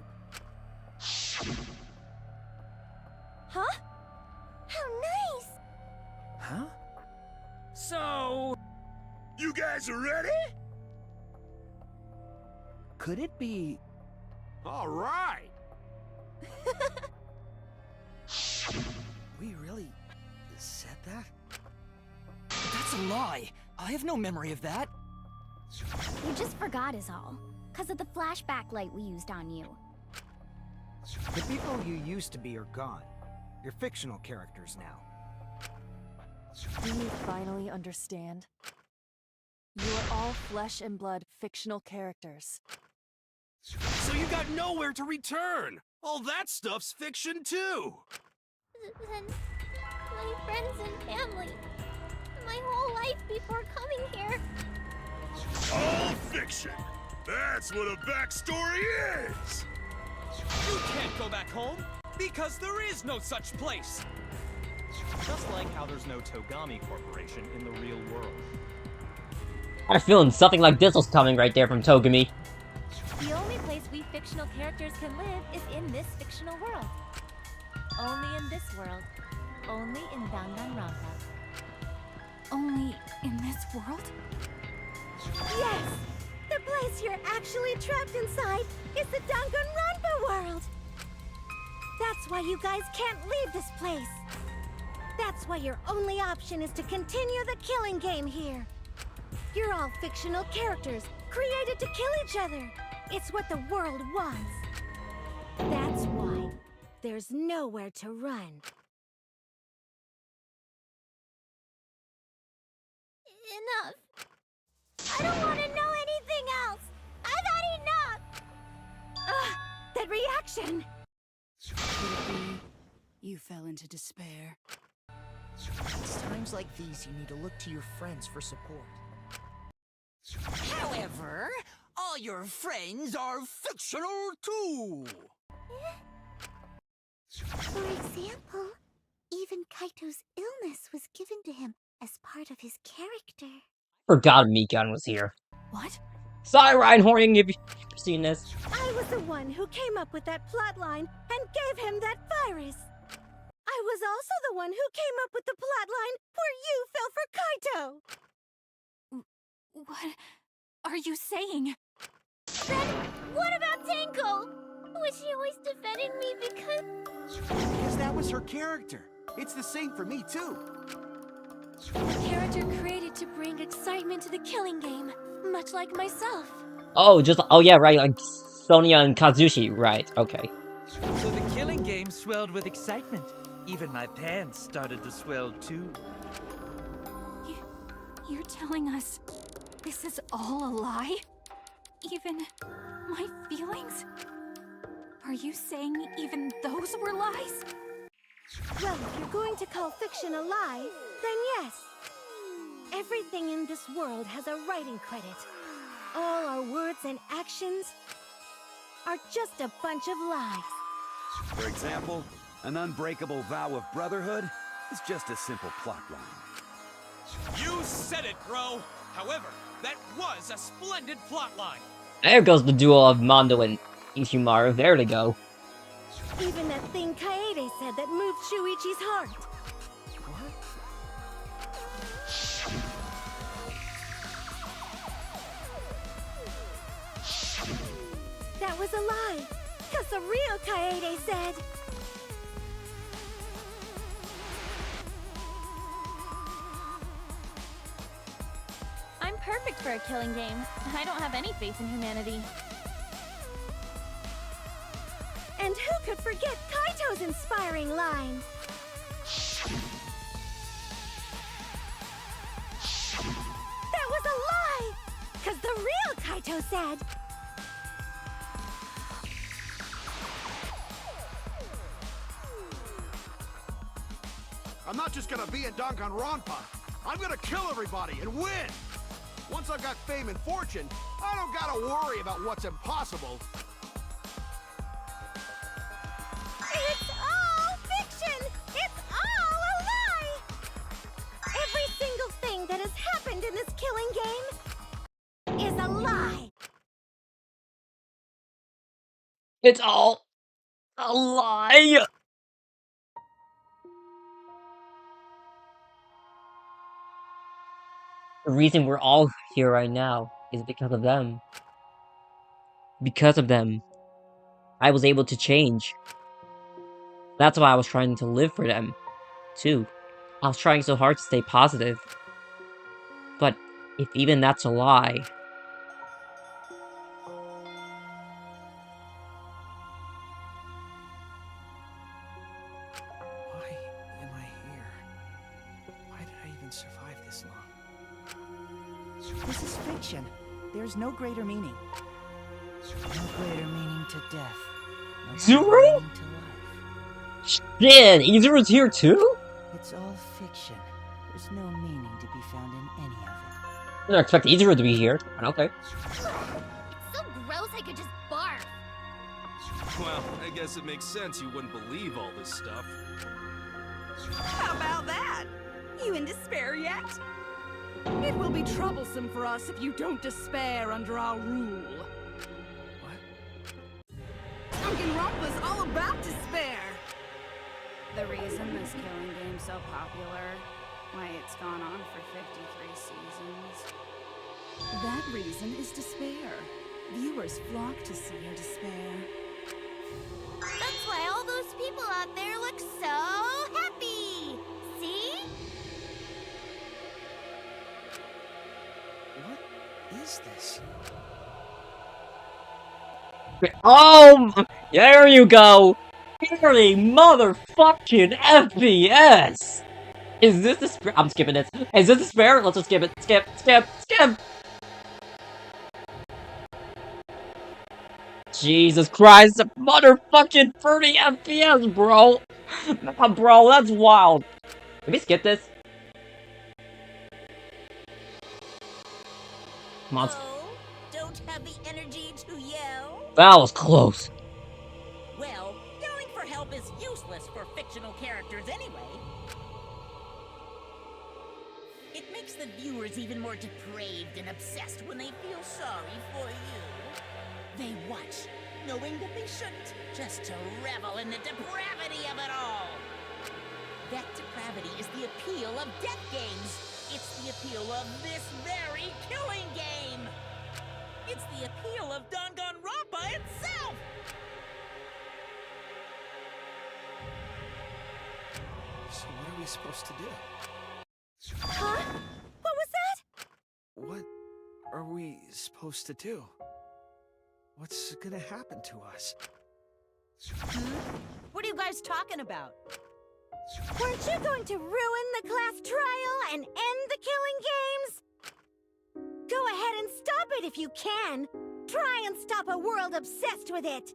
Huh? How nice! Huh? So... You guys are ready? Could it be... All right. We really said that? That's a lie. I have no memory of that. You just forgot is all. 'Cause of the flashback light we used on you. The people you used to be are gone. You're fictional characters now. Do you finally understand? You are all flesh and blood fictional characters. So you got nowhere to return. All that stuff's fiction too. Then my friends and family. My whole life before coming here. All fiction. That's what a backstory is. You can't go back home, because there is no such place! Just like how there's no Togami Corporation in the real world. I have a feeling something like this was coming right there from Togami. The only place we fictional characters can live is in this fictional world. Only in this world. Only in Danganronpa. Only in this world? Yes! The place you're actually trapped inside is the Danganronpa world! That's why you guys can't leave this place! That's why your only option is to continue the killing game here! You're all fictional characters, created to kill each other. It's what the world wants. That's why there's nowhere to run. Enough. I don't want to know anything else. I've had enough. That reaction! Could it be you fell into despair? It's times like these you need to look to your friends for support. However, all your friends are fictional too! For example, even Kaito's illness was given to him as part of his character. Forgot Mikan was here. What? Sorry, Reinhorn, if you've seen this. I was the one who came up with that plotline and gave him that virus. I was also the one who came up with the plotline where you fell for Kaito. What are you saying? Then what about Tenko? Was she always defending me because... Because that was her character. It's the same for me, too. A character created to bring excitement to the killing game, much like myself. Oh, yeah, right, like Sonia and Kazushi, right, okay. So the killing game swelled with excitement. Even my pants started to swell too. You're telling us this is all a lie? Even my feelings? Are you saying even those were lies? Well, if you're going to call fiction a lie, then yes. Everything in this world has a writing credit. All our words and actions are just a bunch of lies. For example, an unbreakable vow of brotherhood is just a simple plotline. You said it, bro! However, that was a splendid plotline! There goes the duel of Mondo and Ishimaru, there they go. Even that thing Kaede said that moved Shuichi's heart. That was a lie, because the real Kaede said... I'm perfect for a killing game. I don't have any faith in humanity. And who could forget Kaito's inspiring line? That was a lie! Because the real Kaito said... I'm not just gonna be in Danganronpa. I'm gonna kill everybody and win! Once I've got fame and fortune, I don't gotta worry about what's impossible. It's all fiction! It's all a lie! Every single thing that has happened in this killing game is a lie! It's all a lie! The reason we're all here right now is because of them. Because of them, I was able to change. That's why I was trying to live for them, too. I was trying so hard to stay positive. But if even that's a lie... Why am I here? Why did I even survive this long? This is fiction. There's no greater meaning. No greater meaning to death. No Zero? greater meaning to life. Shit, Izuru's here too? It's all fiction. There's no meaning to be found in any of it. I didn't expect Izuru to be here, but okay. It's so gross I could just barf. Well, I guess it makes sense you wouldn't believe all this stuff. How about that? You in despair yet? It will be troublesome for us if you don't despair under our rule. What? Danganronpa's all about despair! The reason this killing game's so popular, why it's gone on for 53 seasons. That reason is despair. Viewers flock to see your despair. That's why all those people out there look so happy. See? What is is this? Oh, there you go. 30 motherfucking FPS. Is this the spare? I'm skipping this. Is this the spare? Let's just skip it. Skip, skip, skip. Jesus Christ, motherfucking 30 FPS, bro. Nah, bro, that's wild. Can we skip this? Come on. Oh, don't have the energy to yell? That was close. Well, yelling for help is useless for fictional characters anyway. It makes the viewers even more depraved and obsessed when they feel sorry for you. They watch, knowing that they shouldn't, just to revel in the depravity of it all. That depravity is the appeal of death games. It's the appeal of this very killing game. It's the appeal of Danganronpa itself. So what are we supposed to do? Huh? What was that? What are we supposed to do? What's gonna happen to us? What are you guys talking about? Weren't you going to ruin the class trial and end the killing games? Go ahead and stop it if you can. Try and stop a world obsessed with it.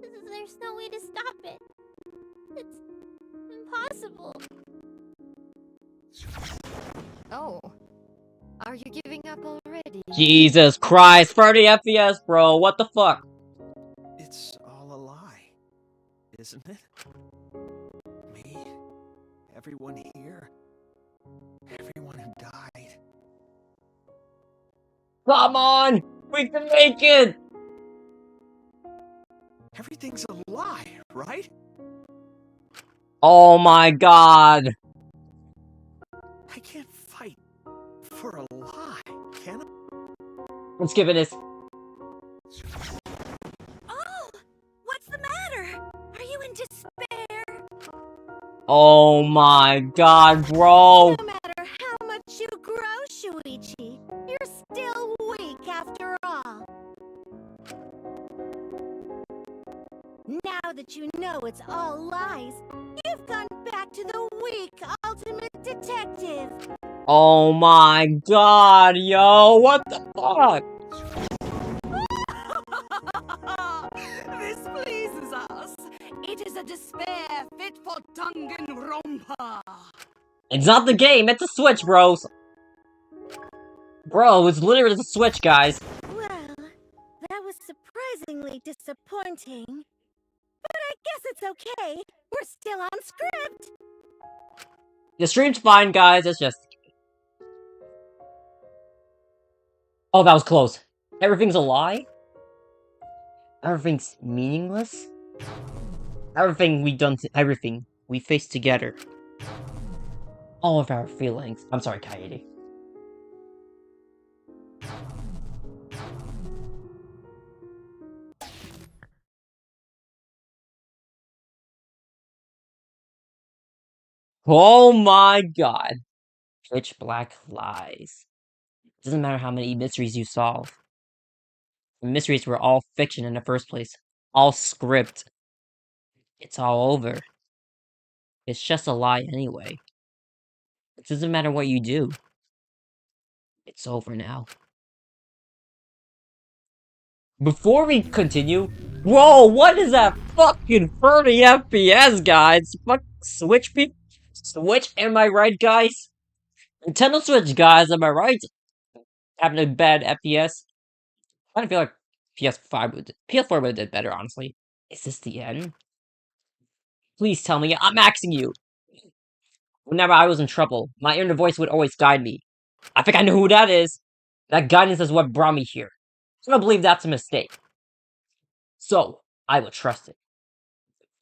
There's no way to stop it. It's impossible. Oh. Are you giving up already? Jesus Christ, 30 FPS, bro. What the fuck? It's all a lie, isn't it? Me, everyone here, everyone who died. Come on! We can make it! Everything's a lie, right? Oh my god! I can't fight for a lie, can I? I'm skipping this. Oh! What's the matter? Are you in despair? Oh my god, bro! No matter how much you grow, Shuichi, you're still weak after all. Now that you know it's all lies, you've gone back to the weak ultimate detective. Oh my god, yo, what the fuck? This pleases us. It is a despair fit for Danganronpa. It's not the game, it's a Switch, bros. Bro, it's literally the Switch, guys. Well, that was surprisingly disappointing. But I guess it's okay. We're still on script. The stream's fine, guys, it's just... Oh, that was close. Everything's a lie? Everything's meaningless? Everything we faced together. All of our feelings. I'm sorry, Kaede. Oh my god. Pitch black lies. Doesn't matter how many mysteries you solve. The mysteries were all fiction in the first place. All script. It's all over. It's just a lie anyway. It doesn't matter what you do. It's over now. Before we continue, whoa, what is that fucking 30 FPS, guys? Fuck Switch people? Switch, am I right, guys? Nintendo Switch, guys, am I right? Having a bad FPS? I kind of feel like PS4 would have did better, honestly. Is this the end? Please tell me I'm maxing you. Whenever I was in trouble, my inner voice would always guide me. I think I know who that is. That guidance is what brought me here. I don't believe that's a mistake. So, I will trust it.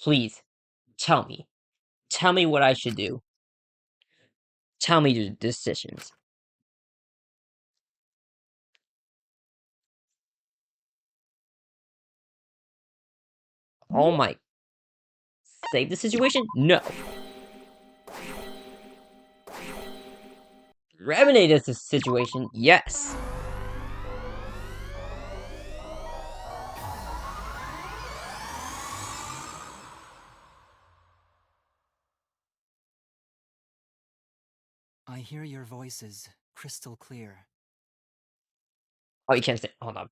Please, tell me. Tell me what I should do. Tell me the decisions. Oh my... Save the situation? No. remedy this situation, yes. I hear your voices crystal clear. Oh, you can't say. Hold on.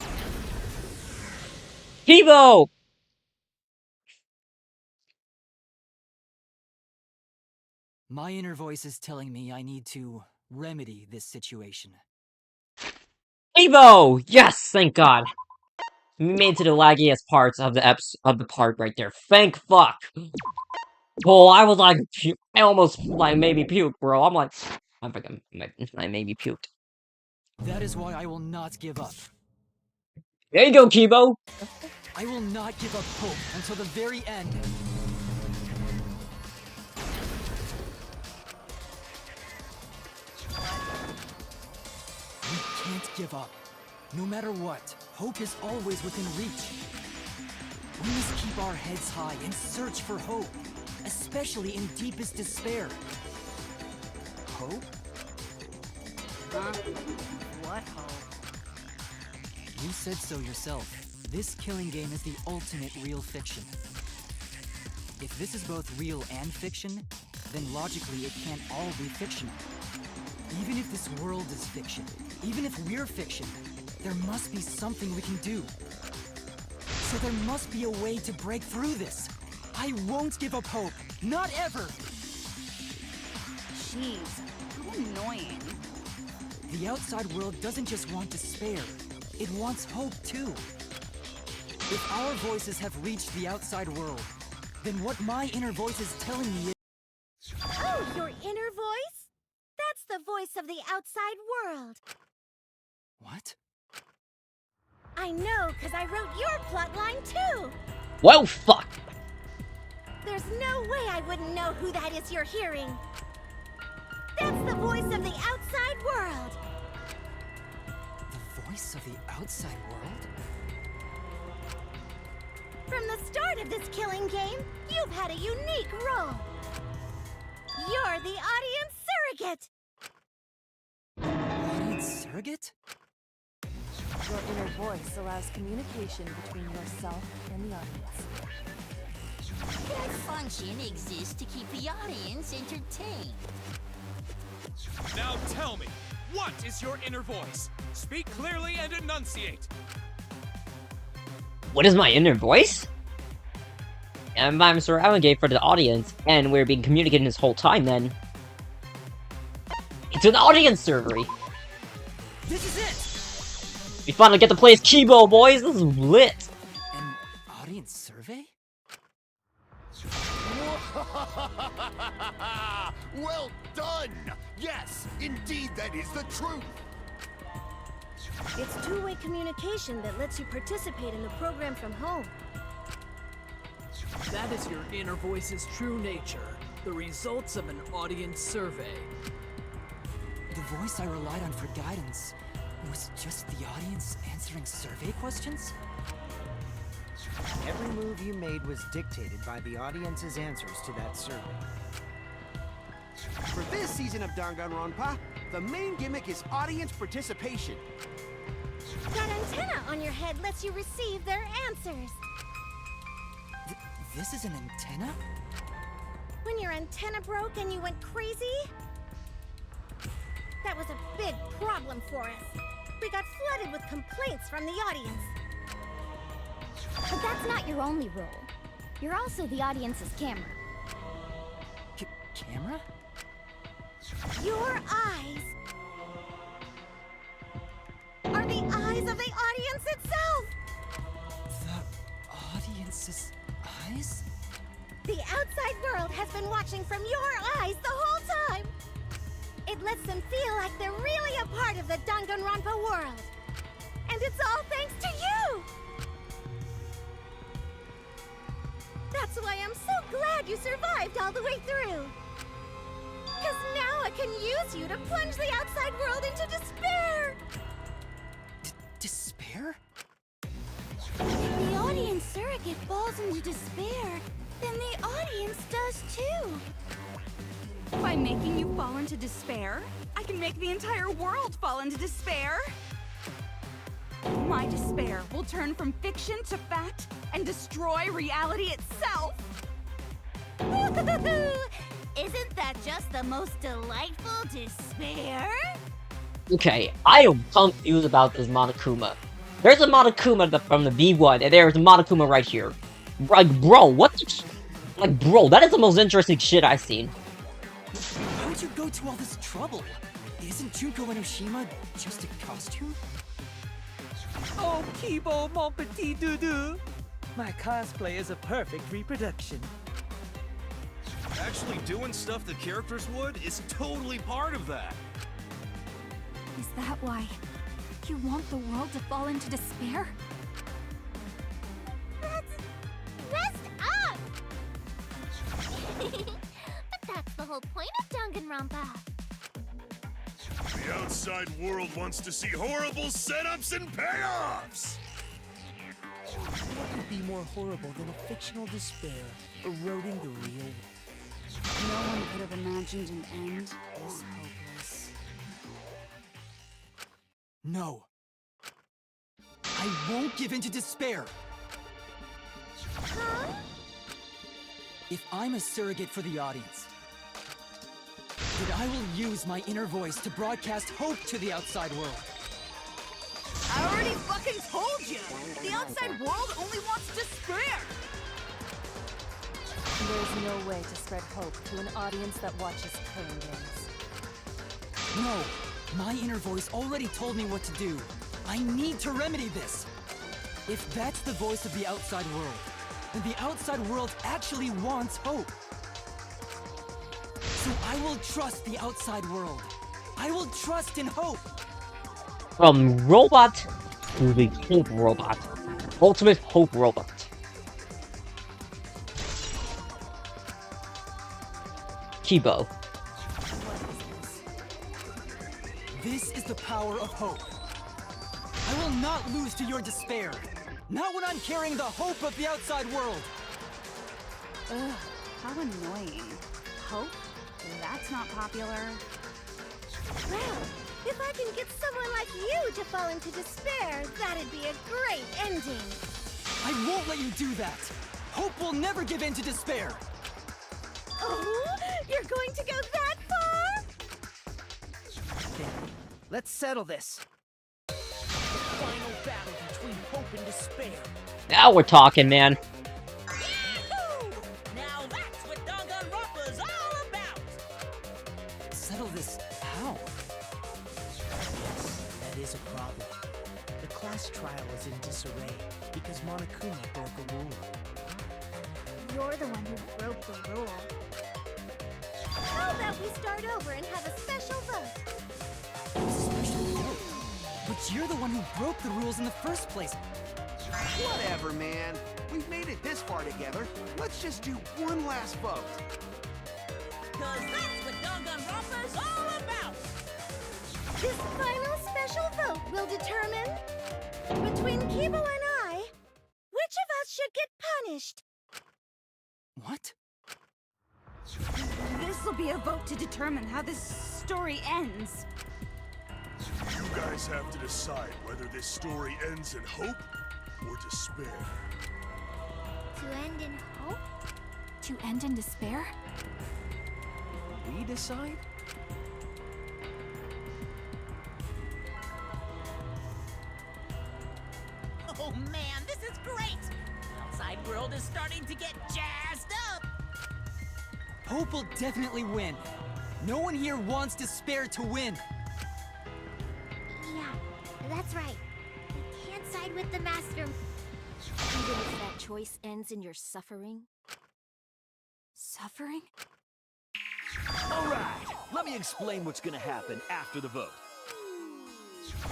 Kibo! My inner voice is telling me I need to remedy this situation. Kibo! Yes, thank God. We made it to the laggiest parts of the part right there. Thank fuck. Oh, I was like, I almost like maybe puked, bro. I'm like, I maybe puked. That is why I will not give up. There you go, Kibo. I will not give up hope until the very end. We can't give up. No matter what, hope is always within reach. We must keep our heads high and search for hope, especially in deepest despair. Hope? What hope? You said so yourself. This killing game is the ultimate real fiction. If this is both real and fiction, then logically it can't all be fictional. Even if this world is fiction, even if we're fiction, there must be something we can do. So there must be a way to break through this. I won't give up hope. Not ever! Jeez, how annoying. The outside world doesn't just want despair. It wants hope, too. If our voices have reached the outside world, then what my inner voice is telling me is... Oh, your inner voice? That's the voice of the outside world. What? I know, because I wrote your plotline too. Well, fuck. There's no way I wouldn't know who that is you're hearing. That's the voice of the outside world. The voice of the outside world? From the start of this killing game, you've had a unique role. You're the audience surrogate. Audience surrogate? Your inner voice allows communication between yourself and the audience. That function exists to keep the audience entertained. Now tell me, what is your inner voice? Speak clearly and enunciate. What is my inner voice? And I'm surrounding for the audience, and we're being communicating this whole time then. It's an audience survey! This is it! We finally get to play as Kibo, boys! This is lit! An audience survey? Well done! Yes, indeed that is the truth! It's two-way communication that lets you participate in the program from home. That is your inner voice's true nature. The results of an audience survey. The voice I relied on for guidance was just the audience answering survey questions? Every move you made was dictated by the audience's answers to that survey. For this season of Danganronpa, the main gimmick is audience participation. That antenna on your head lets you receive their answers. This is an antenna? When your antenna broke and you went crazy? That was a big problem for us. We got flooded with complaints from the audience. But that's not your only role. You're also the audience's camera. Camera? Your eyes are the eyes of the audience itself! The audience's eyes? The outside world has been watching from your eyes the whole time! It lets them feel like they're really a part of the Danganronpa world. And it's all thanks to you! That's why I'm so glad you survived all the way through. Because now I can use you to plunge the outside world into despair! Despair? If the audience surrogate falls into despair, then the audience does too. By By making you fall into despair, I can make the entire world fall into despair. My despair will turn from fiction to fact and destroy reality itself. Isn't that just the most delightful despair? Okay, I am confused about this Monokuma. There's a Monokuma from the V1, and there's a Monokuma right here. Like, bro, what the... Like, bro, that is the most interesting shit I've seen. Why would you go to all this trouble? Isn't Junko Enoshima just a costume? Oh, Kibo, mon petit doudou. My cosplay is a perfect reproduction. Actually doing stuff the characters would is totally part of that. Is that why you want the world to fall into despair? Rest up! But that's the whole point of Danganronpa. The outside world wants to see horrible setups and payoffs! What could be more horrible than a fictional despair eroding the real world? No one could have imagined an end this hopeless. No. I won't give in to despair. Huh? If I'm a surrogate for the audience, then I will use my inner voice to broadcast hope to the outside world. I already fucking told you! The outside world only wants despair! There's no way to spread hope to an audience that watches killing games. No, my inner voice already told me what to do. I need to remedy this. If that's the voice of the outside world, then the outside world actually wants hope. So I will trust the outside world. I will trust in hope. From robot to the hope robot. Ultimate hope robot. Kibo. This is the power of hope. I will not lose to your despair. Not when I'm carrying the hope of the outside world. Ugh, how annoying. Hope? That's not popular. Well, if I can get someone like you to fall into despair, that'd be a great ending. I won't let you do that. Hope will never give in to despair. Oh, you're going to go that far? Then, let's settle this. The final battle between hope and despair. Now we're talking, man. Now that's what Danganronpa's all about! Settle this how? Yes, that is a problem. The class trial is in disarray because Monokuma broke a rule. You're the one who broke the rule. How about we start over and have a special vote? Special vote? But you're the one who broke the rules in the first place. Whatever, man. We've made it this far together. Let's just do one last vote. Cause that's what Danganronpa's all about! This final special vote will determine, between Kibo and I, which of us should get punished. What? This'll be a vote to determine how this story ends. You guys have to decide whether this story ends in hope or despair. To end in hope? To end in despair? We decide? Oh man, this is great! The outside world is starting to get jazzed up! Hope will definitely win. No one here wants despair to win. Yeah, that's right. We can't side with the master. Even if that choice ends in your suffering? Suffering? Alright, let me explain what's gonna happen after the vote.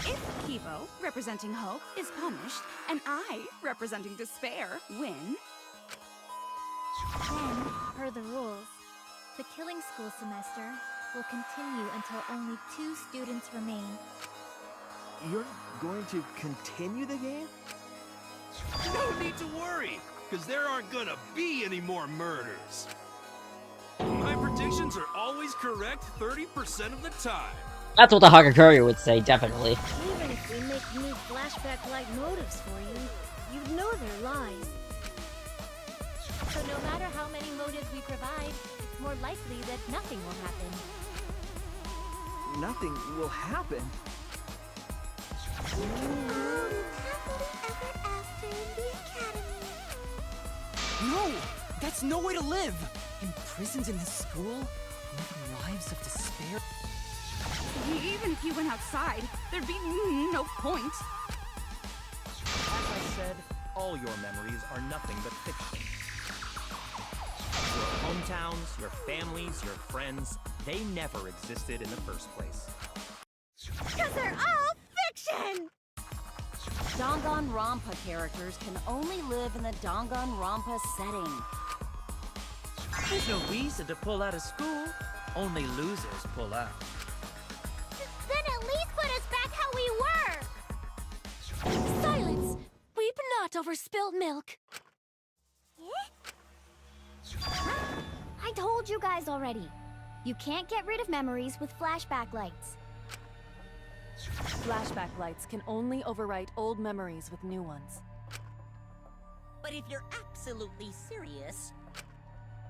If Kibo, representing hope, is punished, and I, representing despair, win, Then, per the rules, the killing school semester will continue until only 2 students remain. You're going to continue the game? No need to worry, because there aren't gonna be any more murders. My prediction calculations are always correct 30% of the time. That's what the Hagakure would say, definitely. Even if we make new flashback-like motives for you, you'd know they're lies. So no matter how many motives we provide, it's more likely that nothing will happen. Nothing will happen. No! That's no way to live! Imprisoned in this school? Living lives of despair? Even if you went outside, there'd be no point. As I said, all your memories are nothing but fiction. Your hometowns, your families, your friends, they never existed in the first place. Because they're all fiction! Danganronpa characters can only live in the Danganronpa setting. There's no reason to pull out of school. Only losers pull out. Then at least put us back how we were! Silence! Weep not over spilled milk. I told you guys already. You can't get rid of memories with flashback lights. Flashback lights can only overwrite old memories with new ones. But if you're absolutely serious,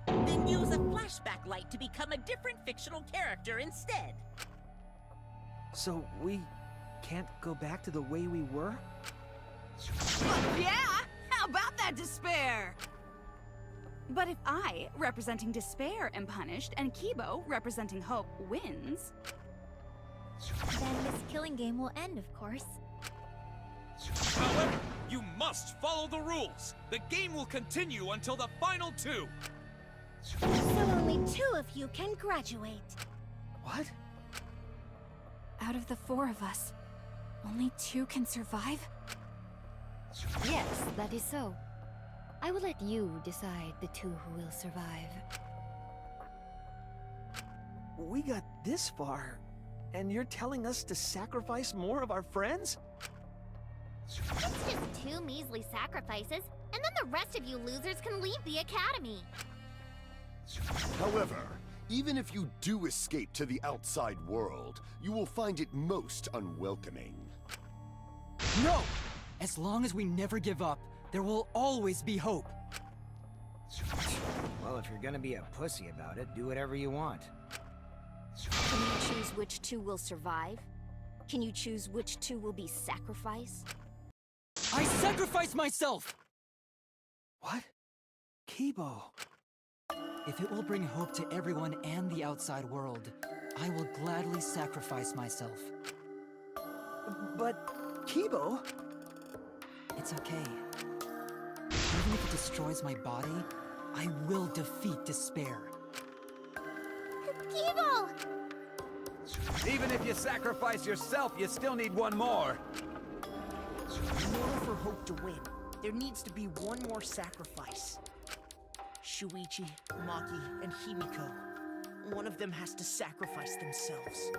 then use a flashback light to become a different fictional character instead. So we can't go back to the way we were? Yeah! How about that despair? But if I, representing despair, am punished, and Kibo, representing hope, wins... Then this killing game will end, of course. However, you must follow the rules. The game will continue until the final two. So only 2 of you can graduate. What? Out of the 4 of us, only 2 can survive? Yes, that is so. I will let you decide the 2 who will survive. We got this far, and you're telling us to sacrifice more of our friends? It's just 2 measly sacrifices, and then the rest of you losers can leave the academy. However, even if you do escape to the outside world, you will find it most unwelcoming. No! As long as we never give up, there will always be hope. Well, if you're gonna be a pussy about it, do whatever you want. Can you choose which 2 will survive? Can you choose which 2 will be sacrificed? I sacrifice myself! What? Kibo. If it will bring hope to everyone and the outside world, I will gladly sacrifice myself. But, Kibo... It's okay. Even if it destroys my body, I will defeat despair. Kibo! Even if you sacrifice yourself, you still need one more. In order for Hope to win, there needs to be one more sacrifice. Shuichi, Maki, and Himiko. One of them has to sacrifice themselves.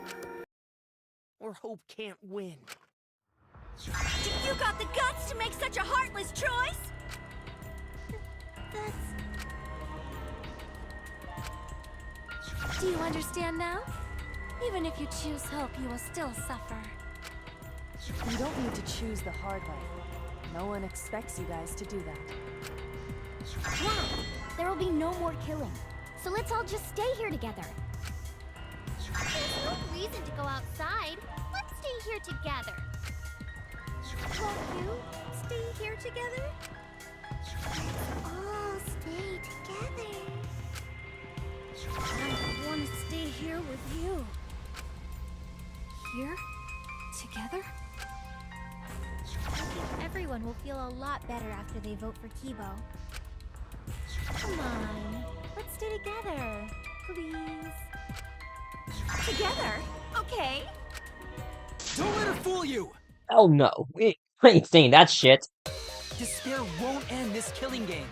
Or Hope can't win. You got the guts to make such a heartless choice? Do you understand now? Even if you choose hope, you will still suffer. You don't need to choose the hard way. No one expects you guys to do that. Yeah, there will be no more killing. So let's all just stay here together. There's no reason to go outside. Let's stay here together. Won't you stay here together? All stay together. I want to stay here with you. Here? Together? I think everyone will feel a lot better after they vote for Kibo. Come on, let's stay together, please. Together? Okay. Don't let her fool you! Oh no, we ain't saying that shit. Despair won't end this killing game.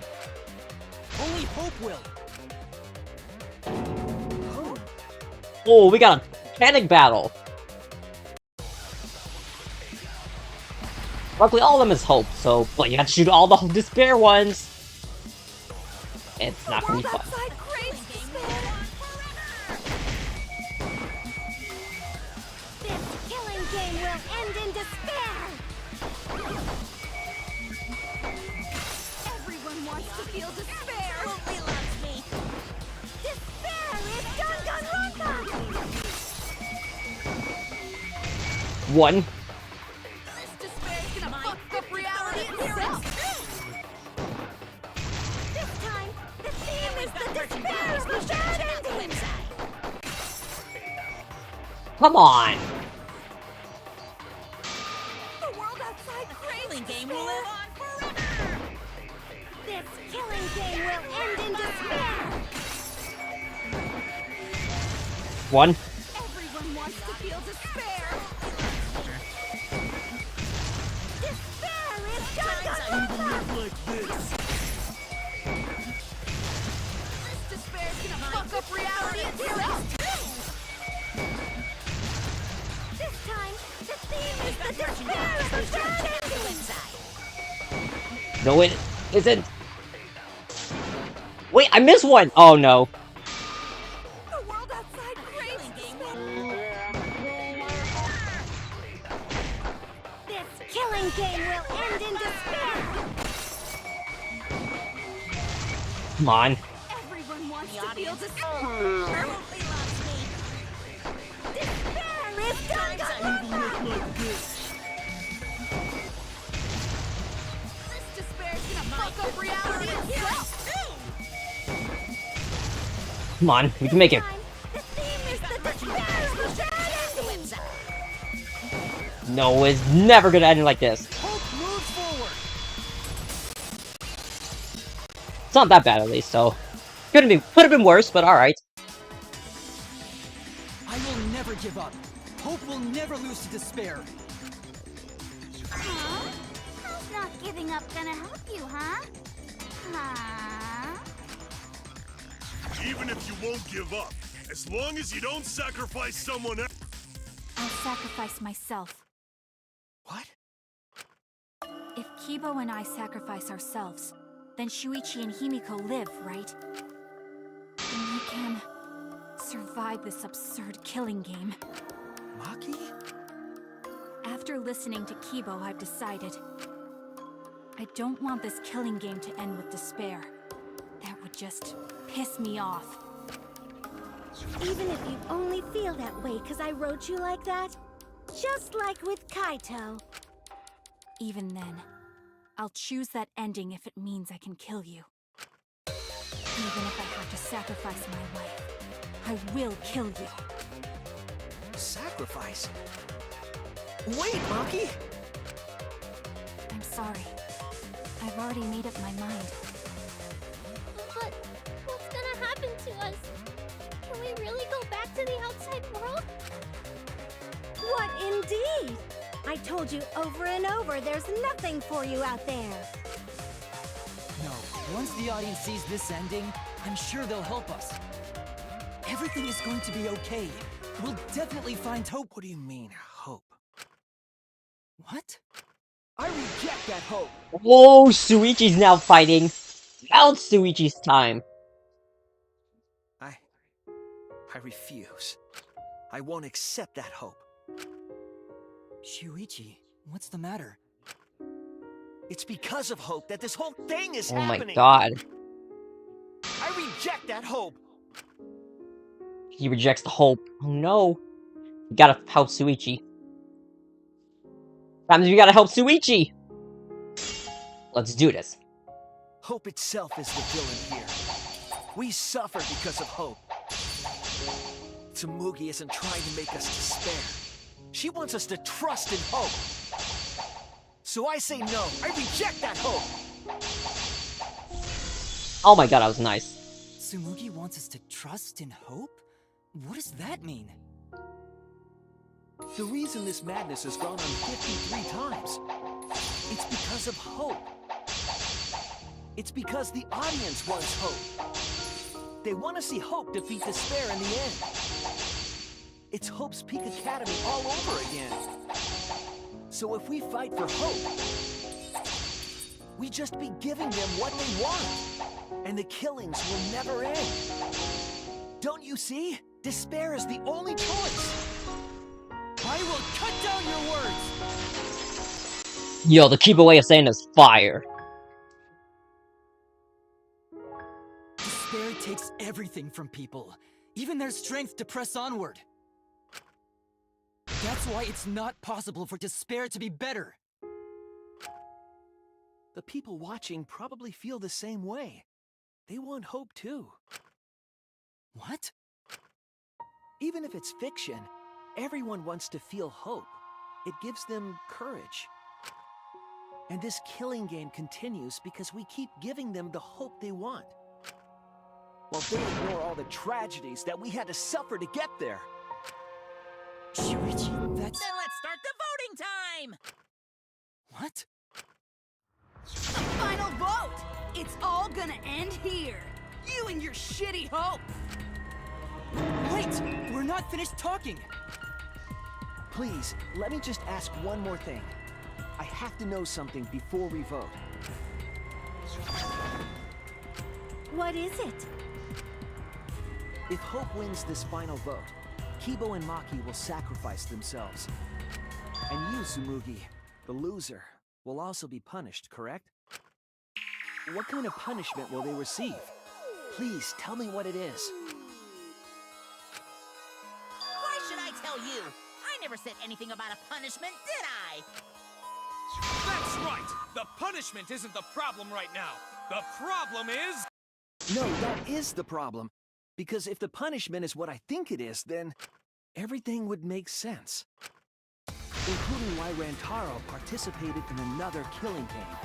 Only hope will. Oh, we got a panic battle. Luckily, all of them is hope, so but you have to shoot all the despair ones. It's not gonna be fun. game will end in despair! Everyone wants to feel despair! Absolutely loves me! Despair is Danganronpa! One. This despair's gonna fuck up reality itself! This time, the theme is the despair of the bad ending! Come on. The world outside Killing game will live on forever! This killing game will end in despair! One. Everyone wants to feel despair! Despair is Danganronpa! Like this. This despair's gonna fuck up reality itself! This time, the theme is the despair of the bad ending! No, it isn't. Wait, I missed one. Oh no. The world outside craves despair! This killing game will end in despair! Come on. Everyone wants to feel despair! Absolutely loves me! Despair is Danganronpa! Like this. This despair's gonna fuck up reality itself! Come on. We can make it. The theme is the despair of the bad ending! No, it's never gonna end like this. Hope moves forward. It's not that bad at least, so could have been worse, but all right. I will never give up. Hope will never lose to despair. Huh? How's not giving up gonna help you, huh? Huh? Even if you won't give up, as long as you don't sacrifice someone else. I'll sacrifice myself. What? If Kibo and I sacrifice ourselves, then Shuichi and Himiko live, right? And we can survive this absurd killing game. Maki? After listening to Kibo, I've decided I don't want this killing game to end with despair. That would just piss me off. Even if you only feel that way because I wrote you like that? Just like with Kaito. Even then, I'll choose that ending if it means I can kill you. Even if I have to sacrifice my life, I will kill you. Sacrifice? Wait, Maki! I'm sorry. I've already made up my mind. But what's gonna happen to us? Can we really go back to the outside world? What indeed? I told you over and over there's nothing for you out there. No, once the audience sees this ending, I'm sure they'll help us. Everything is going to be okay. We'll definitely find hope. What do you mean, hope? What? I reject that hope! Whoa, Shuichi's now fighting. Now it's Shuichi's time. I refuse. I won't accept that hope. Shuichi, what's the matter? It's because of hope that this whole thing is Oh happening! my god. I reject that hope! He rejects the hope. Oh no. You gotta help Shuichi. That means we gotta help Shuichi! Let's do this. Hope itself is the villain here. We suffer because of hope. Tsumugi isn't trying to make us despair. She wants us to trust in hope. So I say no. I reject that hope! Oh my god, that was nice. Tsumugi wants us to trust in hope? What does that mean? The reason this madness has gone on 53 times, it's because of hope. It's because the audience wants hope. They want to see hope defeat despair in the end. It's Hope's Peak Academy all over again. So if we fight for hope, we just be giving them what they want. And the killings will never end. Don't you see? Despair is the only choice. I will cut down your words! Yo, the Kiba way of saying is fire. Despair takes everything from people, even their strength to press onward. That's why it's not possible for despair to be better. The people watching probably feel the same way. They want hope too. What? Even if it's fiction, everyone wants to feel hope. It gives them courage. And this killing game continues because we keep giving them the hope they want. While they ignore all the tragedies that we had to suffer to get there. Shuichi, that's... Then let's start the voting time! What? The final vote! It's all gonna end here! You and your shitty hope! Wait! We're not finished talking! Please, let me just ask one more thing. I have to know something before we vote. What is it? If Hope wins this final vote, Kibo and Maki will sacrifice themselves. And you, Tsumugi, the loser, will also be punished, correct? What kind of punishment will they receive? Please, tell me what it is. Why should I tell you? I never said anything about a punishment, did I? That's right! The punishment isn't the problem right now. The problem is... No, that is the problem. Because if the punishment is what I think it is, then everything would make sense. Including why Rantaro participated in another killing game.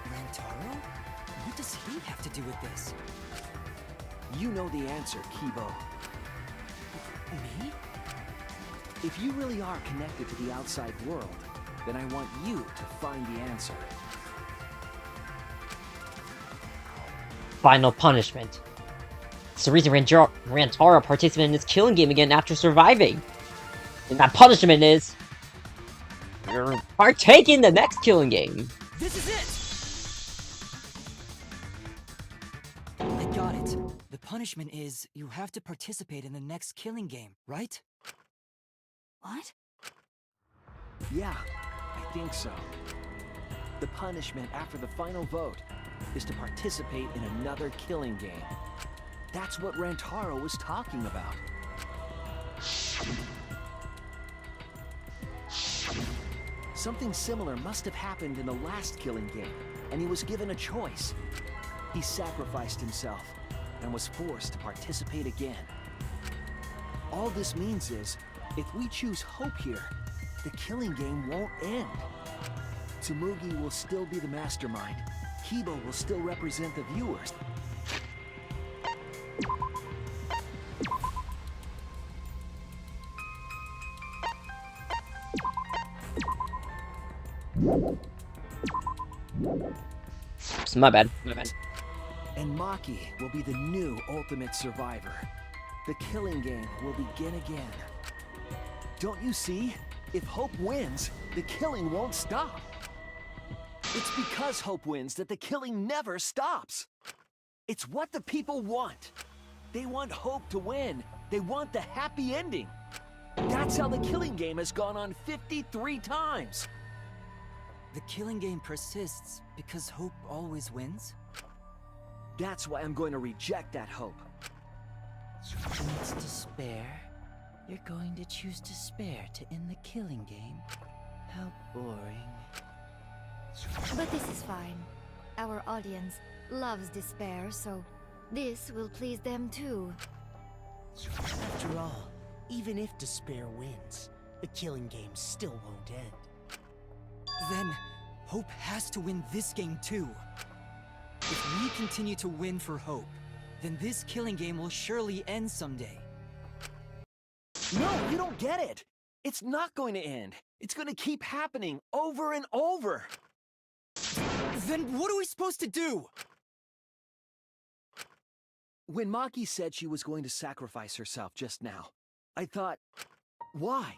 Rantaro? What does he have to do with this? You know the answer, Kibo. Me? If you really are connected to the outside world, then I want you to find the answer. Final punishment. It's the reason Rantaro participated in this killing game again after surviving. And that punishment is... you're partaking in the next killing game. This is it! I got it. The punishment is you have to participate in the next killing game, right? What? Yeah, I think so. The punishment after the final vote is to participate in another killing game. That's what Rantaro was talking about. Something similar must have happened in the last killing game, and he was given a choice. He sacrificed himself, and was forced to participate again. All this means is, if we choose hope here, the killing game won't end. Tsumugi will still be the mastermind. Kibo will still represent the viewers. My bad. And Maki will be the new ultimate survivor. The killing game will begin again. Don't you see? If Hope wins, the killing won't stop. It's because Hope wins that the killing never stops. It's what the people want. They want Hope to win. They want the happy ending. That's how the killing game has gone on 53 times. The killing game persists because Hope always wins? That's why I'm going to reject that hope. And it's despair? You're going to choose despair to end the killing game? How boring. But this is fine. Our audience loves despair, so this will please them too. After all, even if despair wins, the killing game still won't end. Then, Hope has to win this game too. If we continue to win for Hope, then this killing game will surely end someday. No, you don't get it! It's not going to end. It's going to keep happening over and over. Then what are we supposed to do? When Maki said she was going to sacrifice herself just now, I thought, why?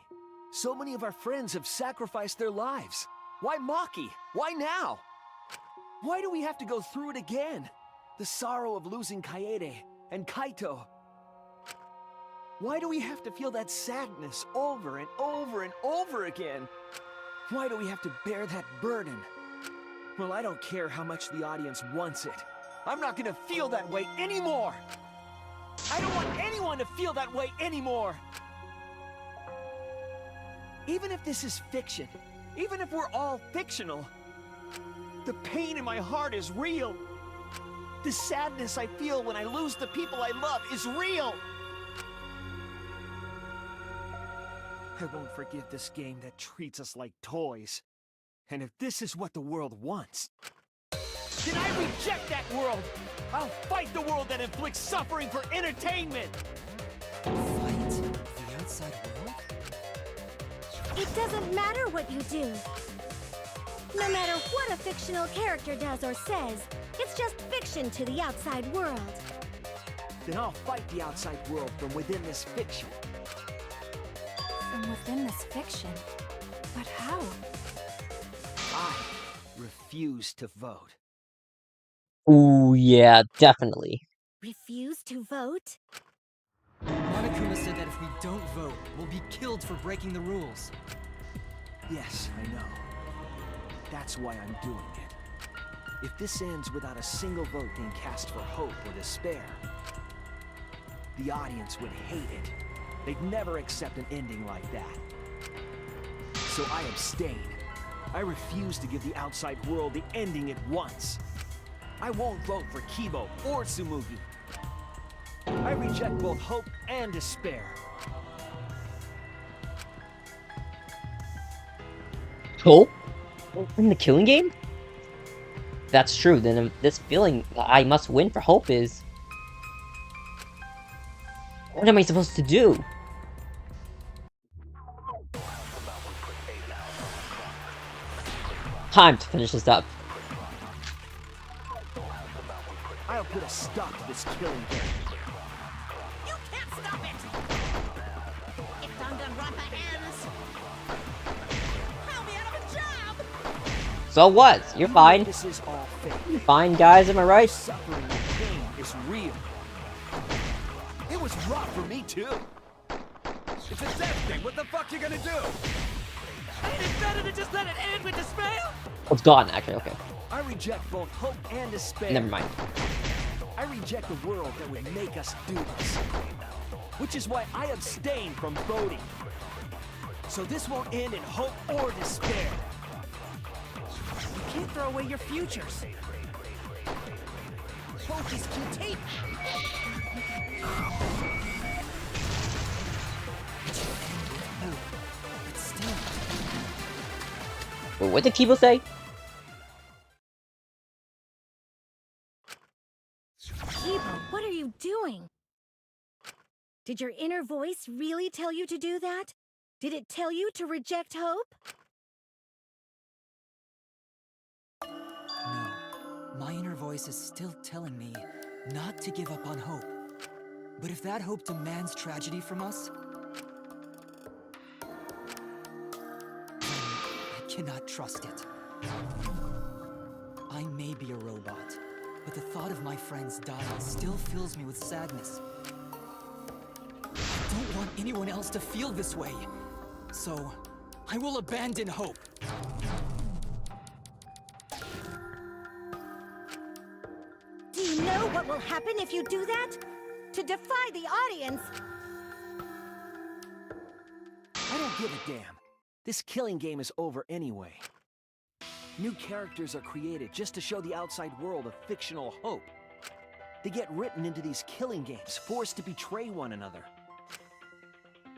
So many of our friends have sacrificed their lives. Why Maki? Why now? Why do we have to go through it again? The sorrow of losing Kaede and Kaito. Why do we have to feel that sadness over and over and over again? Why do we have to bear that burden? Well, I don't care how much the audience wants it. I'm not gonna feel that way anymore! I don't want anyone to feel that way anymore! Even if this is fiction, even if we're all fictional, the pain in my heart is real. The sadness I feel when I lose the people I love is real. I won't forgive this game that treats us like toys. And if this is what the world wants, then I reject that world! I'll fight the world that inflicts suffering for entertainment! Fight the outside world? It doesn't matter what you do. No matter what a fictional character does or says, it's just fiction to the outside world. Then I'll fight the outside world from within this fiction. From within this fiction? But how? I refuse to vote. Ooh, yeah, definitely. Refuse to vote? Monokuma said that if we don't vote, we'll be killed for breaking the rules. Yes, I know. That's why I'm doing it. If this ends without a single vote being cast for hope or despair, the audience would hate it. They'd never accept an ending like that. So I abstain. I refuse to give the outside world the ending it wants. I won't vote for Kibo or Tsumugi. I reject both hope and despair. Hope? In the killing game? If that's true, then this feeling that I must win for hope is... What am I supposed to do? Time to finish this up. I'll put a stop to this killing game. You can't stop it! If Danganronpa ends, I'll be out of a job! So what? You're fine. This is all fake. You're fine, guys, am I right? Suffering and pain is real. It was rough for me too. It's a death thing. What the fuck you gonna do? Ain't it better to just let it end with despair? Oh, it's gone, actually, okay. I reject both hope and despair. Never mind. I reject the world that would make us do this. Which is why I abstain from voting. So this won't end in hope or despair. You can't throw away your futures. Hope is contained. Wait, what did Kibo say? Kibo, what are you doing? Did your inner voice really tell you to do that? Did it tell you to reject hope? No. My inner voice is still telling me not to give up on hope. But if that hope demands tragedy from us, I cannot trust it. I may be a robot, but the thought of my friends dying still fills me with sadness. I don't want anyone else to feel this way, so I will abandon hope. Do you know what will happen if you do that? To defy the audience! I don't give a damn. This killing game is over anyway. New characters are created just to show the outside world a fictional hope. They get written into these killing games, forced to betray one another.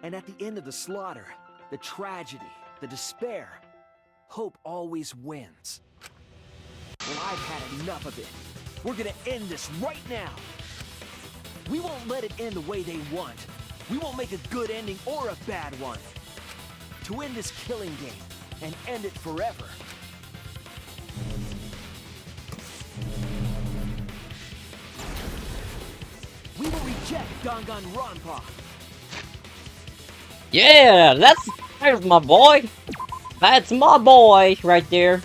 And at the end of the slaughter, the tragedy, the despair, hope always wins. Well, I've had enough of it. We're gonna end this right now. We won't let it end the way they want. We won't make a good ending or a bad one. To end this killing game and end it forever. We will reject Danganronpa. Yeah, there's my boy. That's my boy right there.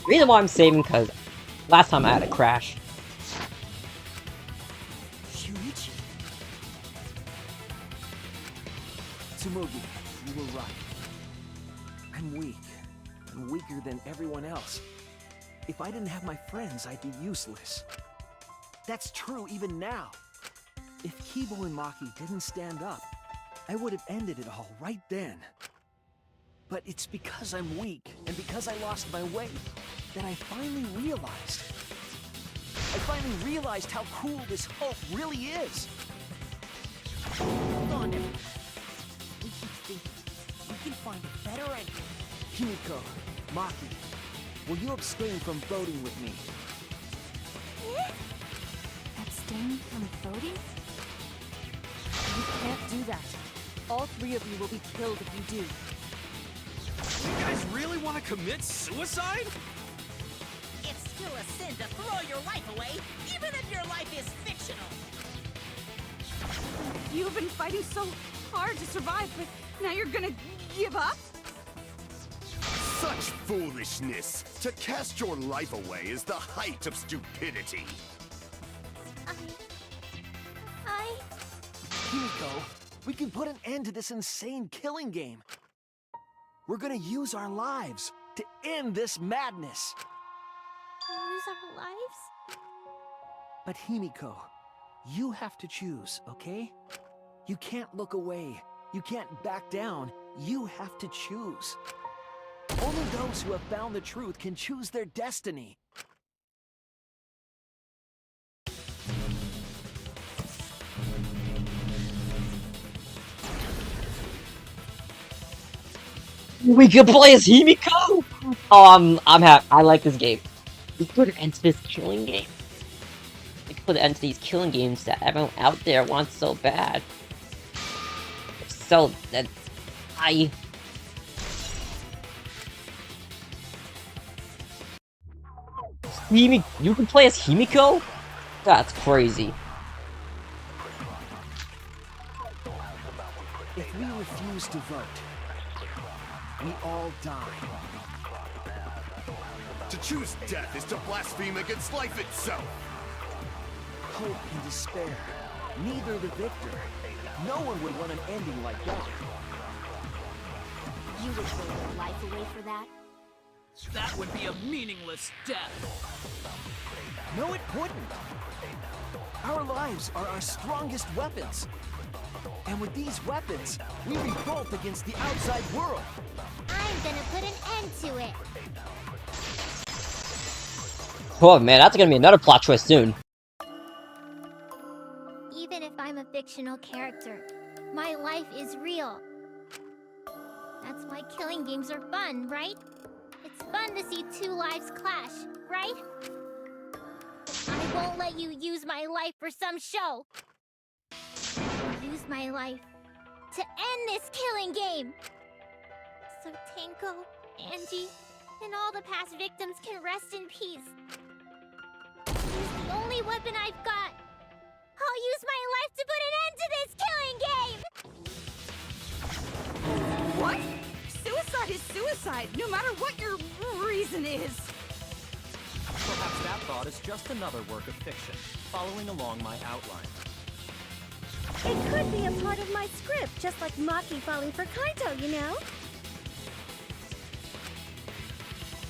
Reason why I'm saving, because last time I had a crash. Shuichi, Tsumugi, you were right. I'm weak. I'm weaker than everyone else. If I didn't have my friends, I'd be useless. That's true even now. If Kibo and Maki didn't stand up, I would have ended it all right then. But it's because I'm weak, and because I lost my way, that I finally realized. I finally realized how cool this hope really is. Hold on, everyone. We keep thinking. We can find a better ending. Himiko, Maki, will you abstain from voting with me? Abstain from voting? You can't do that. All 3 of you will be killed if you do. You guys really want to commit suicide? It's still a sin to throw your life away, even if your life is fictional. You've been fighting so hard to survive, but now you're gonna give up? Such foolishness! To cast your life away is the height of stupidity. Himiko, we can put an end to this insane killing game. We're gonna use our lives to end this madness. Use our lives? But Himiko, you have to choose, okay? You can't look away. You can't back down. You have to choose. Only those who have found the truth can choose their destiny. We can play as Himiko! Oh, I like this game. We could end this killing game. We could put an end to these killing games that everyone out there wants so bad. So, that... You can play as Himiko? That's crazy. If we refuse to vote, we all die. To choose death is to blaspheme against life itself. Hope and despair. Neither the victor. No one would want an ending like that. You would throw your life away for that? That would be a meaningless death. No, it wouldn't. Our lives are our strongest weapons. And with these weapons, we revolt against the outside world. I'm gonna put an end to it. Oh man, that's gonna be another plot twist soon. Even if I'm a fictional character, my life is real. That's why killing games are fun, right? It's fun to see 2 lives clash, right? I won't let you use my life for some show. I'll use my life to end this killing game. So Tenko, Angie, and all the past victims can rest in peace. It's the only weapon I've got. I'll use my life to put an end to this killing game! What? Suicide is suicide, no matter what your reason is. Perhaps that thought is just another work of fiction, following along my outline. It could be a part of my script, just like Maki falling for Kaito, you know?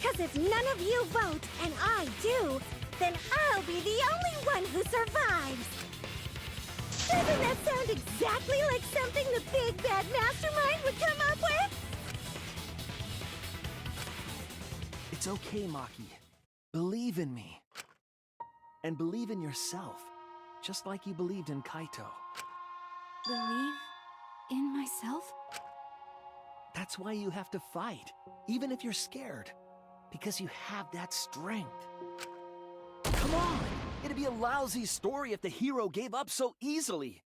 Cause if none of you vote, and I do, then I'll be the only one who survives! Doesn't that sound exactly like something the big bad mastermind would come up with? It's okay, Maki. Believe in me. And believe in yourself, just like you believed in Kaito. Believe in myself? That's why you have to fight, even if you're scared. Because you have that strength. Come on! It'd be a lousy story if the hero gave up so easily.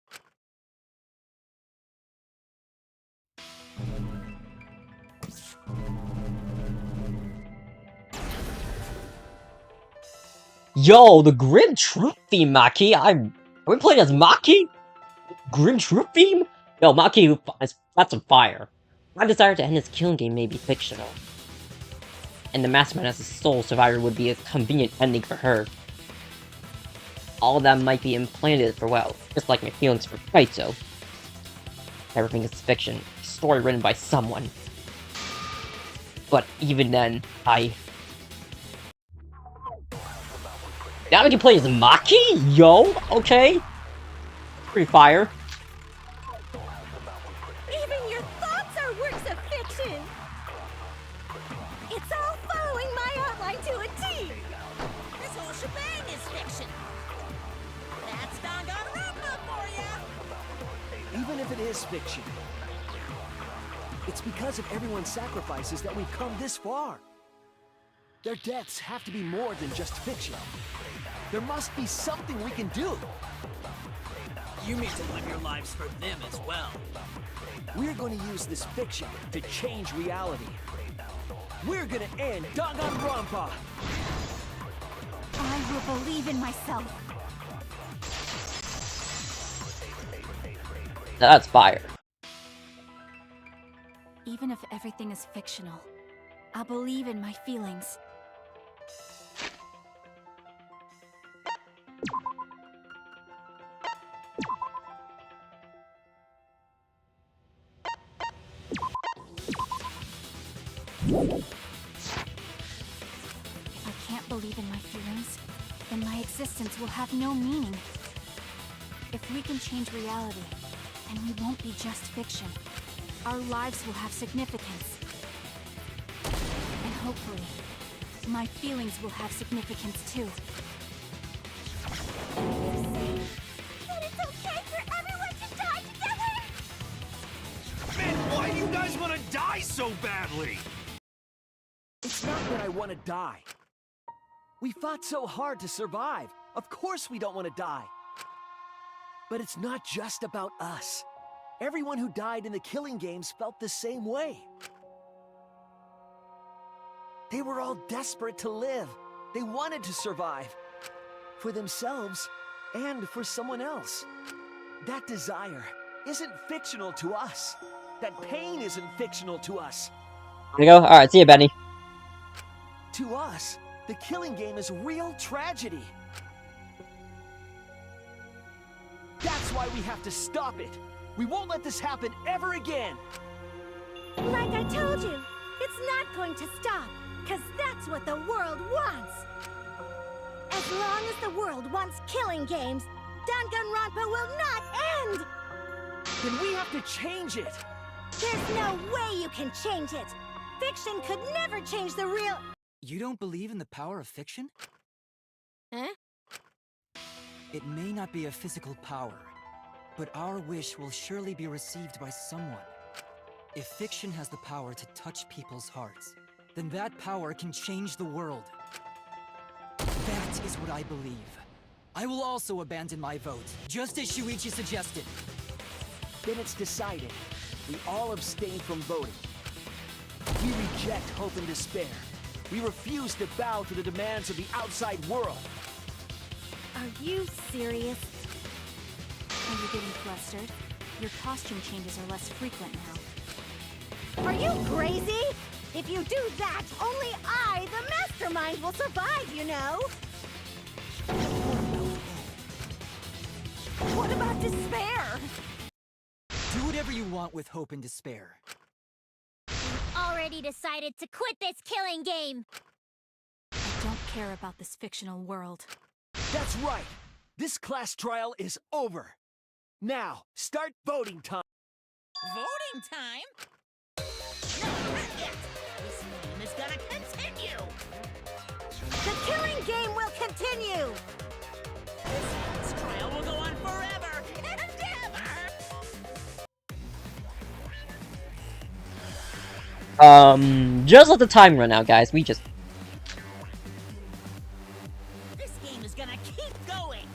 Yo, the Grim Troop theme, Maki. Are we playing as Maki? Grim Troop theme? Yo, Maki, that's a fire. My desire to end this killing game may be fictional. And the mastermind as a sole survivor would be a convenient ending for her. All that might be implanted for well, just like my feelings for Kaito. Everything is fiction. A story written by someone. But even then, now we can play as Maki? Yo, okay. Pretty fire. Even your thoughts are works of fiction! It's all following my outline to a T! This whole shebang is fiction. That's Danganronpa for ya! Even if it is fiction, it's because of everyone's sacrifices that we've come this far. Their deaths have to be more than just fiction. There must be something we can do. You mean to live your lives for them as well. We're going to use this fiction to change reality. We're going to end Danganronpa! I will believe in myself. That's fire. Even if everything is fictional, I'll believe in my feelings. If I can't believe in my feelings, then my existence will have no meaning. If we can change reality, then we won't be just fiction. Our lives will have significance. And hopefully, my feelings will have significance too. That it's okay for everyone to die together! Man, why do you guys want to die so badly? It's not that I want to die. We fought so hard to survive. Of course we don't want to die. But it's not just about us. Everyone who died in the killing games felt the same way. They were all desperate to live. They wanted to survive. For themselves and for someone else. That desire isn't fictional to us. That pain isn't fictional to us. There you go. Alright, see you, Benny. To us, the killing game is real tragedy. That's why we have to stop it. We won't let this happen ever again. Like I told you, it's not going to stop, because that's what the world wants. As long as the world wants killing games, Danganronpa will not end! Then we have to change it. There's no way you can change it. Fiction could never change the real... You don't believe in the power of fiction? Huh? It may not be a physical power, but our wish will surely be received by someone. If fiction has the power to touch people's hearts, then that power can change the world. That is what I believe. I will also abandon my vote, just as Shuichi suggested. Then it's decided. We all abstain from voting. We reject hope and despair. We refuse to bow to the demands of the outside world. Are you serious? Are you getting flustered? Your costume changes are less frequent now. Are you crazy? If you do that, only I, the mastermind, will survive, you know? What about despair? Do whatever you want with hope and despair. Already decided to quit this killing game. I don't care about this fictional world. That's right. This class trial is over. Now, start voting time. Voting time? No, not yet. This game is gonna continue. The killing game will continue! This trial will go on forever and ever. Just let the time run out, guys. We just... This game is gonna keep going.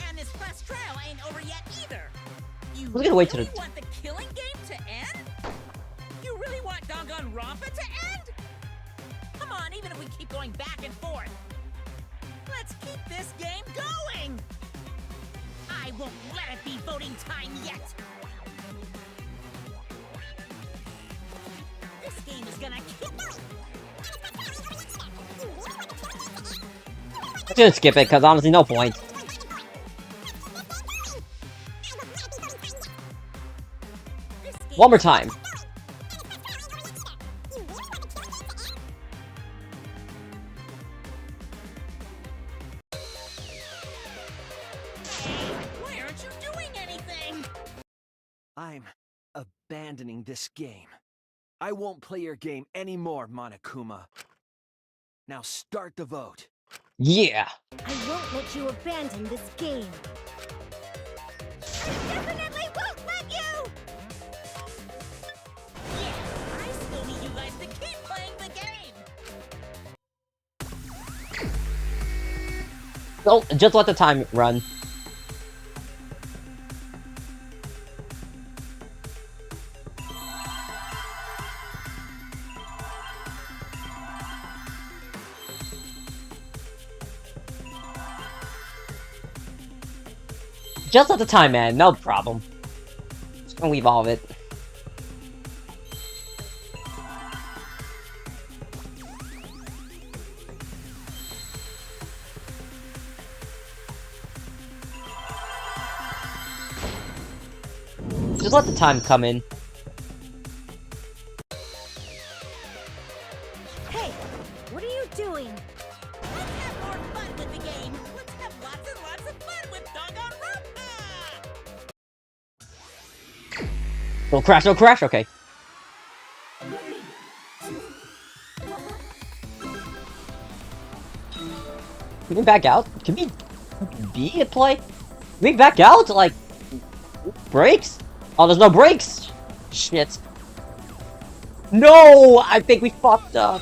And this class trial ain't over yet either. You We're gonna wait till really want the killing game to end? You really want Danganronpa to end? Come on, even if we keep going back and forth. Let's keep this game going. I won't let it be voting time yet. This game is gonna keep going. I'm gonna skip it, because honestly, no point. One more time. Why aren't you doing anything? I'm abandoning this game. I won't play your game anymore, Monokuma. Now start the vote. Yeah. I won't let you abandon this game. I definitely won't let you! Yeah, I still need you guys to keep playing the game. Don't just let the time run. Just let the time, man. No problem. Just gonna leave all of it. Just let the time come in. Hey, what are you doing? Let's have more fun with the game. Let's have lots and lots of fun with Danganronpa. Don't crash, don't crash, okay. Can we back out? Can we be at play? Can we back out? Like, brakes? Oh, there's no brakes! Shit. No! I think we fucked up.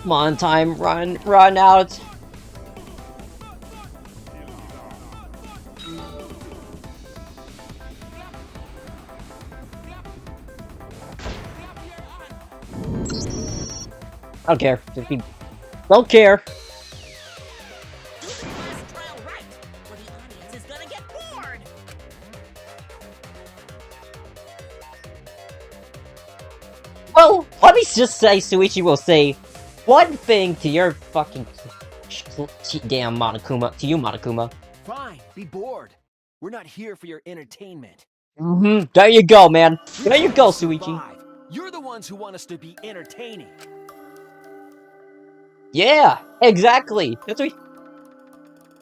Come on, time, run out. I don't care. Don't care. Do the class trial right, or the audience is gonna get bored. Well, let me just say, Suichi will say one thing to your fucking damn Monokuma, to you, Monokuma. Fine, be bored. We're not here for your entertainment. There you go, man. There you go, Suichi. You're the ones who want us to be entertaining. Yeah, exactly. That's what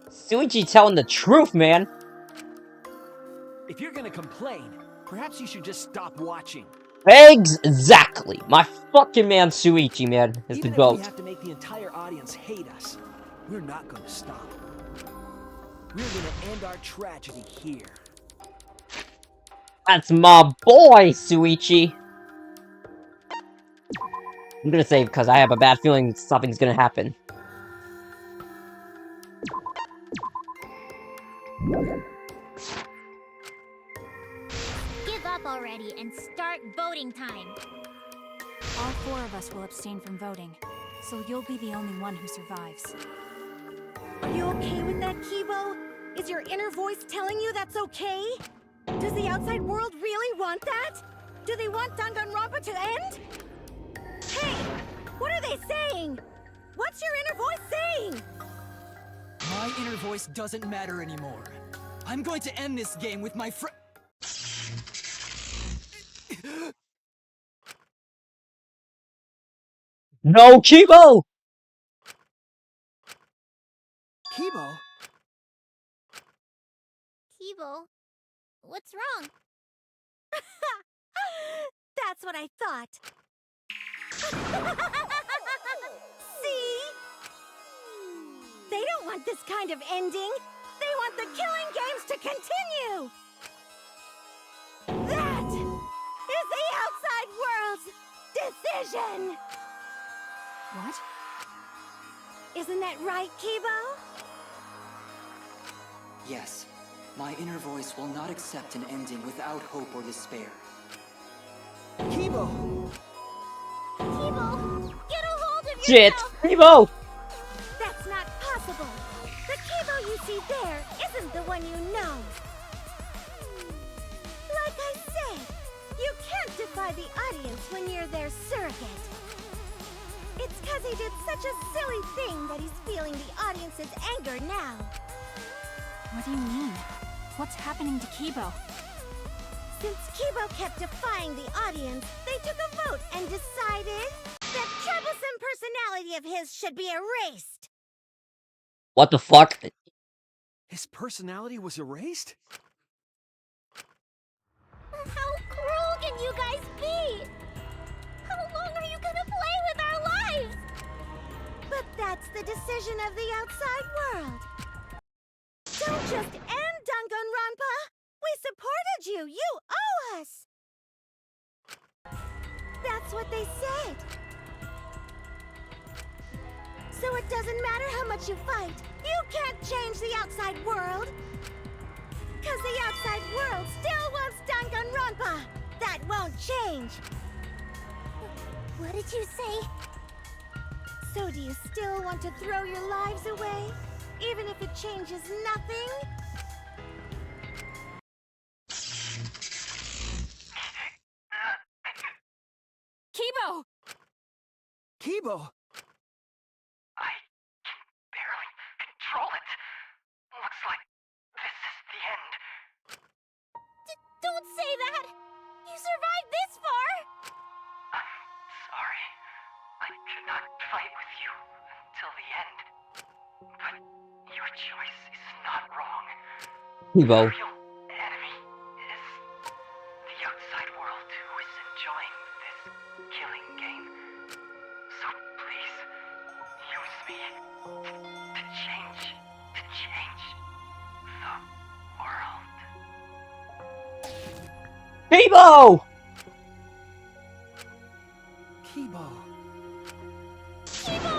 Suichi telling the truth, man. If you're gonna complain, perhaps you should just stop watching. Exactly. My fucking man Suichi, man, is the Even if GOAT. we have to make the entire audience hate us, we're not gonna stop. We're gonna end our tragedy here. That's my boy, Suichi. I'm gonna say because I have a bad feeling something's gonna happen. Give up already and start voting time. All 4 of us will abstain from voting, so you'll be the only one who survives. Are you okay with that, Kibo? Is your inner voice telling you that's okay? Does the outside world really want that? Do they want Danganronpa to end? Hey! What are they saying? What's your inner voice saying? My inner voice doesn't matter anymore. I'm going to end this game with my friend. No, Kibo! Kibo? Kibo, what's wrong? That's what I thought. See? They don't want this kind of ending. They want the killing games to continue. That is the outside world's decision. What? Isn't that right, Kibo? Yes, my inner voice will not accept an ending without hope or despair. Kibo! Kibo, get a hold of Shit! yourself! Kibo! That's not possible. The Kibo you see there isn't the one you know. Like I said, you can't defy the audience when you're their surrogate. It's because he did such a silly thing that he's feeling the audience's anger now. What do you mean? What's happening to Kibo? Since Kibo kept defying the audience, they took a vote and decided that troublesome personality of his should be erased. What the fuck? His personality was erased? How cruel can you guys be? How long are you gonna play with our lives? But that's the decision of the outside world. Don't just end Danganronpa! We supported you! You owe us! That's what they said. So it doesn't matter how much you fight, you can't change the outside world! Cause the outside world still wants Danganronpa! That won't change! What did you say? So do you still want to throw your lives away? Even if it changes nothing? Kibo! Kibo! I can barely control it. Looks like this is the end. Don't say that! You survived this far! I'm sorry. I could not fight with you until the end. But your choice is not wrong. Kibo. The real enemy is the outside world who is enjoying this killing game. So please, use me to change the world. Kibo! Kibo. Kibo!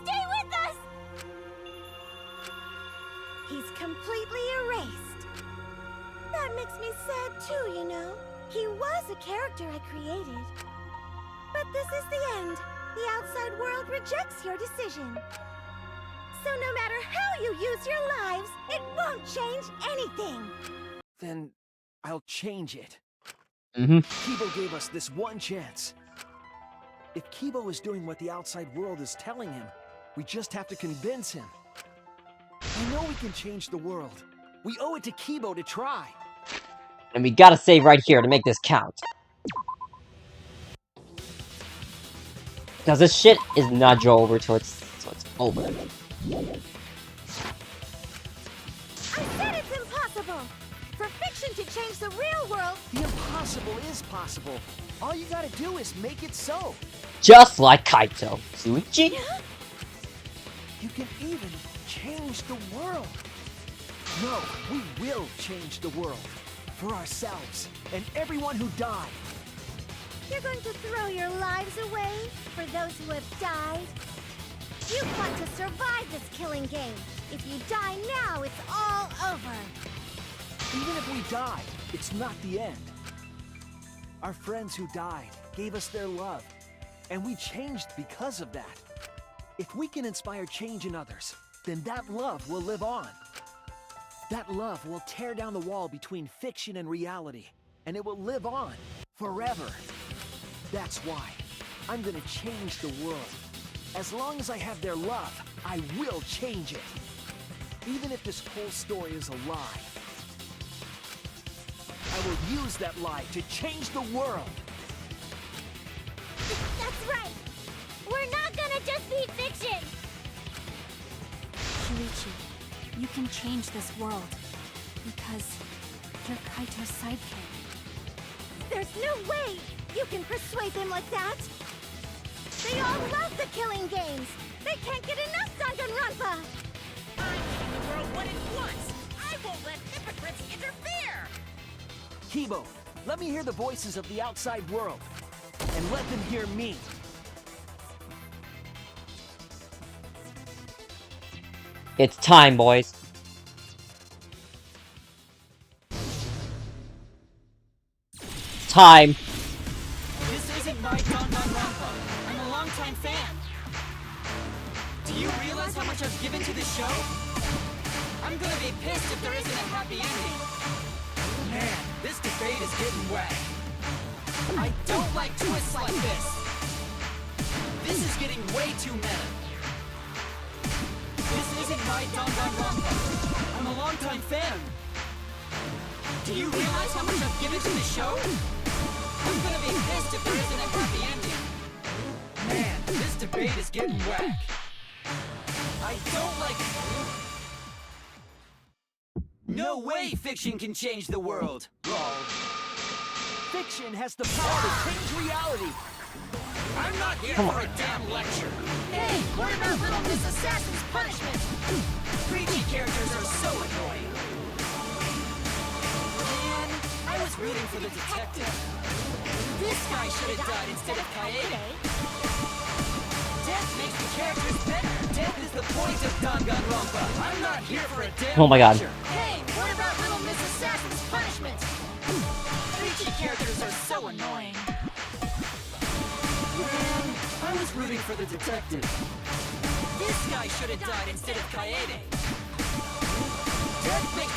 Stay with us! He's completely erased. That makes me sad too, you know. He was a character I created. But this is the end. The outside world rejects your decision. So no matter how you use your lives, it won't change anything. Then I'll change it. Mm-hmm. Kibo gave us this one chance. If Kibo is doing what the outside world is telling him, we just have to convince him. I know we can change the world. We owe it to Kibo to try. And we gotta save right here to make this count. Because this shit is not over till it's over. I said it's impossible! For fiction to change the real world, The impossible is possible. All you gotta do is make it so. Just like Kaito. Suichi? You can even change the world. No, we will change the world. For ourselves and everyone who died. you're going to throw your lives away for those who have died? You want to survive this killing game. If you die now, it's all over. Even if we die, it's not the end. Our friends who died gave us their love, and we changed because of that. If we can inspire change in others, then that love will live on. That love will tear down the wall between fiction and reality, and it will live on forever. That's why I'm gonna change the world. As long as I have their love, I will change it. Even if this whole story is a lie. I will use that lie to change the world. That's right! We're not gonna just be fiction! Shuichi, you can change this world. Because you're Kaito's sidekick. There's no way you can persuade them like that. They all love the killing games. They can't get enough Danganronpa. I'm giving the world what it wants. I won't let hypocrites interfere. Kibo, let me hear the voices of the outside world. And let them hear me. It's time, boys. Time. This isn't my Danganronpa. I'm a longtime fan. Do you realize how much I've given to this show? I'm gonna be pissed if there isn't a happy ending. Man, this debate is getting wet. I don't like twists like this. This is getting way too meta. This isn't my Danganronpa. I'm a longtime fan. Do you realize how much I've given to the show? I'm gonna be pissed if there isn't a happy ending. Man, this debate is getting whack. I don't like... No way fiction can change the world! Wrong. Fiction has the power to change reality. I'm not here for a damn lecture. Hey, what about Little Miss Assassin's punishment? Preachy characters are so annoying. Man, I was rooting for the detective. This guy should have died instead of Kaede. Death makes the characters better. Death is the point of Danganronpa. I'm not here for a damn Oh my god. lecture. Hey, what about Little Miss Assassin's punishment? Preachy characters are so annoying. Man, I was rooting for the detective. This guy should have died instead of Kaede. Death makes...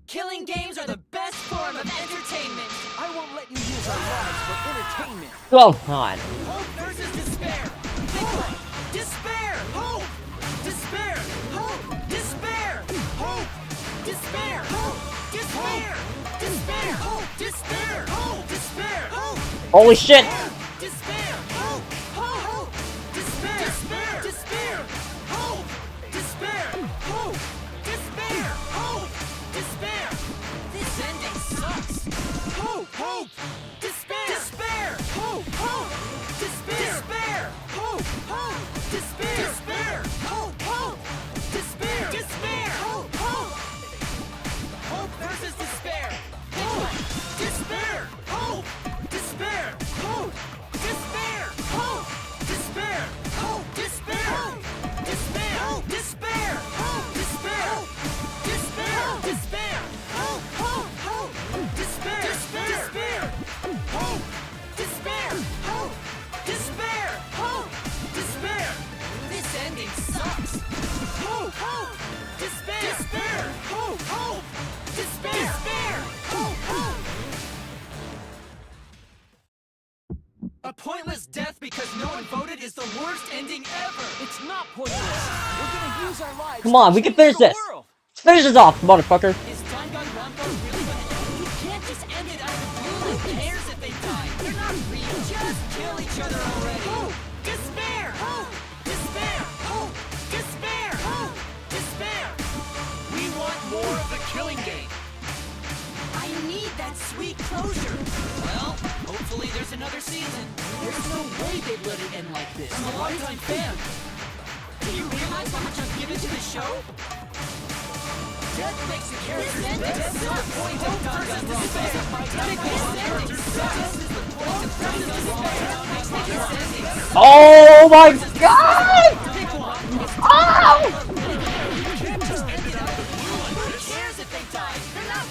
Killing games are the best form of entertainment. I won't let you use our lives for entertainment. Oh, God. Hope versus despair. Pick one. Despair. Hope. Despair. Hope. Despair. Hope. Despair. Hope. Despair. Despair. Hope. Despair. Hope. Despair. Hope. Holy shit! Despair. Hope. Hope. Despair. Despair. Despair. Hope. Despair. Hope. Despair. Hope. Despair. This ending sucks. Hope. Hope. Despair. Despair. Hope. Hope. Despair. Despair. Hope. Hope. Despair. Despair. Hope. Hope. Despair. Despair. Hope. Hope. Hope versus despair. Hope. Despair. Hope. Despair. Hope. Despair. Hope. Despair. Hope. Despair. Despair. Hope. Despair. Hope. Despair. Despair. Despair. Hope. Hope. Hope. Despair. Despair. Hope. Despair. Hope. Despair. Hope. Despair. This ending sucks. Hope. Hope. Despair. Despair. Hope. Hope. Despair. Despair. Hope. Hope. A pointless death because no one voted is the worst ending ever. It's not pointless. We're gonna use our lives. Come on, we can finish this. Let's finish this off, motherfucker. Is Danganronpa really gonna end? You can't just end it out of the blue. Who cares if they die? They're not real. Just kill each other already. Hope. Despair. Hope. Despair. Hope. Despair. Hope. Despair. We want more of the killing game. I need that sweet closure. Well, hopefully there's another season. There's no way they'd let it end like this. I'm a longtime fan. Do you realize how much I've given to the show? Death makes the characters better. That's the point of Danganronpa. This is the point of Danganronpa. Oh my god! Oh! You can't just end it out of the blue. Who cares if they die? They're not...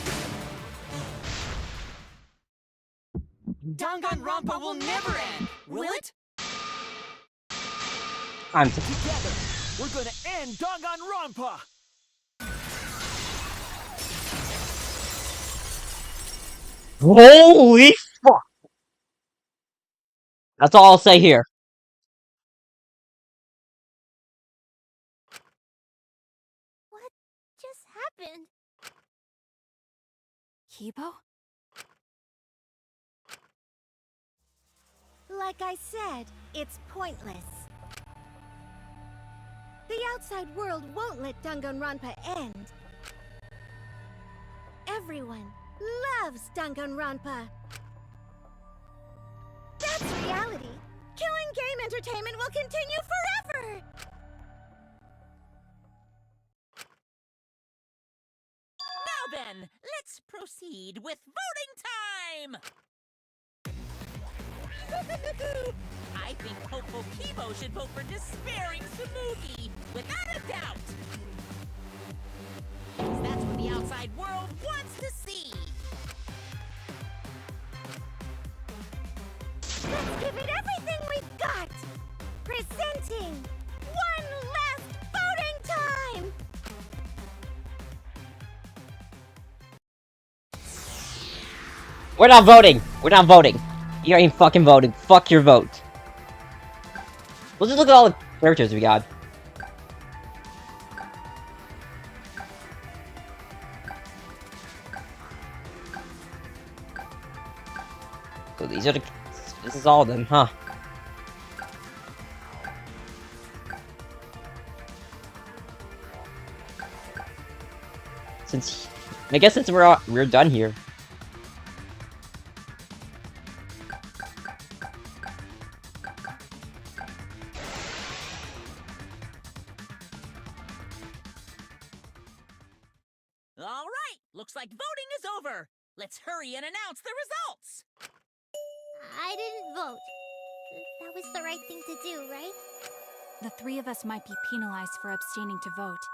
Danganronpa will never end, will it? I'm Together, we're gonna end Danganronpa! Holy fuck! That's all I'll say here. What just happened? Kibo? Like I said, it's pointless. The outside world won't let Danganronpa end. Everyone loves Danganronpa. That's reality. Killing game entertainment will continue forever! Now then, let's proceed with voting time! I think hopeful Kibo should vote for despairing Tsumugi, without a doubt! That's what the outside world wants to see! Let's give it everything we've got! Presenting one last voting time! We're not voting! We're not voting! You ain't fucking voting. Fuck your vote. Let's just look at all the characters we got. So these are the... This is all of them, huh? I guess since we're done here. All right, looks like voting is over. Let's hurry and announce the results. I didn't vote. That was the right thing to do, right? The three of us might be penalized for abstaining to vote.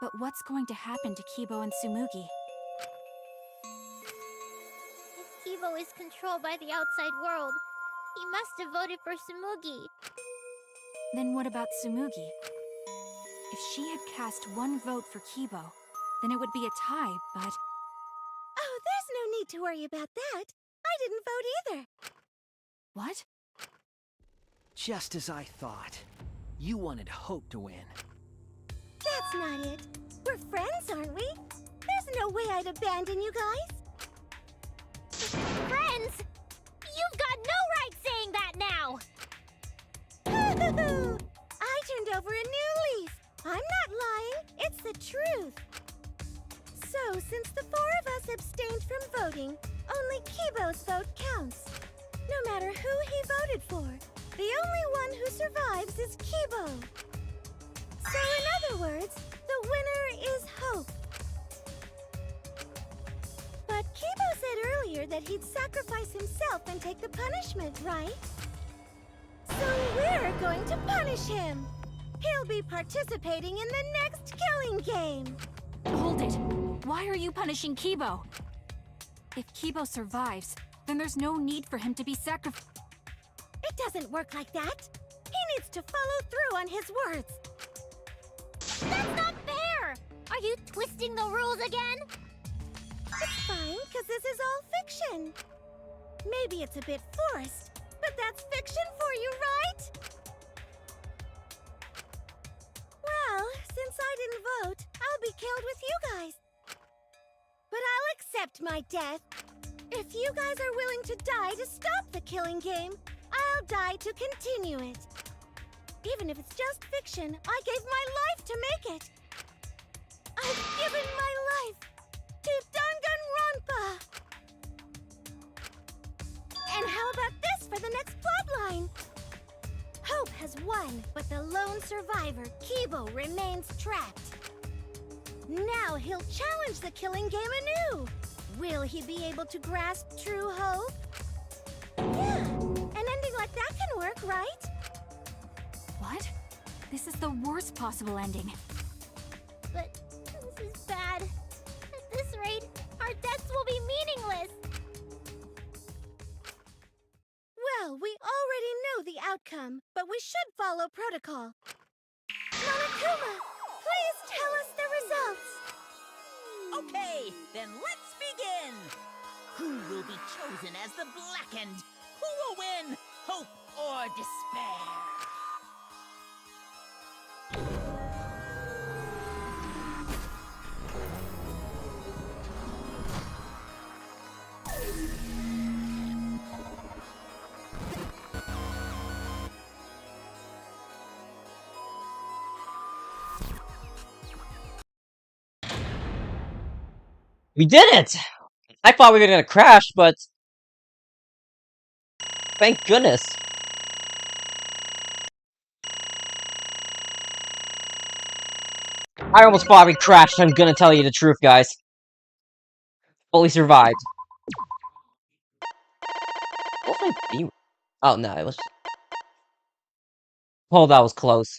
But what's going to happen to Kibo and Tsumugi? If Kibo is controlled by the outside world, he must have voted for Tsumugi. Then what about Tsumugi? If she had cast one vote for Kibo, then it would be a tie, but... Oh, there's no need to worry about that. I didn't vote either. What? Just as I thought. You wanted Hope to win. That's not it. We're friends, aren't we? There's no way I'd abandon you guys. Friends? You've got no right saying that now! I turned over a new leaf. I'm not lying. It's the truth. So, since the four of us abstained from voting, only Kibo's vote counts. No matter who he voted for, the only one who survives is Kibo. So, in other words, the winner is Hope. But Kibo said earlier that he'd sacrifice himself and take the punishment, right? So we're going to punish him. He'll be participating in the next killing game. Hold it! Why are you punishing Kibo? If Kibo survives, then there's no need for him to be sacrificed. It doesn't work like that. He needs to follow through on his words. That's not fair! Are you twisting the rules again? It's fine, because this is all fiction. Maybe it's a bit forced, but that's fiction for you, right? Well, since I didn't vote, I'll be killed with you guys. But I'll accept my death. If you guys are willing to die to stop the killing game, I'll die to continue it. Even if it's just fiction, I gave my life to make it. I've given my life to Danganronpa. And how about this for the next plotline? Hope has won, but the lone survivor, Kibo, remains trapped. Now he'll challenge the killing game anew. Will he be able to grasp true hope? Yeah, an ending like that can work, right? What? This is the worst possible ending. But this is bad. At this rate, our deaths will be meaningless. Well, we already know the outcome, but we should follow protocol. Monokuma, please tell us the results. Okay, then let's begin. Who will be chosen as the Blackened? Who will win? Hope or despair? We did it! I thought we were gonna crash, but... Thank goodness. I almost thought we crashed, I'm gonna tell you the truth, guys. Fully survived. What was my beam? Oh, no, it was... Oh, that was close.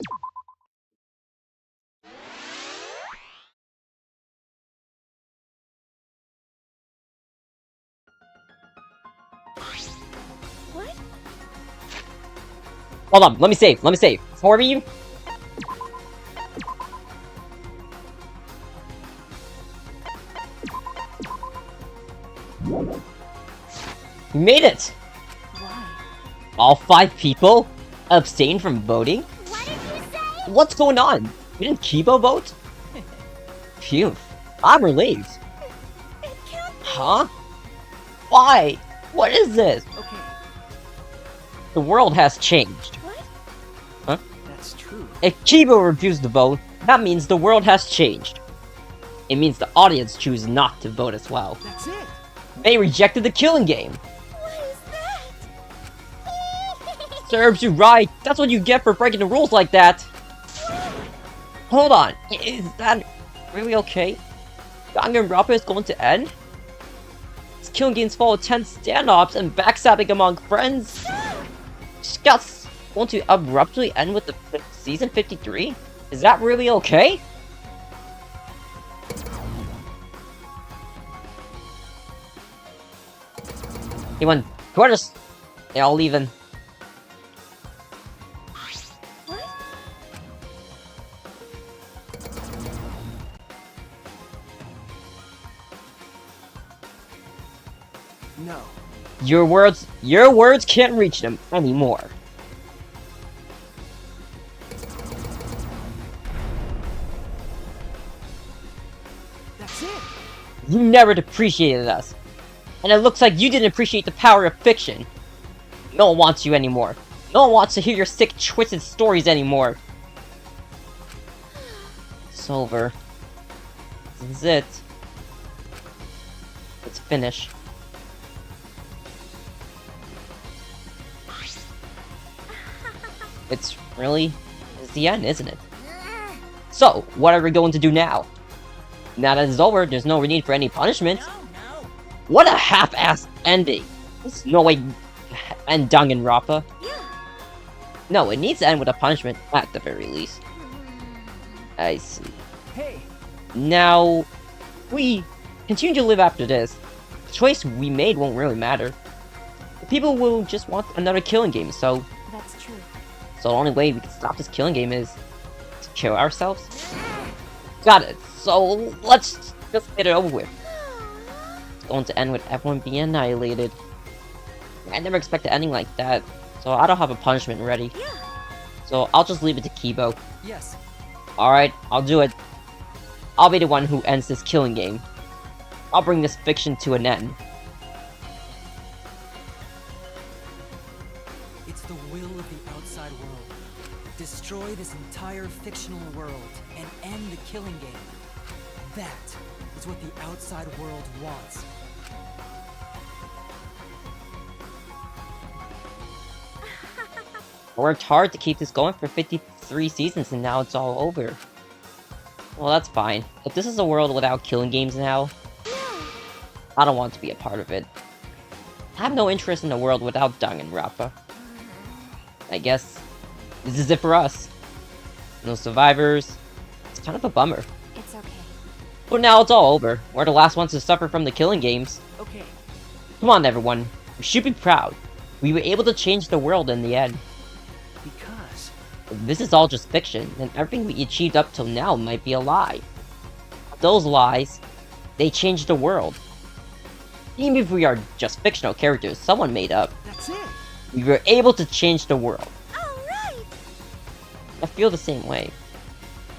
What? Hold on, let me save, For me? We made it! Why? All 5 people abstained from voting? What did you say? What's going on? Didn't Kibo vote? Phew, I'm relieved. Huh? Why? What is this? Okay, The world has changed. Huh? that's true. If Kibo refused to vote, that means the world has changed. It means the audience choose not to vote as well. That's it. They rejected the killing game. Serves you right. That's what you get for breaking the rules like that. Hold on. Is that really okay? Danganronpa is going to end? This killing game's full of tense standoffs and backstabbing among friends. Scott's going to abruptly end with the season 53? Is that really okay? He went gorgeous. They're all leaving. No. Your words can't reach them anymore. That's it. You never appreciated us. And it looks like you didn't appreciate the power of fiction. No one wants you anymore. No one wants to hear your sick, twisted stories anymore. It's over. This is it. Let's finish. It's the end, isn't it? So, what are we going to do now? Now that it's over, there's no need for any punishment. What a half-assed ending! There's no way end Danganronpa. No, it needs to end with a punishment, at the very least. I see. Hey. Now, if we continue to live after this, the choice we made won't really matter. The people will just want another killing game, so... That's true. So the only way we can stop this killing game is to kill ourselves? Got it. So let's just get it over with. It's going to end with everyone being annihilated. I never expect an ending like that, so I don't have a punishment ready. So I'll just leave it to Kibo. Yes. Alright, I'll do it. I'll be the one who ends this killing game. I'll bring this fiction to an end. It's the will of the outside world. Destroy this entire fictional world and end the killing game. That is what the outside world wants. I worked hard to keep this going for 53 seasons and now it's all over. Well, that's fine. If this is a world without killing games now, I don't want to be a part of it. I have no interest in a world without Danganronpa. I guess this is it for us. No survivors. It's kind of a bummer. It's okay. But now it's all over. We're the last ones to suffer from the killing games. Okay. Come on, everyone. We should be proud. We were able to change the world in the end. Because... If this is all just fiction, then everything we achieved up till now might be a lie. Those lies, they changed the world. Even if we are just fictional characters someone made up, That's it. we were able to change the world. Alright! I feel the same way.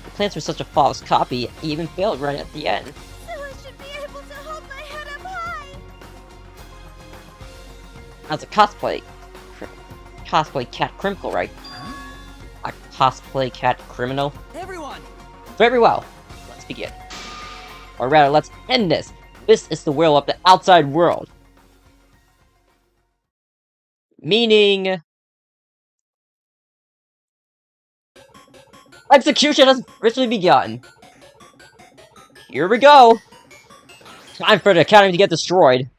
The plans were such a false copy, it even failed right at the end. So I should be able to hold my head up high! As a cosplay cat criminal, right? A cosplay cat criminal? Everyone! Very well. Let's begin. Or rather, let's end this. This is the will of the outside world. Meaning... Execution has officially begun. Here we go. Time for the academy to get destroyed.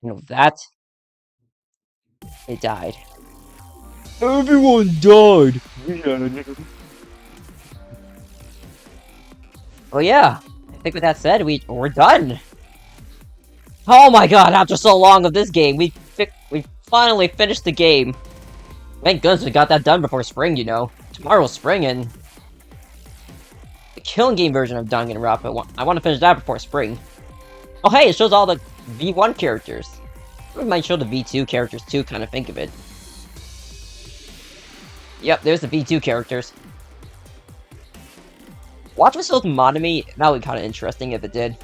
You know that? It died. Everyone died! Well, yeah. I think with that said, we're done. Oh my god, after so long of this game, we finally finished the game. Thank goodness we got that done before spring, you know. Tomorrow's spring, and the killing game version of Danganronpa, I want to finish that before spring. Oh hey, it shows all the V1 characters. We might show the V2 characters too, kind of think of it. Yep, there's the V2 characters. Watch this with Monami, that would be kind of interesting if it did.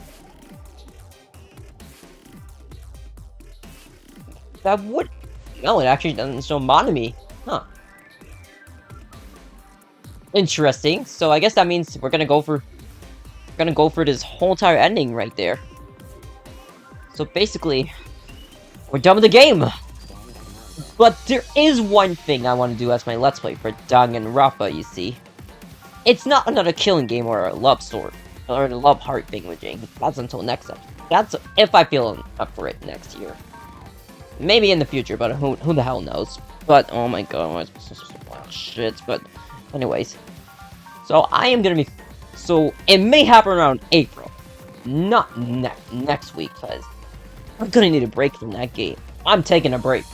That would... No, it actually doesn't show Monami. Huh. Interesting. So I guess that means we're gonna go for this whole entire ending right there. So basically, we're done with the game. But there is one thing I want to do as my Let's Play for Danganronpa, you see. It's not another killing game or a love story, or a love heart thingamajig. That's until next episode. That's if I feel up for it next year. Maybe in the future, but who the hell knows. But, oh my god, shit, but anyways. So, I am gonna be... So, it may happen around April. Not next week, because I'm gonna need a break from that game. I'm taking a break.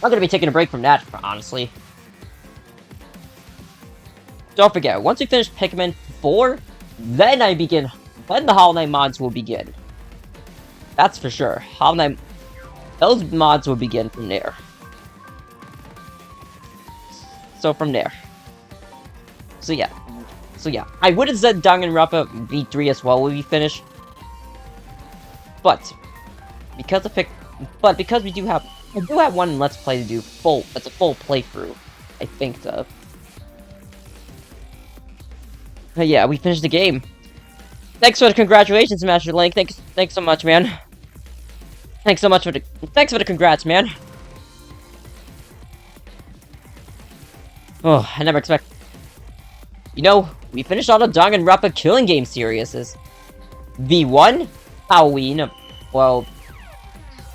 I'm gonna be taking a break from that, honestly. Don't forget, once we finish Pikmin 4, then the Hollow Knight mods will begin. That's for sure. Those mods will begin from there. So from there. So yeah. I would have said Danganronpa V3 as well will be finished. But because we do have one Let's Play to do that's a full playthrough, I think so. But yeah, we finished the game. Thanks for the congratulations, Master Link. Thanks so much, man. Thanks for the congrats, man. Oh, I never expect. You know, we finished all the Danganronpa killing game series. V1, Halloween, well,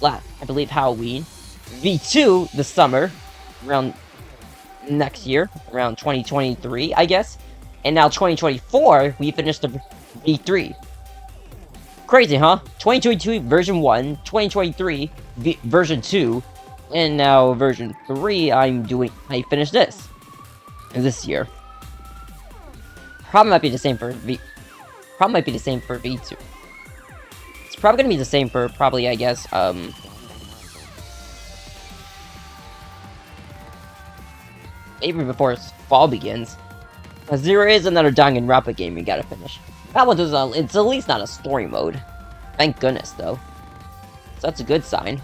I believe Halloween. V2, the summer, around next year, around 2023, I guess. And now 2024, we finished the V3. Crazy, huh? 2022 version 1, 2023 version 2, and now version 3 I finished this year. Probably might be the same for V2. It's probably gonna be the same for probably, I guess, maybe before fall begins. Because there is another Danganronpa game we gotta finish. That one it's at least not a story mode. Thank goodness, though. So that's a good sign.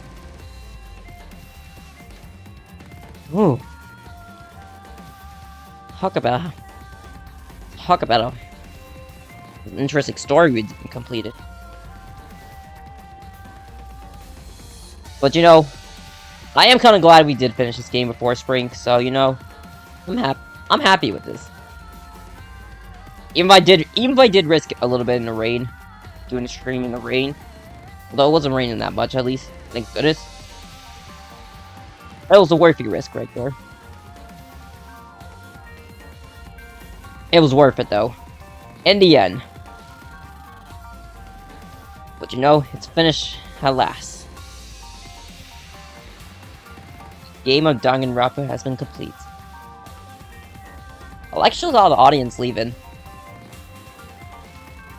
Ooh. Talk about an interesting story we completed. But you know, I am kind of glad we did finish this game before spring. So you know, I'm happy with this. Even if I did risk a little bit in the rain, doing a stream in the rain. Although it wasn't raining that much, at least. Thank goodness. That was a worthy risk right there. It was worth it, though. In the end. But you know, it's finished at last. Game of Danganronpa has been complete. I like shows all the audience leaving.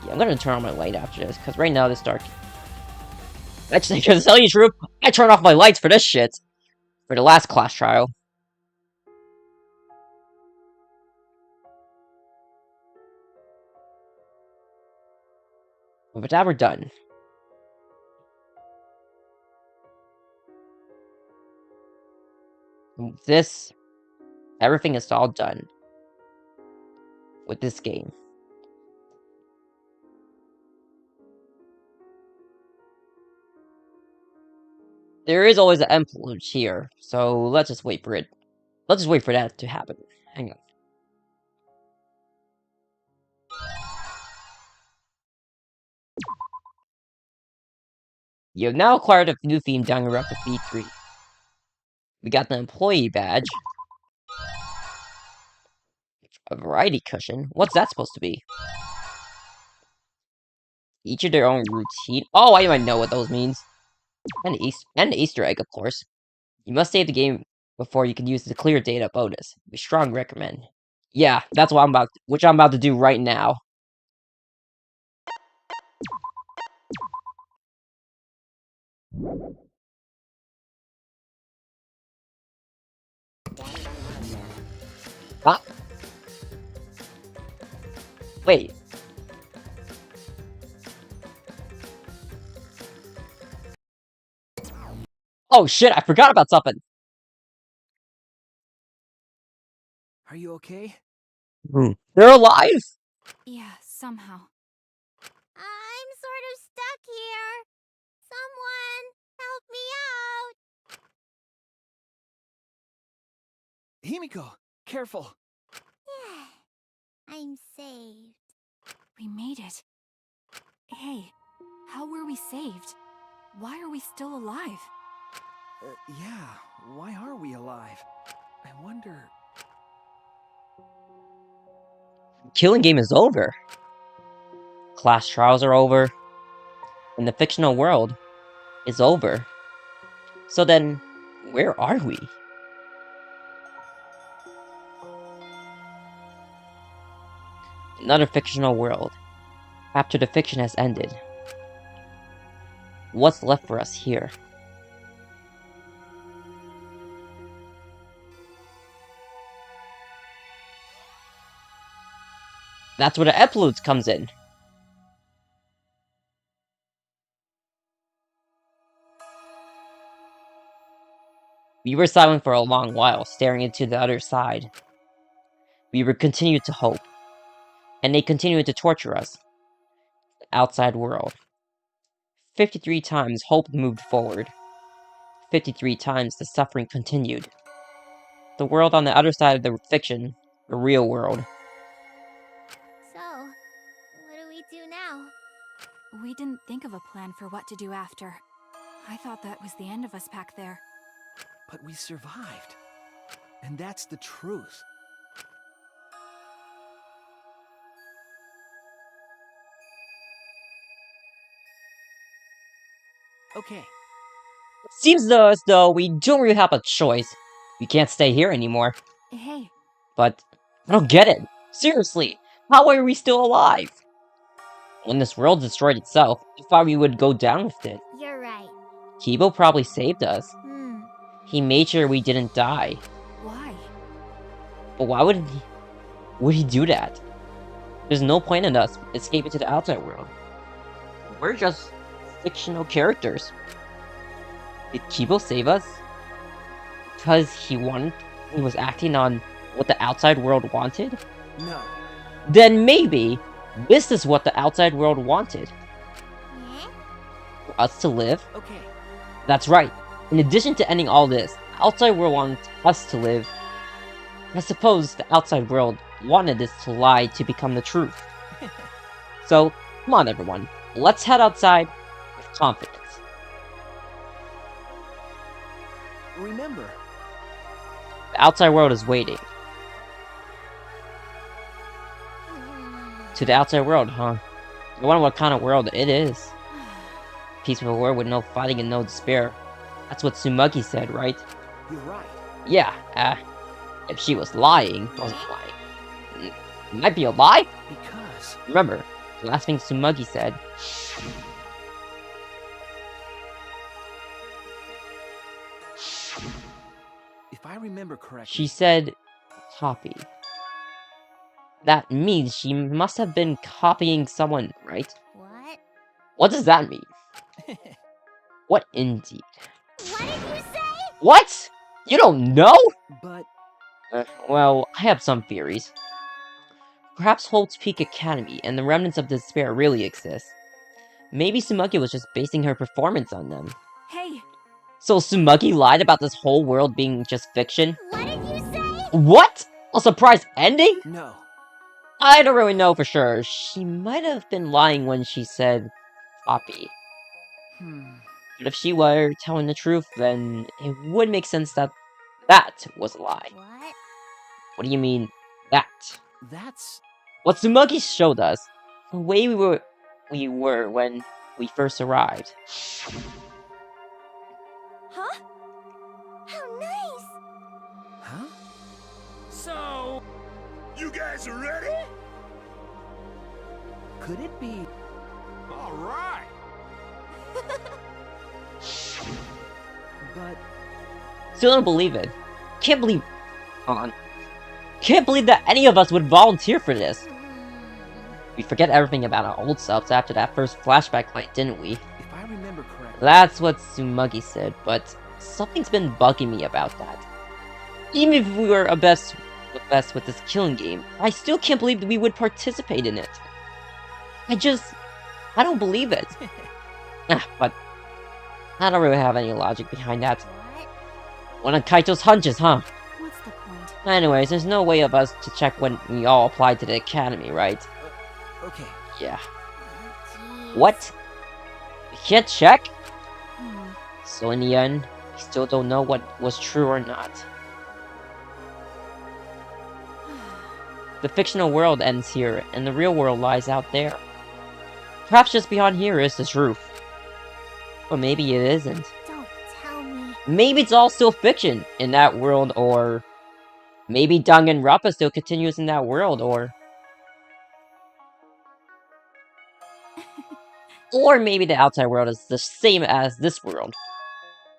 Yeah, I'm gonna turn on my light after this, because right now it's dark. Actually, to tell you the truth, I turned off my lights for this shit. For the last class trial. But now we're done. Everything is all done. With this game. There is always an employee here, so let's just wait for it. Let's just wait for that to happen. Hang on. You have now acquired a new theme, Danganronpa V3. We got the employee badge. A variety cushion. What's that supposed to be? Each of their own routine. Oh, I might know what those means. And an Easter egg, of course. You must save the game before you can use the clear data bonus. We strongly recommend. Yeah, that's what which I'm about to do right now. Ah. Wait. Oh shit, I forgot about something. Are you okay? They're alive? Yeah, somehow. I'm sort of stuck here. Someone, help me out. Himiko, careful. I'm saved. We made it. Hey, how were we saved? Why are we still alive? Yeah, why are we alive? I wonder... Killing game is over. Class trials are over. And the fictional world is over. So then, where are we? Another fictional world. After the fiction has ended. What's left for us here? That's where the epilogues comes in. We were silent for a long while, staring into the other side. We were continued to hope. And they continued to torture us. The outside world. 53 times hope moved forward. 53 times the suffering continued. The world on the other side of the fiction. The real world. So, what do we do now? We didn't think of a plan for what to do after. I thought that was the end of us back there. But we survived. And that's the truth. Okay. Seems as though we don't really have a choice. We can't stay here anymore. Hey. But I don't get it. Seriously, how are we still alive? When this world destroyed itself, I thought we would go down with it. You're right. Kibo probably saved us. Hmm. He made sure we didn't die. Why? But why would he do that? There's no point in us escaping to the outside world. We're just fictional characters. Did Kibo save us? Because he was acting on what the outside world wanted? No. Then maybe this is what the outside world wanted. For us to live? Okay. That's right. In addition to ending all this, the outside world wants us to live. I suppose the outside world wanted this to lie to become the truth. So, come on everyone. Let's head outside with confidence. Remember, the outside world is waiting. To the outside world, huh? I wonder what kind of world it is. Peaceful world with no fighting and no despair. That's what Tsumugi said, right? You're right. Yeah, if she was lying, wasn't lying. It might be a lie? Because... Remember, the last thing Tsumugi said... If I remember correctly... She said, copy. That means she must have been copying someone, right? What? What does that mean? What indeed? What did you say? What? You don't know? But... well, I have some theories. Perhaps Holt's Peak Academy and the remnants of despair really exist. Maybe Tsumugi was just basing her performance on them. Hey! So Tsumugi lied about this whole world being just fiction? What did you say? What? A surprise ending? No. I don't really know for sure. She might have been lying when she said copy. But if she were telling the truth, then it would make sense that that was a lie. What? What do you mean, that? That's... What Tsumaki showed us, the way we were when we first arrived. Huh? How nice! Huh? So, you guys are ready? Could it be... All right. But... Still don't believe it. Can't believe... Hold on. Can't believe that any of us would volunteer for this. We forget everything about our old selves after that first flashback fight, didn't we? If I remember correctly... That's what Tsumagi said, but something's been bugging me about that. Even if we were best with this killing game, I still can't believe that we would participate in it. I don't believe it. But I don't really have any logic behind that. One of Kaito's hunches, huh? What's the point? Anyways, there's no way of us to check when we all applied to the academy, right? Okay. Yeah. What? We can't check? So in the end, we still don't know what was true or not. The fictional world ends here, and the real world lies out there. Perhaps just beyond here is the truth. Or maybe it isn't. Don't tell me. Maybe it's all still fiction in that world, or... maybe Danganronpa still continues in that world, or... or maybe the outside world is the same as this world.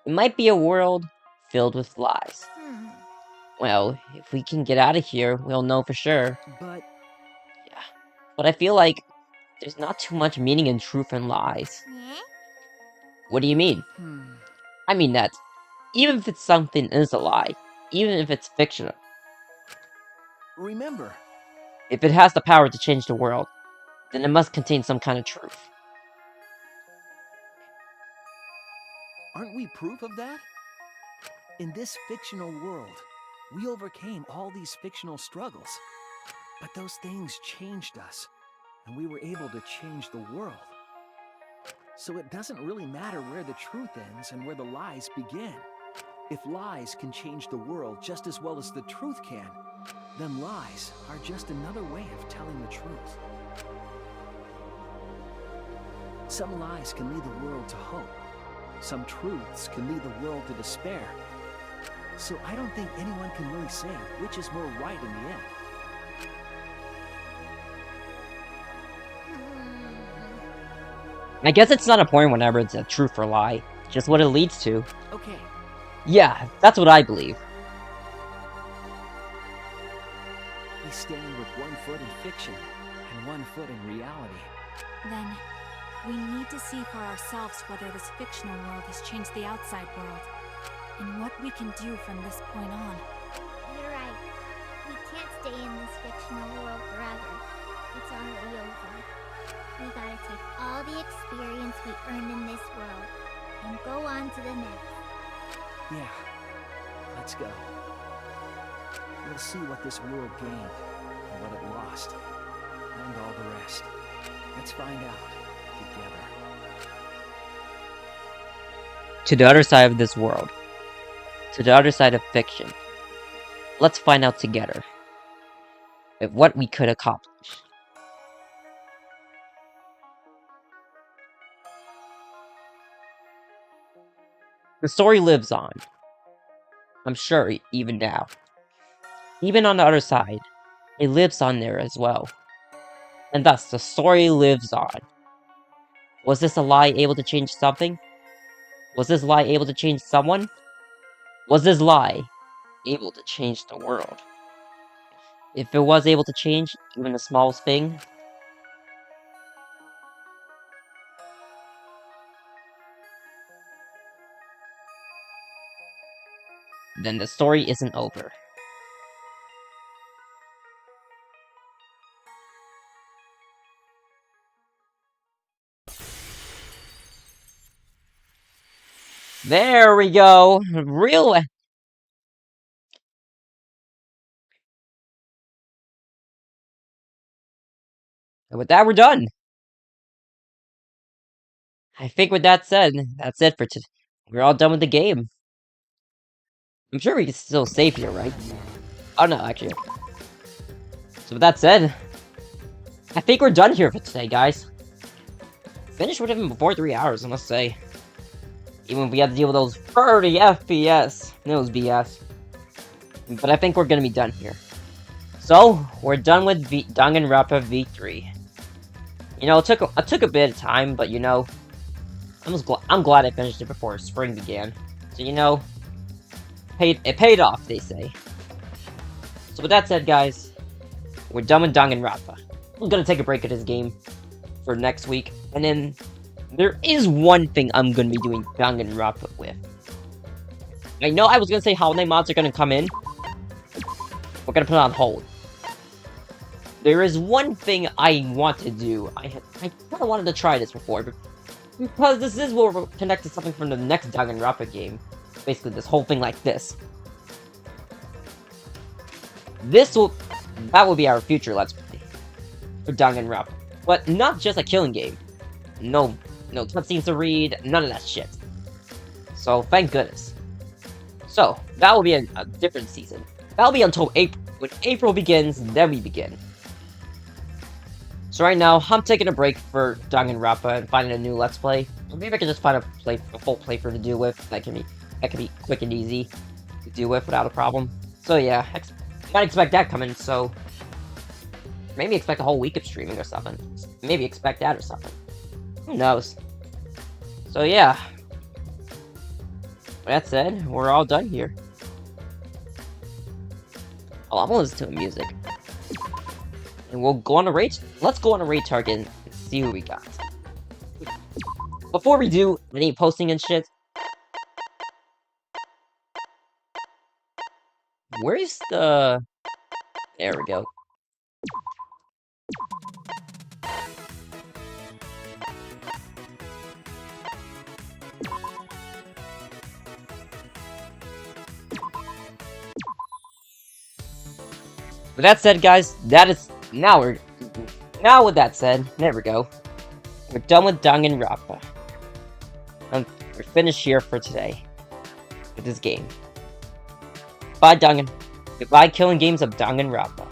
It might be a world filled with lies. Well, if we can get out of here, we'll know for sure. But... yeah. But I feel like there's not too much meaning in truth and lies. What do you mean? I mean that, even if something is a lie, even if it's fictional, Remember... if it has the power to change the world, then it must contain some kind of truth. Aren't we proof of that? In this fictional world, we overcame all these fictional struggles. But those things changed us, and we were able to change the world. So it doesn't really matter where the truth ends and where the lies begin. If lies can change the world just as well as the truth can, then lies are just another way of telling the truth. Some lies can lead the world to hope. Some truths can lead the world to despair. So I don't think anyone can really say which is more right in the end. I guess it's not important whenever it's a truth or lie, just what it leads to. Okay. Yeah, that's what I believe. We stand with 1 foot in fiction and 1 foot in reality. Then, we need to see for ourselves whether this fictional world has changed the outside world, and what we can do from this point on. You're right. We can't stay in this fictional world forever. It's already over. We gotta take all the experience we earned in this world and go on to the next. Yeah. Let's go. We'll see what this world gained and what it lost. And all the rest. Let's find out together. To the other side of this world. To the other side of fiction. Let's find out together. Of what we could accomplish. The story lives on. I'm sure, even now. Even on the other side, it lives on there as well. And thus, the story lives on. Was this a lie able to change something? Was this lie able to change someone? Was this lie able to change the world? If it was able to change even the smallest thing, then the story isn't over. There we go! Real... And with that, we're done! I think with that said, that's it for today. We're all done with the game. I'm sure we can still save here, right? Oh no, actually. So with that said, I think we're done here for today, guys. Finished with him before 3 hours, I must say. Even if we had to deal with those 30 FPS. It was BS. But I think we're gonna be done here. So, we're done with Danganronpa V3. You know, it took a bit of time, but you know, I'm glad I finished it before spring began. So you know, it paid off, they say. So with that said, guys, we're done with Danganronpa. I'm gonna take a break at this game for next week, and then there is one thing I'm gonna be doing Danganronpa with. I know I was gonna say holiday mods are gonna come in. We're gonna put it on hold. There is one thing I want to do. I kind of wanted to try this before, because this is where we're connected to something from the next Danganronpa game. Basically, this whole thing like this. That will be our future Let's Play for Danganronpa, but not just a killing game. No cutscenes to read, none of that shit. So thank goodness. So that will be a different season. That'll be until April. When April begins, then we begin. So right now, I'm taking a break for Danganronpa and finding a new Let's Play. Or maybe I can just find a full playthrough to deal with. That can be quick and easy to deal with without a problem. So yeah, might expect that coming. So maybe expect a whole week of streaming or something. Maybe expect that or something. Who knows? So yeah. With that said, we're all done here. Oh, I'm gonna listen to the music. And we'll go on a raid. Let's go on a raid target and see who we got. Before we do any posting and shit, where's the... There we go. With that said, guys, now with that said, there we go. We're done with Danganronpa. We're finished here for today with this game. Goodbye killing games of Danganronpa.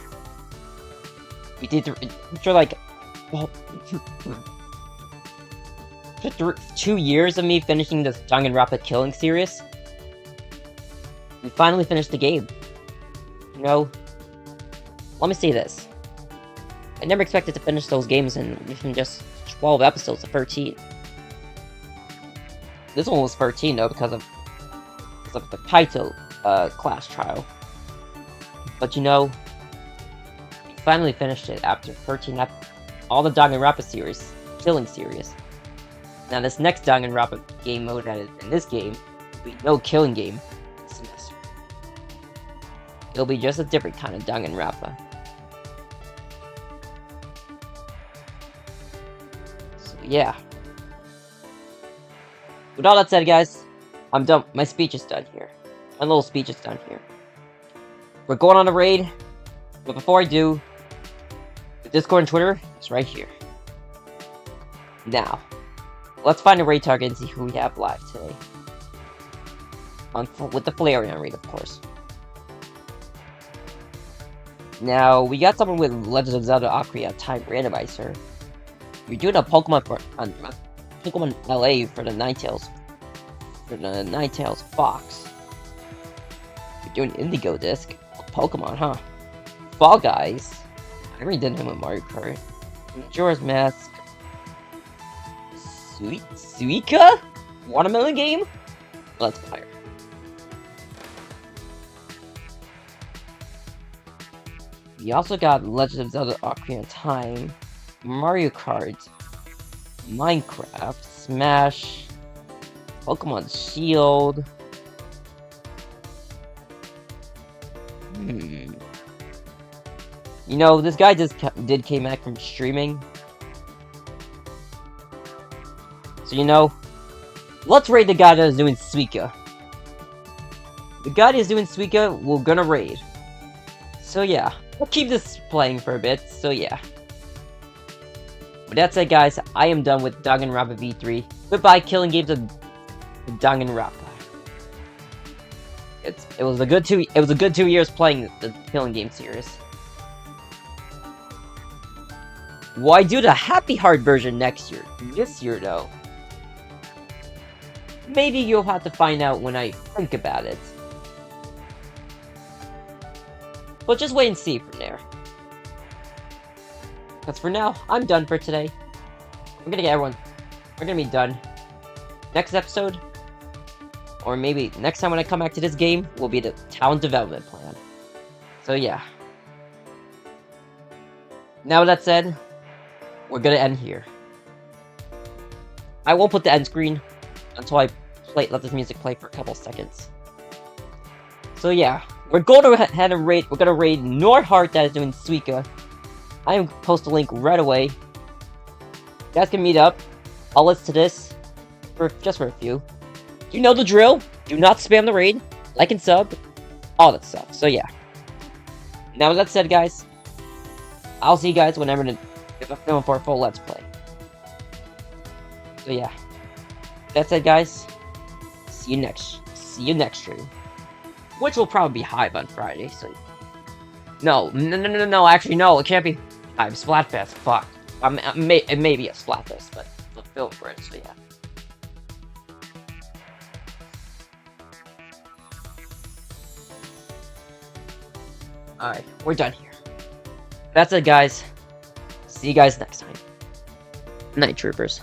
We did after like after 2 years of me finishing this Danganronpa killing series. We finally finished the game. You know, let me say this. I never expected to finish those games in just 12 episodes of 13. This one was 13 though because of the Kaito class trial. But you know, we finally finished it after 13 all the Danganronpa series, killing series. Now this next Danganronpa game mode that is in this game will be no killing game this semester. It'll be just a different kind of Danganronpa. Yeah. With all that said, guys, I'm done. My speech is done here. My little speech is done here. We're going on a raid, but before I do, the Discord and Twitter is right here. Now, let's find a raid target and see who we have live today. With the Flareon raid, of course. Now, we got someone with Legend of Zelda Ocarina of Time randomizer. You're doing a Pokemon LA for the Ninetales Fox. You're doing Indigo Disc. Pokemon, huh? Fall Guys. I already did him with Mario Kart. Majora's Mask. Suika? Watermelon game? Let's fire. We also got Legend of Zelda Ocarina of Time, Mario Kart, Minecraft, Smash, Pokemon Shield. You know, this guy just came back from streaming. So, you know, let's raid the guy that is doing Suika. The guy that is doing Suika, we're gonna raid. So, yeah. We'll keep this playing for a bit, so yeah. With that said, guys, I am done with Danganronpa V3. Goodbye, killing games of Danganronpa. It was a good 2 years playing the killing game series. Why do the Happy Heart version next year? This year, though. Maybe you'll have to find out when I think about it. But just wait and see from there. Because for now, I'm done for today. We're gonna be done. Next episode, or maybe next time when I come back to this game, will be the town development plan. So yeah. Now with that said, we're gonna end here. I won't put the end screen until I let this music play for a couple seconds. So yeah, we're going to head and raid. We're gonna raid Nordhart that is doing Suika. I am post a link right away. You guys can meet up. I'll list to this just for a few. You know the drill. Do not spam the raid. Like and sub. All that stuff. So yeah. Now with that said, guys, I'll see you guys whenever if I'm filming for a full Let's Play. So yeah. That said, guys, see you next stream. Which will probably be Hive on Friday, so... No, actually, no, it can't be Hive. Splatfest, fuck. It may be a Splatfest, but the film for it, so yeah. Alright, we're done here. That's it, guys. See you guys next time. Night, troopers.